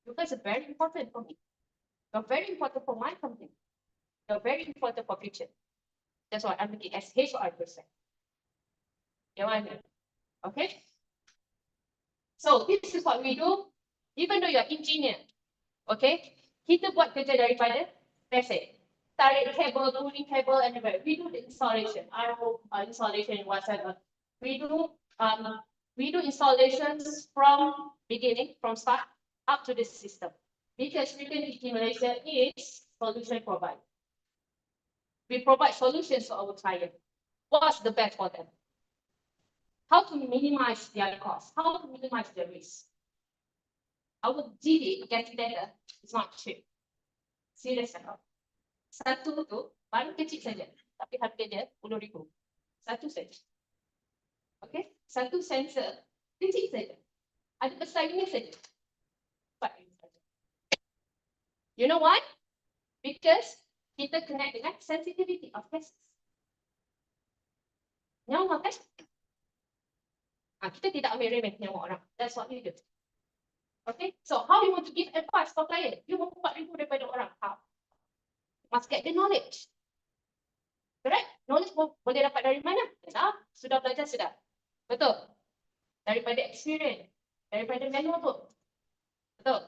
you guys are very important for me. You're very important for my company. You're very important for future. That's why I'm looking as HR person. You know what I mean? Okay. So this is what we do. Even though you're engineer, okay, kita buat kerja daripada basic. Tarik cable, pulling cable, anywhere. We do the installation. I hope installation whatever. We do installations from beginning, from start up to this system. Because Weekend Kiki Malaysia is solution provider. We provide solutions to our client. What's the best for them? How to minimize their cost? How to minimize their risk? Our GD getting better is not cheap. Serius cakap. Satu tu baru kecil saja. Tapi harga dia 10,000. Satu saja. Okay? Satu sensor kecil saja. Ada besarnya saja. 4,000 saja. You know why? Because kita connect dengan sensitivity of cases. Nyawa kan? Kita tidak ambil remeh nyawa orang. That's what we do. Okay? So how you want to give advice for client? You want 4,000 daripada orang. How? Must get the knowledge. Correct? Knowledge boleh dapat dari mana? Sudah belajar, sudah. Betul? Daripada experience. Daripada manual book. Betul?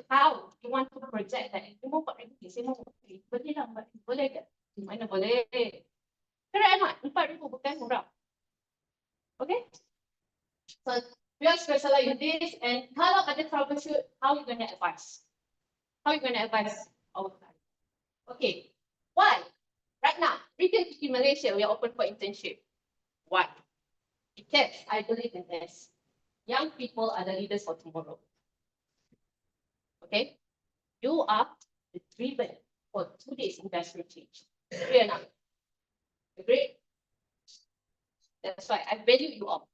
How you want to project that? You mau 4,000, saya mau 4,000. Boleh lah, boleh ke? Di mana boleh? Correct or not? 4,000 bukan murah. Okay? So, we are specialized in this, and kalau ada troubleshoot, how you gonna advise? How you gonna advise our client? Okay, why? Right now, Region in Malaysia, we are open for internship. Why? Because I believe in this. Young people are the leaders for tomorrow. Okay? You are the driven for today's industrial change. Clear now? Agree? That's why I value you all.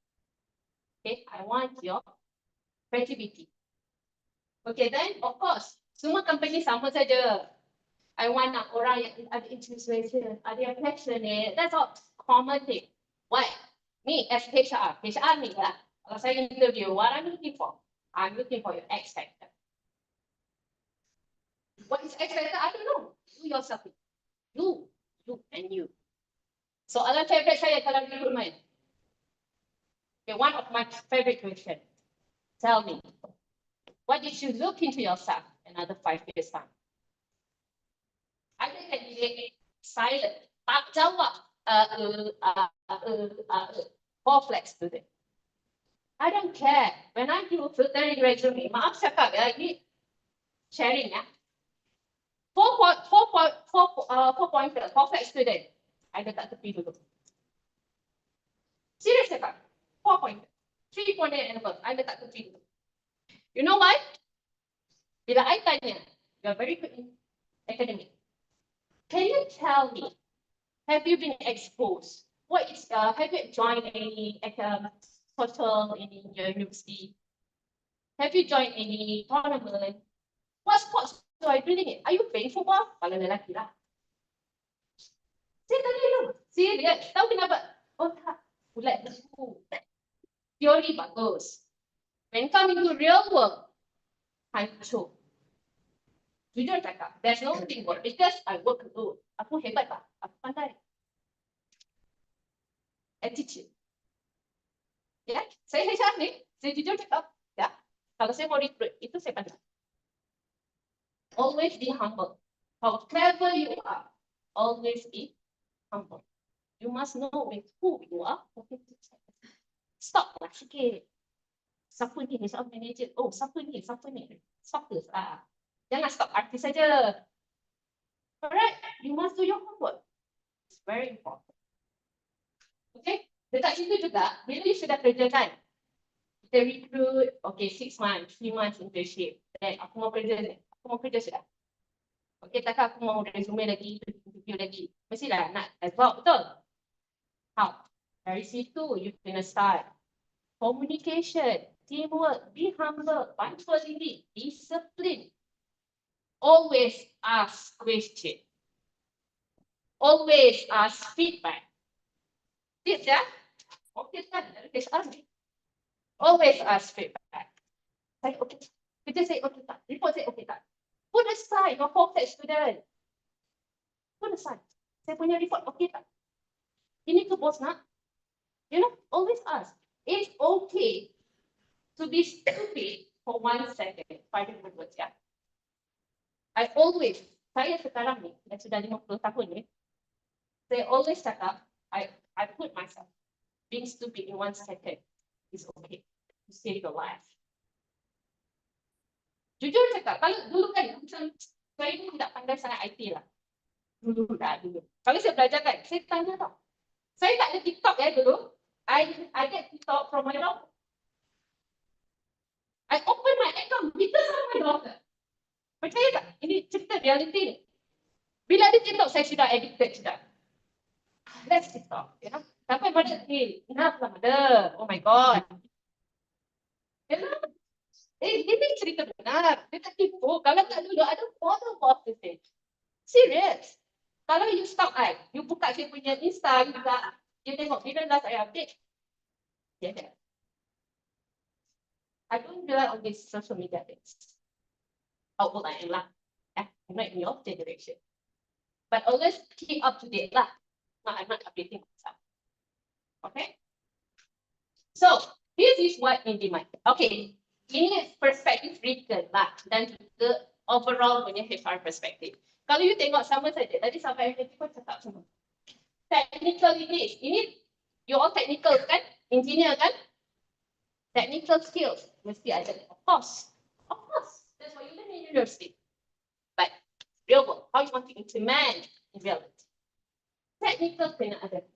Okay, I want your creativity. Okay, then of course, semua company sama saja. I want orang yang ada inspiration, ada yang passionate. That's all common thing. Why? Me as HR ni lah. Kalau saya interview, what I'm looking for? I'm looking for your X factor. What is X factor? I don't know. You yourself. You and you. Soalan favorite saya dalam recruitment. Okay, one of my favorite question. Tell me, what did you look into yourself another 5 years time? Ada candidate silent, tak jawab, for flex student. I don't care. When I do filtering resume, maaf cakap ya, ini sharing ya. 4 pointer, for flex student. I letak tepi dulu. Serius cakap, 4 pointer, 3 pointer and above, I letak tepi dulu. You know why? Bila I tanya, you are very good in academic. Can you tell me, have you been exposed? What is, have you joined any social in your university? Have you joined any tournament? What sports are you doing it? Are you playing football? Kalau lelaki lah. Saya tanya dulu, serius, tahu kenapa? Oh tak, bulat buku. Teori bagus. When come into real world, hancur. Jujur cakap, there's no teamwork because I work alone. Aku hebat tak? Aku pandai. Attitude. Ya, saya HR ni, saya jujur cakap, ya, kalau saya mau recruit, itu saya pandai. Always be humble. However you are, always be humble. You must know with who you are. Stop lah sikit. Siapa ni? Siapa manager? Oh, siapa ni? Siapa ni? Stop this. Jangan stop artis saja. Alright, you must do your homework. It's very important. Okay, dekat situ juga, bila you sudah kerja kan, kita recruit, okay, 6 months, 3 months internship. Then aku mau kerja sudah. Okay, takkan aku mau resume lagi, interview lagi. Mestilah nak as well, betul? How? Dari situ, you kena start. Communication, teamwork, be humble, punctual diri, discipline. Always ask question. Always ask feedback. Tips ya? Okay kan? Always ask feedback. Saya okay. Kerja saya okay tak? Report saya okay tak? Put aside your focus student. Put aside. Saya punya report okay tak? Ini ke bos nak? You know, always ask. It's okay to be stupid for 1 second. 5 words ya. Saya sekarang ni, yang sudah 50 tahun ni, saya always cakap, I put myself, being stupid in 1 second is okay to save your life. Jujur cakap, kalau dulu kan, macam saya ni tidak pandai sangat IT lah. Dulu. Kalau saya belajar kan, saya tanya tau. Saya tak ada TikTok ya dulu. I get TikTok from my daughter. I open my account because of my daughter. Percaya tak? Ini cerita reality ni. Bila ada TikTok, saya sudah addicted sudah. Let's TikTok, you know. Sampai pada ni, enough lah mother. Oh my god. You know? Ini cerita benar. Dia tak tipu. Kalau tak dulu, ada model of the stage. Serious. Kalau you stop you buka saya punya Insta, you tengok bila last I update. Yeah. I don't rely on these social media things. How old I am lah. I'm not in your generation. But always keep up to date lah. No, I'm not updating myself. Okay? So, this is what in demand. Okay. Ini perspektif written lah. Dan juga overall punya HR perspektif. Kalau you tengok sama saja. Tadi sampai yang pun cakap semua. Technical ini you all technical kan? Engineer kan? Technical skills mesti ada. Of course. That's what you learn in university. But real world, how you want to implement in reality. Technical kena ada.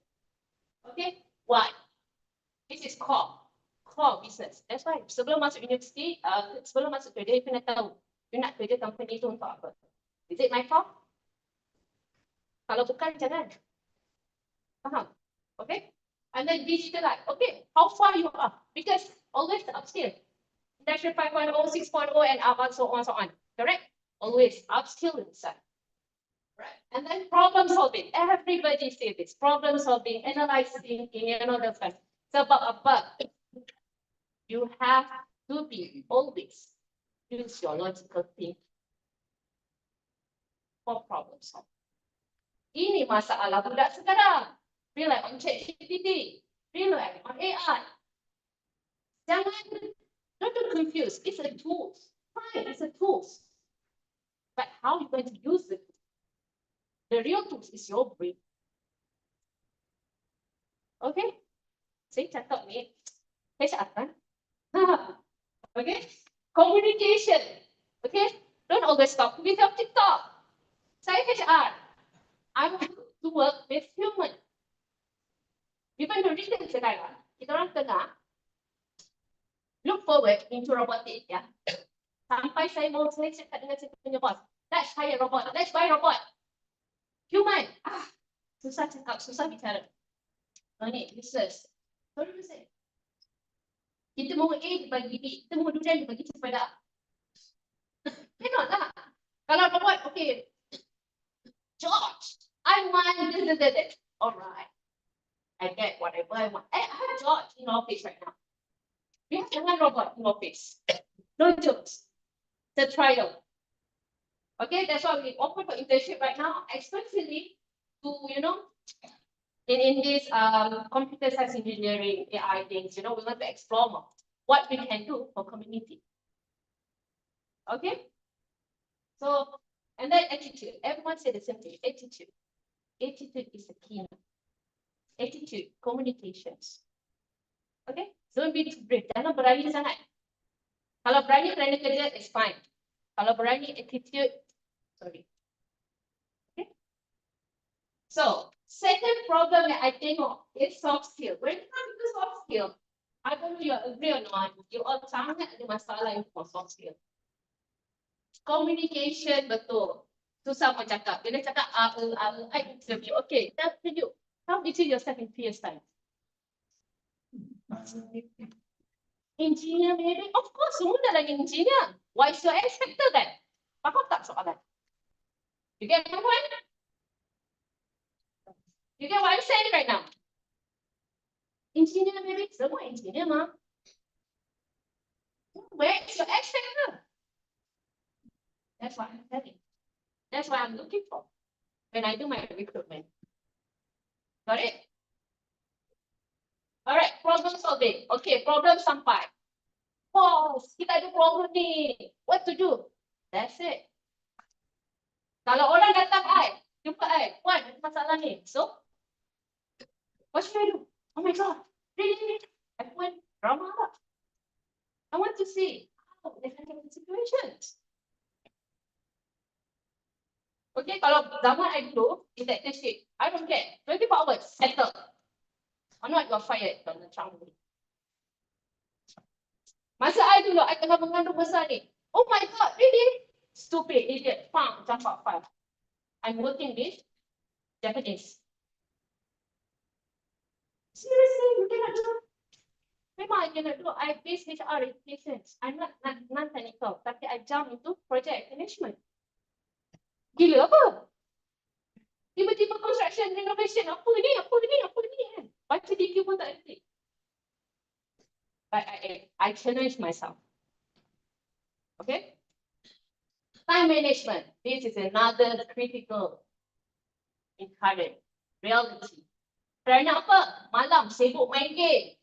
Okay? Why? This is core business. That's why sebelum masuk universiti, sebelum masuk kerja, you kena tahu you nak kerja company itu untuk apa. Is it my core? Kalau bukan, jangan. Faham? Okay? And then digitalize. Okay, how far you are? Because always upskill. Industry 5.0, 6.0, and up, and so on. Correct? Always upskill inside. Right. And then problem solving. Everybody say this. Problem solving, analyzing, those kinds. Sebab apa? You have to be always use your logical thinking for problem solving. Ini masalah budak sekarang. Rely on ChatGPT. Rely on AI. Don't confuse. It's a tool. Fine, it's a tool. But how you going to use it? The real tool is your brain. Okay? Saya cakap ni, saya cakap. Okay? Communication. Okay? Don't always talk with your TikTok. Saya HR. I want to work with human. Even though written sekarang, kita orang tengah look forward into robotic, ya. Sampai saya cakap dengan saya punya bos, let's hire robot, let's buy robot. Human, susah cakap, susah bicara. No need, useless. Sorry to say. Kita mahu A dibagi B, kita mahu durian dibagi cepada. Cannot lah. Kalau robot, okay. George, I want this. Alright. I get whatever I want. I have George in office right now. We have one robot in office. No jokes. It's a trial. Okay, that's why we offer for internship right now, especially to, in this computer science engineering, AI things, we want to explore more what we can do for community. Okay? So, and then attitude. Everyone say the same thing. Attitude. Attitude is the key. Attitude, communications. Okay? Don't be too brave. Jangan berani sangat. Kalau berani kerana kerja, it's fine. Kalau berani attitude, sorry. Okay? So, second problem that I think of is soft skill. When it comes to soft skill, I don't know you agree or not, you all sangat ada masalah for soft skill. Communication betul. Susah mau cakap. Bila cakap I interview. Okay, tell you. How did you yourself in 3 years time? Engineer maybe? Of course, semua dah lagi engineer. Why is your expected then? Faham tak soalan? You get my point? You get what I'm saying right now? Engineer maybe? Semua engineer mah. Where is your expected? That's what I'm telling. That's what I'm looking for when I do my recruitment. Got it? Alright, problem solving. Okay, problem sampai. Boss, kita ada problem ni. What to do? That's it. Kalau orang datang jumpa Wan, ada masalah ni. So, what should I do? Oh my god, really? I went drama lah. I want to see how they handle the situations. Okay, kalau zaman I dulu, dictatorship, I don't care. 24 hours, settle. Or not, you're fired from the company. Masa I dulu, I tengah mengandung besar ni. Oh my god, really? Stupid, idiot, fine, jump out, fine. I'm working with Japanese. Seriously, you cannot do. Memang I cannot do. I base HR applications. I'm not non-technical, tapi I jump into project management. Gila apa? Tiba-tiba construction renovation, apa ni kan? Baca DQ pun tak ada. But I challenge myself. Okay? Time management. This is another critical in current reality. Kerana apa? Malam sibuk main game.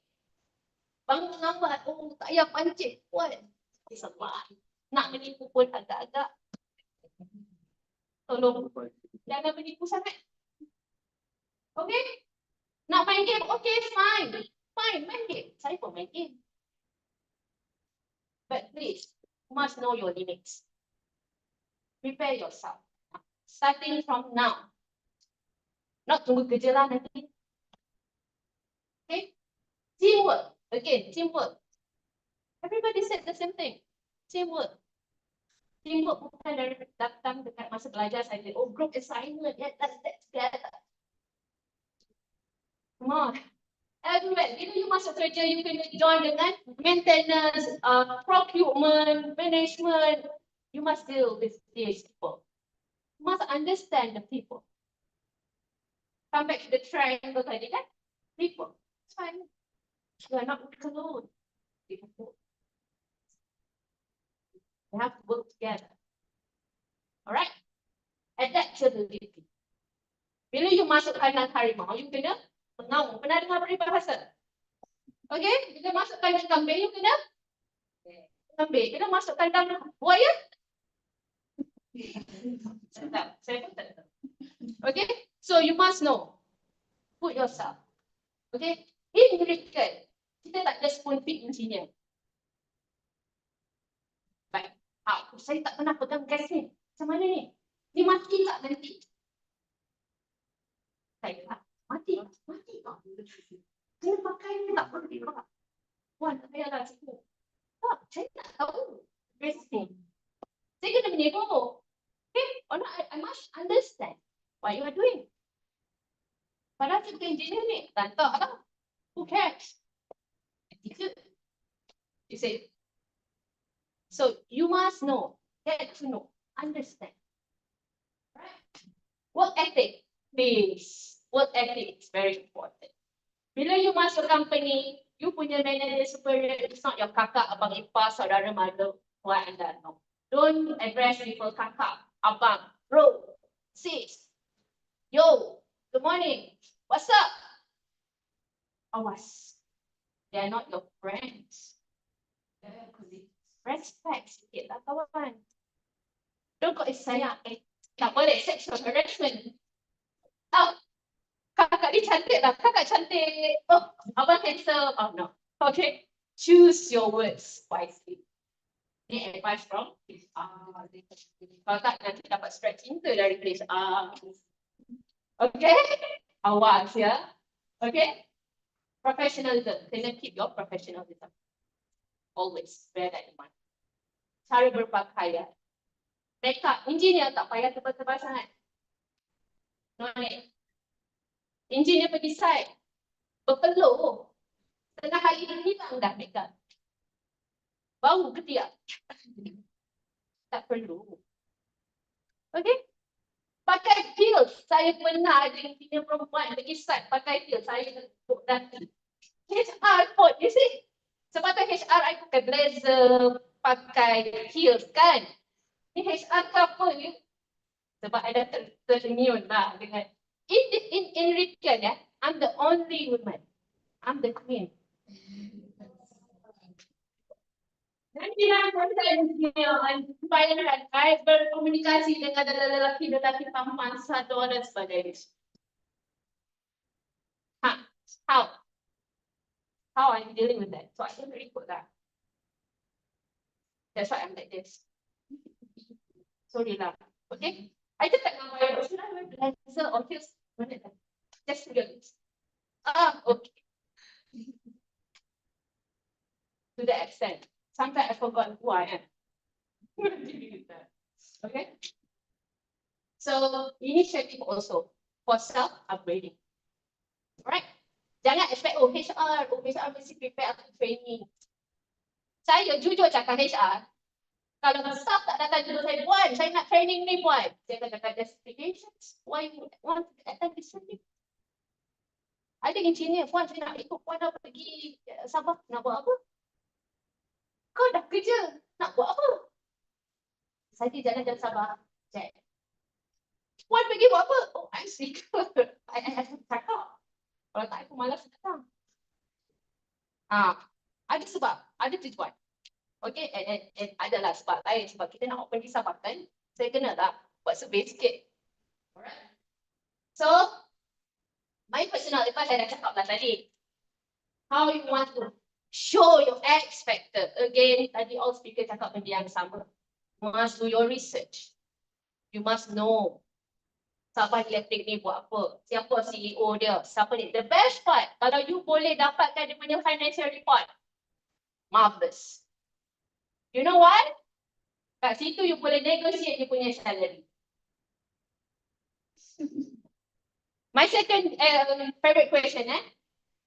Bangun lambat, oh tak payah pancit pun. Sebab nak menipu pun agak-agak. Tolong jangan menipu sangat. Okay? Nak main game, okay, fine. Fine, main game. Saya pun main game. But please, you must know your limits. Prepare yourself. Starting from now. Not tunggu kerja lah nanti. Okay? Teamwork. Again, teamwork. Everybody said the same thing. Teamwork. Teamwork bukan dari datang dekat masa belajar saja. Oh, group assignment. Yeah, let's get together. Come on. Everywhere. Bila you masuk kerja, you kena join dengan maintenance, procurement, management. You must deal with these people. You must understand the people. Come back to the triangle tadi kan? People. It's fine. You are not alone. You have to work together. Alright? Adaptability. Bila you masuk kandang harimau, you kena mengaum. Pernah dengar peribahasa? Okay? Bila masuk kandang kambing, you kena kambing. Bila masuk kandang buaya? Saya pun tak tahu. Okay? So you must know. Put yourself. Okay? In Region, kita tak ada spoon feed engineer. Baik. Saya tak pernah pegang gas ni. Macam mana ni? Ni mati tak nanti? Saya kata, mati tak? Kena pakai ni tak perlu tak? Puan, tak payahlah cikgu. Tak, saya tak tahu. Gas ni. Saya kena menego. Okay? Or not, I must understand what you are doing. Padahal cikgu engineer ni, tak tahu lah. Who cares? You see? So you must know, get to know, understand. Right? Work ethic, please. Work ethic is very important. Bila you masuk company, you punya manager superior, it's not your kakak, abang ipar, saudara mara, tuan anda. No. Don't address people kakak, abang, bro, sis, yo, good morning, what's up? Awas. They are not your friends. Respect sikit lah kawan. Don't kau sayang. Tak boleh sexual harassment. Oh, kakak ni cantik lah. Kakak cantik. Oh, abang handsome. Oh no. Okay. Choose your words wisely. Ini advice from kalau tak nanti dapat stretch cinta dari place okay. Awas ya. Okay. Professionalism. Kena keep your professionalism. Always bear that in mind. Cara berpakaian. Makeup. Engineer tak payah tebal-tebal sangat. No need. Engineer pergi site. Berpeluh. Tengah hari ini hilang dah makeup. Bau ketiak. Tak perlu. Okay. Pakai heels. Saya pernah ada engineer perempuan pergi site pakai heels. Saya tepuk daki. HR pun, you see. Sepatutnya HR I pakai blazer, pakai heels kan. Ni HR ke apa ni? Sebab ada tersenyum lah dengan in Region ya. I'm the only woman. I'm the queen. Nanti saya berkomunikasi dengan lelaki-lelaki tampan satu dan sebagainya. How I'm dealing with that. So I don't really put that. That's why I'm like this. Sorry lah. Okay? I just tak nampak. Should I wear blazer or heels? Just figure this. Okay. To that extent. Sometimes I forgot who I am. Okay. So initiative also for self-upgrading. Alright. Jangan expect HR mesti prepare untuk training. Saya jujur cakap HR, kalau staff tak datang judul saya, Puan, saya nak training ni Puan. Saya akan cakap justifications. Why you want to attend this training? Ada engineer, Puan, saya nak ikut Puan dah pergi Sabah. Nak buat apa? Kau dah kerja, nak buat apa? Saya jalan-jalan Sabah. Check. Puan pergi buat apa? Oh, I'm sick. I cakap. Kalau tak, aku malas datang. Ada sebab, ada tujuan. Okay, and adalah sebab lain. Sebab kita nak open di Sabah kan, saya kena tak buat survey sikit. Alright. So, my personal advice saya dah cakap lah tadi. How you want to show your X factor. Again, tadi all speaker cakap benda yang sama. You must do your research. You must know Sabah Electric ni buat apa, siapa CEO dia, siapa ni. The best part, kalau you boleh dapatkan dia punya financial report, marvelous. You know what? Kat situ you boleh negotiate dia punya salary. My second favorite question,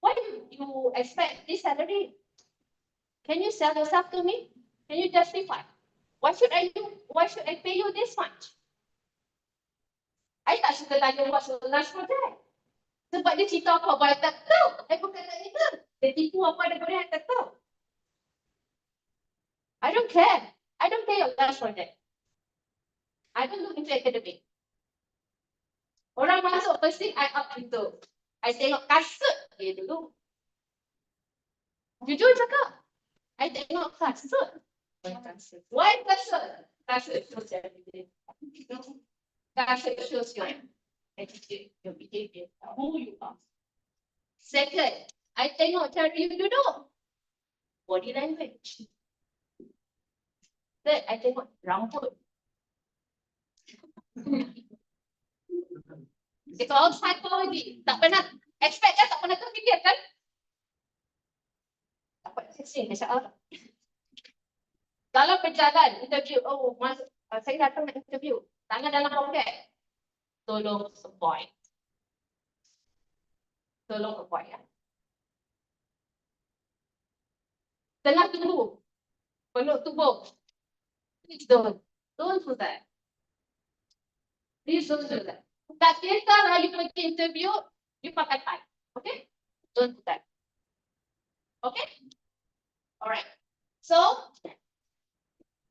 why do you expect this salary? Can you sell yourself to me? Can you justify? Why should I pay you this much? I tak suka tanya what's your last project. Sebab dia cerita apa I tak tahu. I bukan tak itu. Dia tipu apa ada boleh I tak tahu. I don't care. I don't care your last project. I don't look into academic. Orang masuk first thing, I up into. I tengok kasut dia dulu. Jujur cakap. I tengok kasut. Why kasut? Kasut shows everything. Kasut shows your attitude, your behavior, who you are. Second, I tengok cara you duduk. Body language. Third, I tengok rambut. It's all psychology. Tak pernah expect kan? Tak pernah terfikir kan? Dapat sesi HR. Kalau berjalan interview, saya datang nak interview. Tangan dalam poket. Tolong avoid. Tolong avoid ya. Tengah tunggu. Peluk tubuh. Please don't do that. Please don't do that. Tak kisah lah you pergi interview, you pakai tie. Okay? Don't do that. Okay? Alright. So,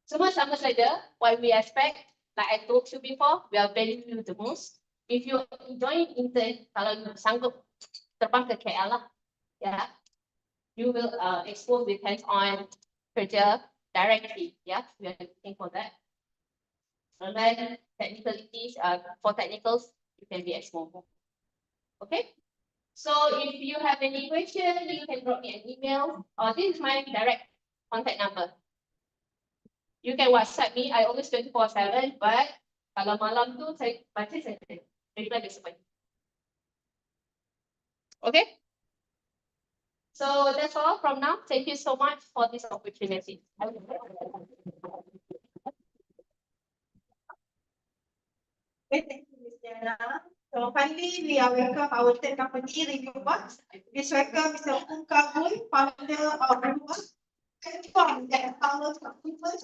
semua sama saja. What we expect, like I told you before, we are valuing you the most. If you join intern, kalau you sanggup terbang ke KL lah, yeah, you will expose with hands-on kerja directly. Yeah, we are looking for that. And then technicalities, for technicals, you can be exposed. Okay. So if you have any question, you can drop me an email. This is my direct contact number. You can WhatsApp me. I always 24/7, but kalau malam tu saya baca saya reply besok pagi. Okay. So that's all from now. Thank you so much for this opportunity. Okay, thank you, Ms. Diana. So finally, we are welcome our third company, Review Box. Please welcome Mr. Ung Kabul, founder of Review Box. And that follows from people.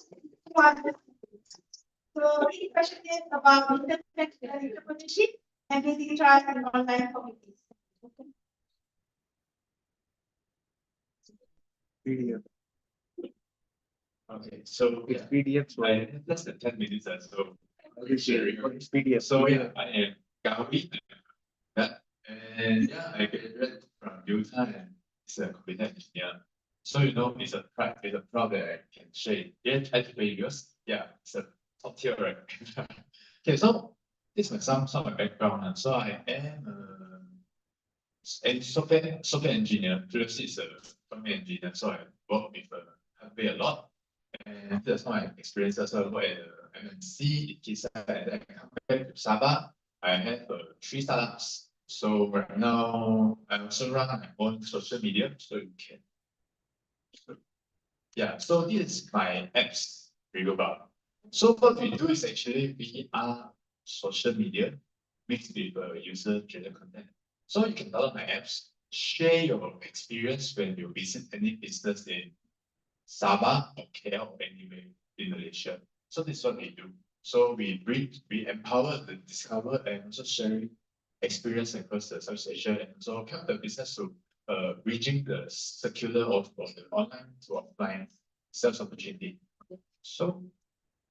So any questions about internet entrepreneurship and building trust in online communities? PDF. Okay, so it's PDF. So I have less than 10 minutes, so I'll be sharing. It's PDF. So yeah, I am Gavi. And yeah, I graduated from Utah and it's a computer engineer. So you know, it's a pride that I can share. Yeah, I think videos. Yeah, it's a top tier, right? Okay, so this is some of my background. So I am a software engineer. Previously, it's a software engineer. So I work with hardware a lot, and that's my experience. So I work at MNC, Kisa, and then I come back to Sabah. I have 3 startups. So right now, I also run my own social media. So you can. Yeah, so this is my apps review bar. So what we do is actually we are social media mixed with user-generated content. So you can download my apps, share your experience when you visit any business in Sabah or KL or anywhere in Malaysia. So this is what we do. So we empower the discover and also sharing experience across the Southeast Asia and also help the business to bridging the circular of the online to offline sales opportunity. So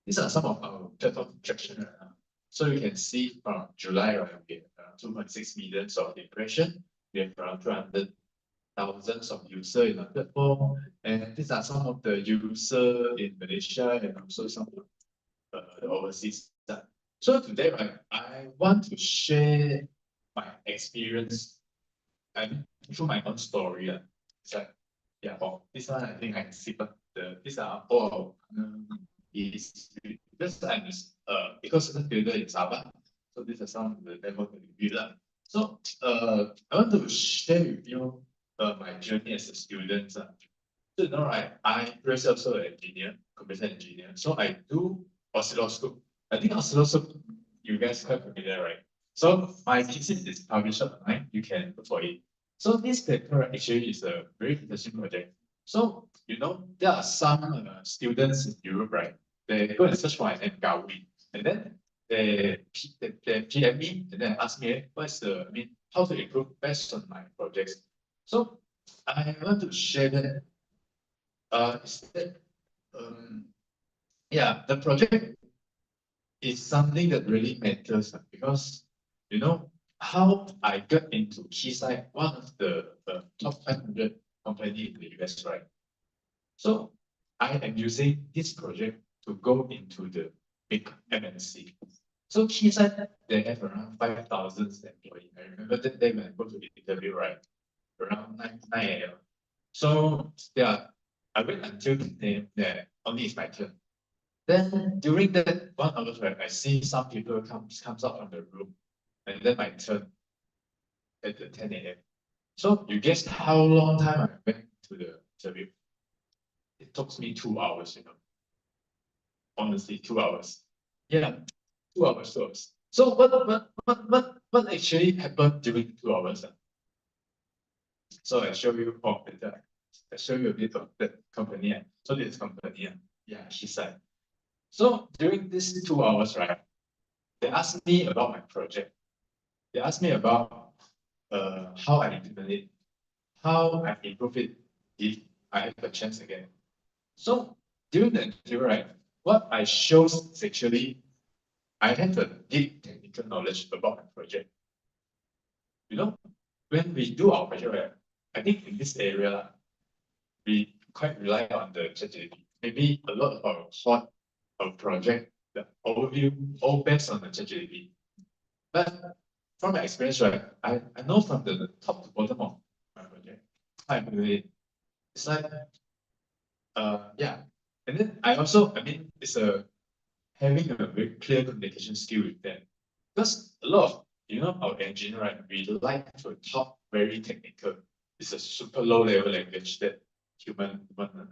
these are some of our platform traction right now. So you can see from July, right, we have around 2.6 million of impression. We have around 200,000 of users in our platform. And these are some of the users in Malaysia and also some of the overseas side. So today, right, I want to share my experience and through my own story. It's like, yeah, this one I think I can see, but these are all is because I'm because of the builder in Sabah. So these are some of the demo that we build. So I want to share with you my journey as a student. So you know, right, I previously also an engineer, computer engineer. So I do oscilloscope. I think oscilloscope, you guys quite familiar, right? So my thesis is published online. You can look for it. So this paper actually is a very interesting project. So you know, there are some students in Europe, right? They go and search for an MGAWI, and then they PM me and then ask me, what's the, I mean, how to improve based on my projects. So I want to share that. Is that yeah, the project is something that really matters because you know how I got into Keysight, one of the top 500 company in the US, right? So I am using this project to go into the big MNC. So Keysight, they have around 5,000 employees. I remember that day when I go to the interview, right? Around 9 a.m. So yeah, I wait until the only it's my turn. Then during that 1 hour, right, I see some people comes out from the room, and then my turn at the 10 a.m. So you guess how long time I went to the interview? It took me 2 hours, you know. Honestly, 2 hours. Yeah, 2 hours, 2 hours. So what actually happened during 2 hours? So I show you I show you a bit of the company. So this company, yeah, she said. So during these 2 hours, right, they asked me about my project. They asked me about how I implement it, how I improve it if I have a chance again. So during the interview, right, what I show is actually I have a deep technical knowledge about my project. You know, when we do our project, right, I think in this area, we quite rely on the ChatGPT. Maybe a lot of our thought of project, the overview, all based on the ChatGPT. But from my experience, right, I know from the top to bottom of my project, I believe it's like, yeah. And then I also, I mean, it's having a very clear communication skill with them. Because a lot of, you know, our engineer, right, we like to talk very technical. It's a super low level language that human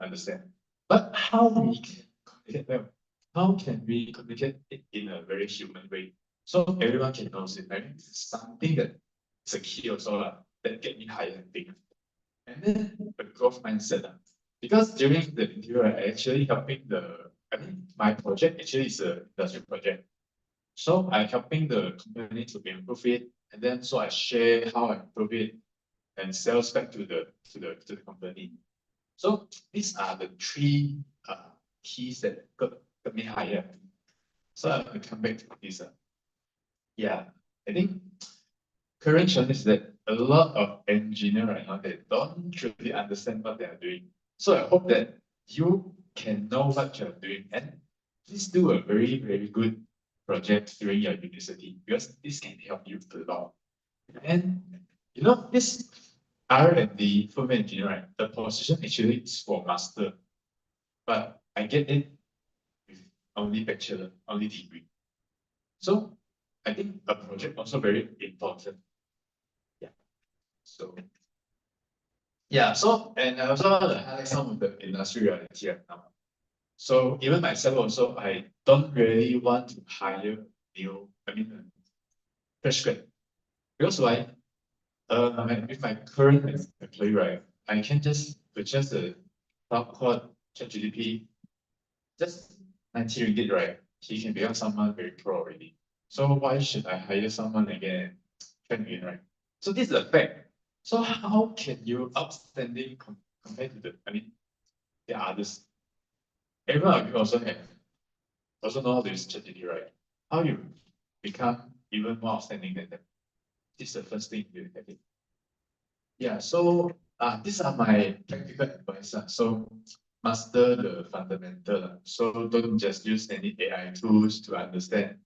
understand. But how we can communicate them? How can we communicate it in a very human way? So everyone can know it. I mean, it's something that is a key also that get me hired and big. And then the growth mindset. Because during the interview, I actually helping my project actually is an industrial project. So I'm helping the company to improve it, and then so I share how I improve it and sales back to the company. So these are the three keys that got me hired. So I will come back to this. Yeah, I think current challenge is that a lot of engineers right now, they don't truly understand what they are doing. So I hope that you can know what you're doing and please do a very, very good project during your university because this can help you a lot. And you know, this R&D firmware engineer, right, the position actually is for master, but I get it with only bachelor, only degree. So I think a project also very important. Yeah. So yeah, so and I also want to highlight some of the industry reality right now. So even myself also, I don't really want to hire fresh grad. Because why? With my current employee, right, I can just purchase a cloud called ChatGPT, just 90 ringgit, right? He can become someone very pro already. So why should I hire someone again, train again, right? So this is a fact. So how can you outstanding compared to the others? Everyone of you also know how to use ChatGPT, right? How you become even more outstanding than them? This is the first thing you have it. Yeah, so these are my practical advice. So master the fundamental. So don't just use any AI tools to understand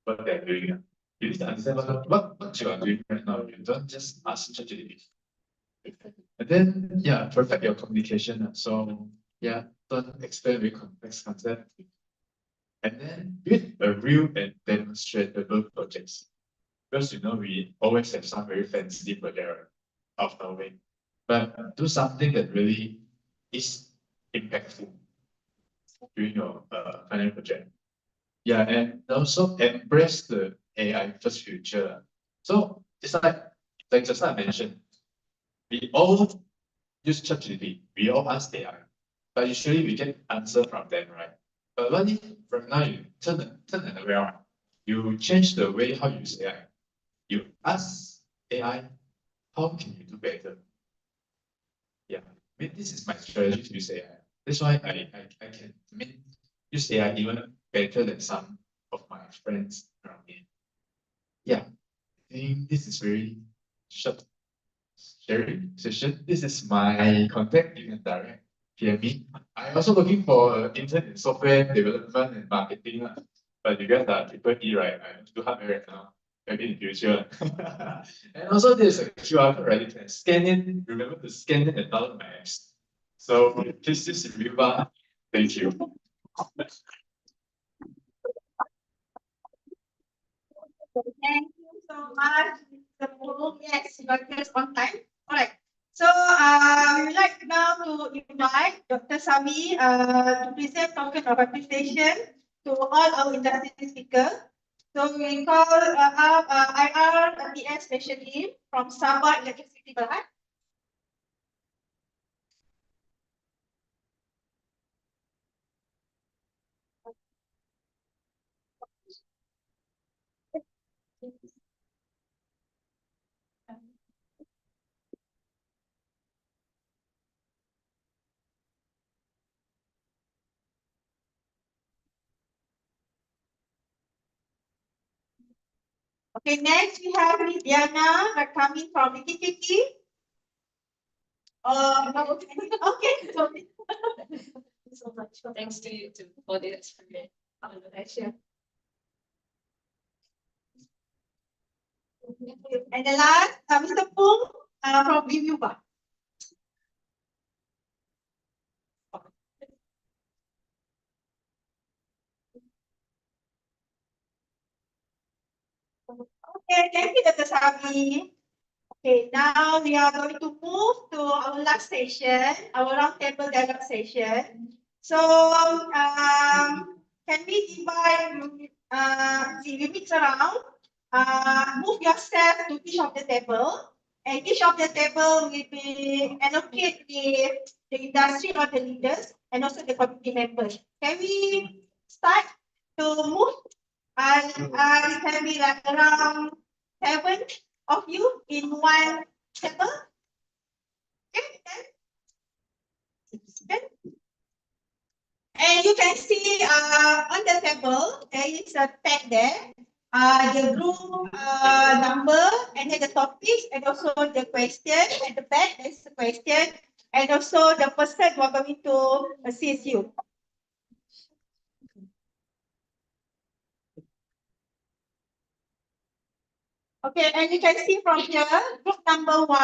what they're doing. You need to understand what you are doing right now. You don't just ask ChatGPT. And then yeah, perfect your communication. So yeah, don't explain very complex concept. And then build a real and demonstrable projects. Because we always have some very fancy project out of our way. But do something that really is impactful during your final project. Yeah, and also embrace the AI first future. So it's like just I mentioned, we all use ChatGPT, we all ask AI, but usually we get answer from them, right? But what if from now you turn it around, you change the way how you use AI. You ask AI, how can you do better? Yeah, this is my strategy to use AI. That's why I can use AI even better than some of my friends around me. Yeah, I think this is very short sharing session. This is my contact. You can direct via me. I'm also looking for intern in software development and marketing. But you guys are triple E, right? I have to do hardware right now. Maybe in the future. And also there's a QR code, right? You can scan it. Remember to scan it and download my apps. So please just remember. Thank you. Thank you so much, Mr. Poo. Yes, you are just on time. All right. So we would like now to invite Dr. Sami to present token of appreciation to all our industry speakers. So we call up IR TS specialist from Sabah Electricity Berhad. Okay, next we have Miss Diana coming from ITTT. Okay. So much. Thanks to you too for this invitation. And the last, Mr. Pung from Bimuba. Okay, thank you, Dr. Sami. Okay, now we are going to move to our last session, our roundtable dialogue session. So, can we divide, you mix around, move yourself to each of the table, and each of the table will be allocate the industry or the leaders and also the committee members. Can we start to move? It can be like around 7 of you in one table. Okay, then. And you can see on the table there is a tag there. The group number and then the topics and also the question at the back. There's the question and also the person who are going to assist you. Okay, and you can see from here, group number 1,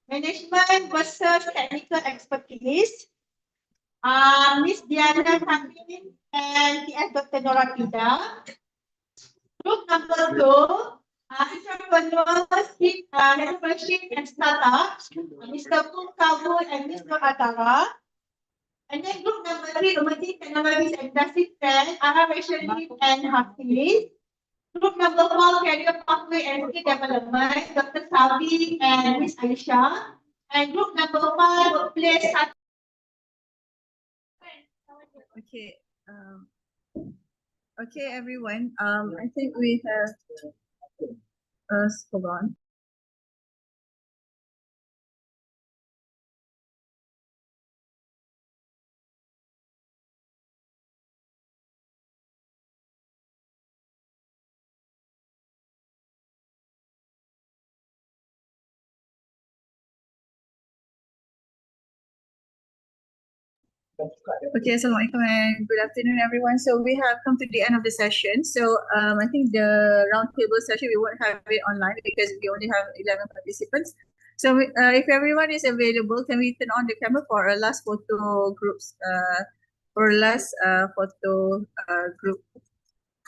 management versus technical expertise. Miss Diana Kambing and TS Dr. Nora Pida. Group number 2, entrepreneurs, entrepreneurship and startups. Mr. Pung Kabul and Mr. Atara. And then group number 3, emerging technologies and industry trend, Rachel and Hafiz. Group number 4, career pathway and skill development, Dr. Sabi and Miss Aisha. And group number 5, workplace. Okay. Okay, everyone. I think we have hold on. Okay, Assalamualaikum and good afternoon, everyone. So we have come to the end of the session. So I think the roundtable session, we won't have it online because we only have 11 participants. So if everyone is available, can we turn on the camera for our last photo groups, for last photo group?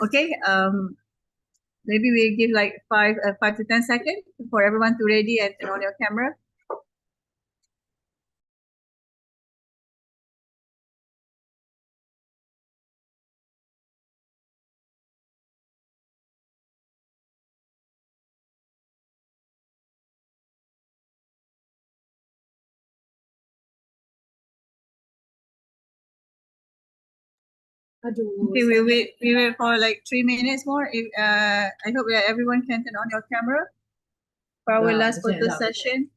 Okay, maybe we give like 5 to 10 seconds for everyone to ready and turn on your camera. Okay, we wait for like 3 minutes more. If I hope that everyone can turn on your camera for our last photo session.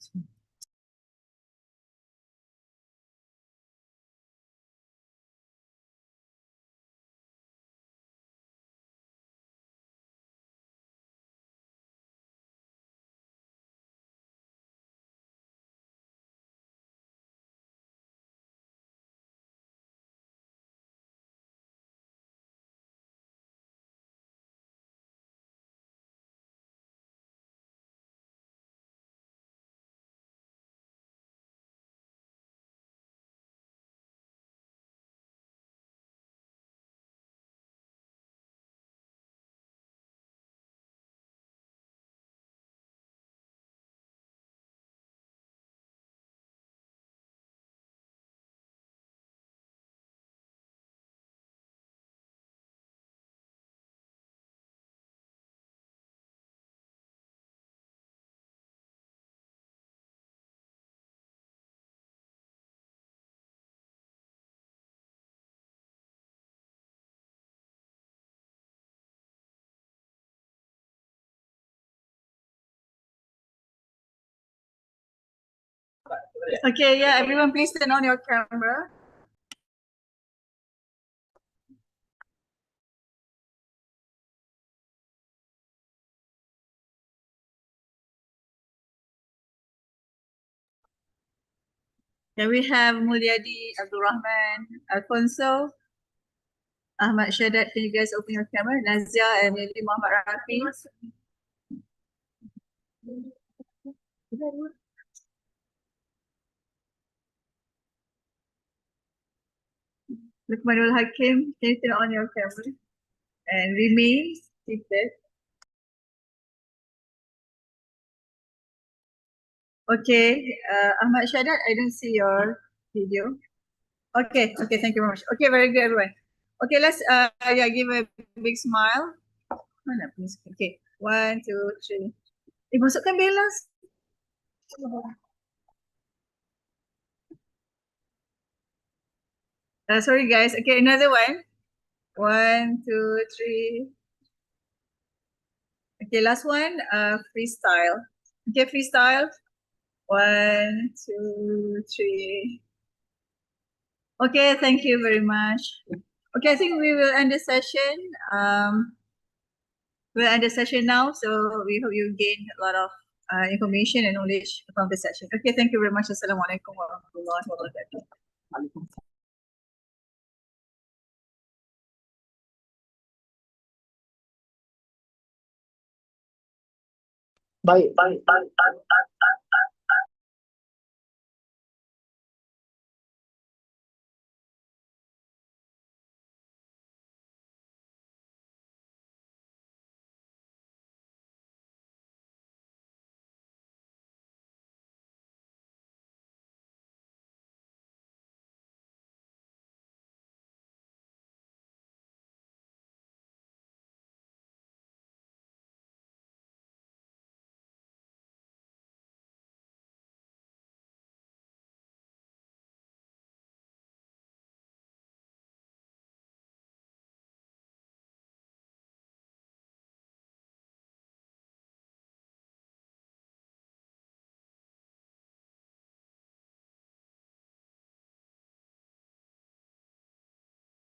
Okay, yeah, everyone please turn on your camera. Can we have Mulyadi, Abdul Rahman, Alfonso, Ahmad Shadat, can you guys open your camera? Nazia and maybe Muhammad Rafi. Lukmanul Hakim, can you turn on your camera? And remain seated. Okay, Ahmad Shadat, I don't see your video. Okay, thank you very much. Okay, very good, everyone. Okay, let's yeah, give a big smile. Mana please? Okay, 1, 2, 3. Masukkan Bella. Sorry guys. Okay, another one. 1, 2, 3. Okay, last one. Freestyle. Okay, freestyle. 1, 2, 3. Okay, thank you very much. Okay, I think we will end the session. We'll end the session now. So we hope you gain a lot of information and knowledge from the session. Okay, thank you very much. Assalamualaikum warahmatullahi wabarakatuh. Bye.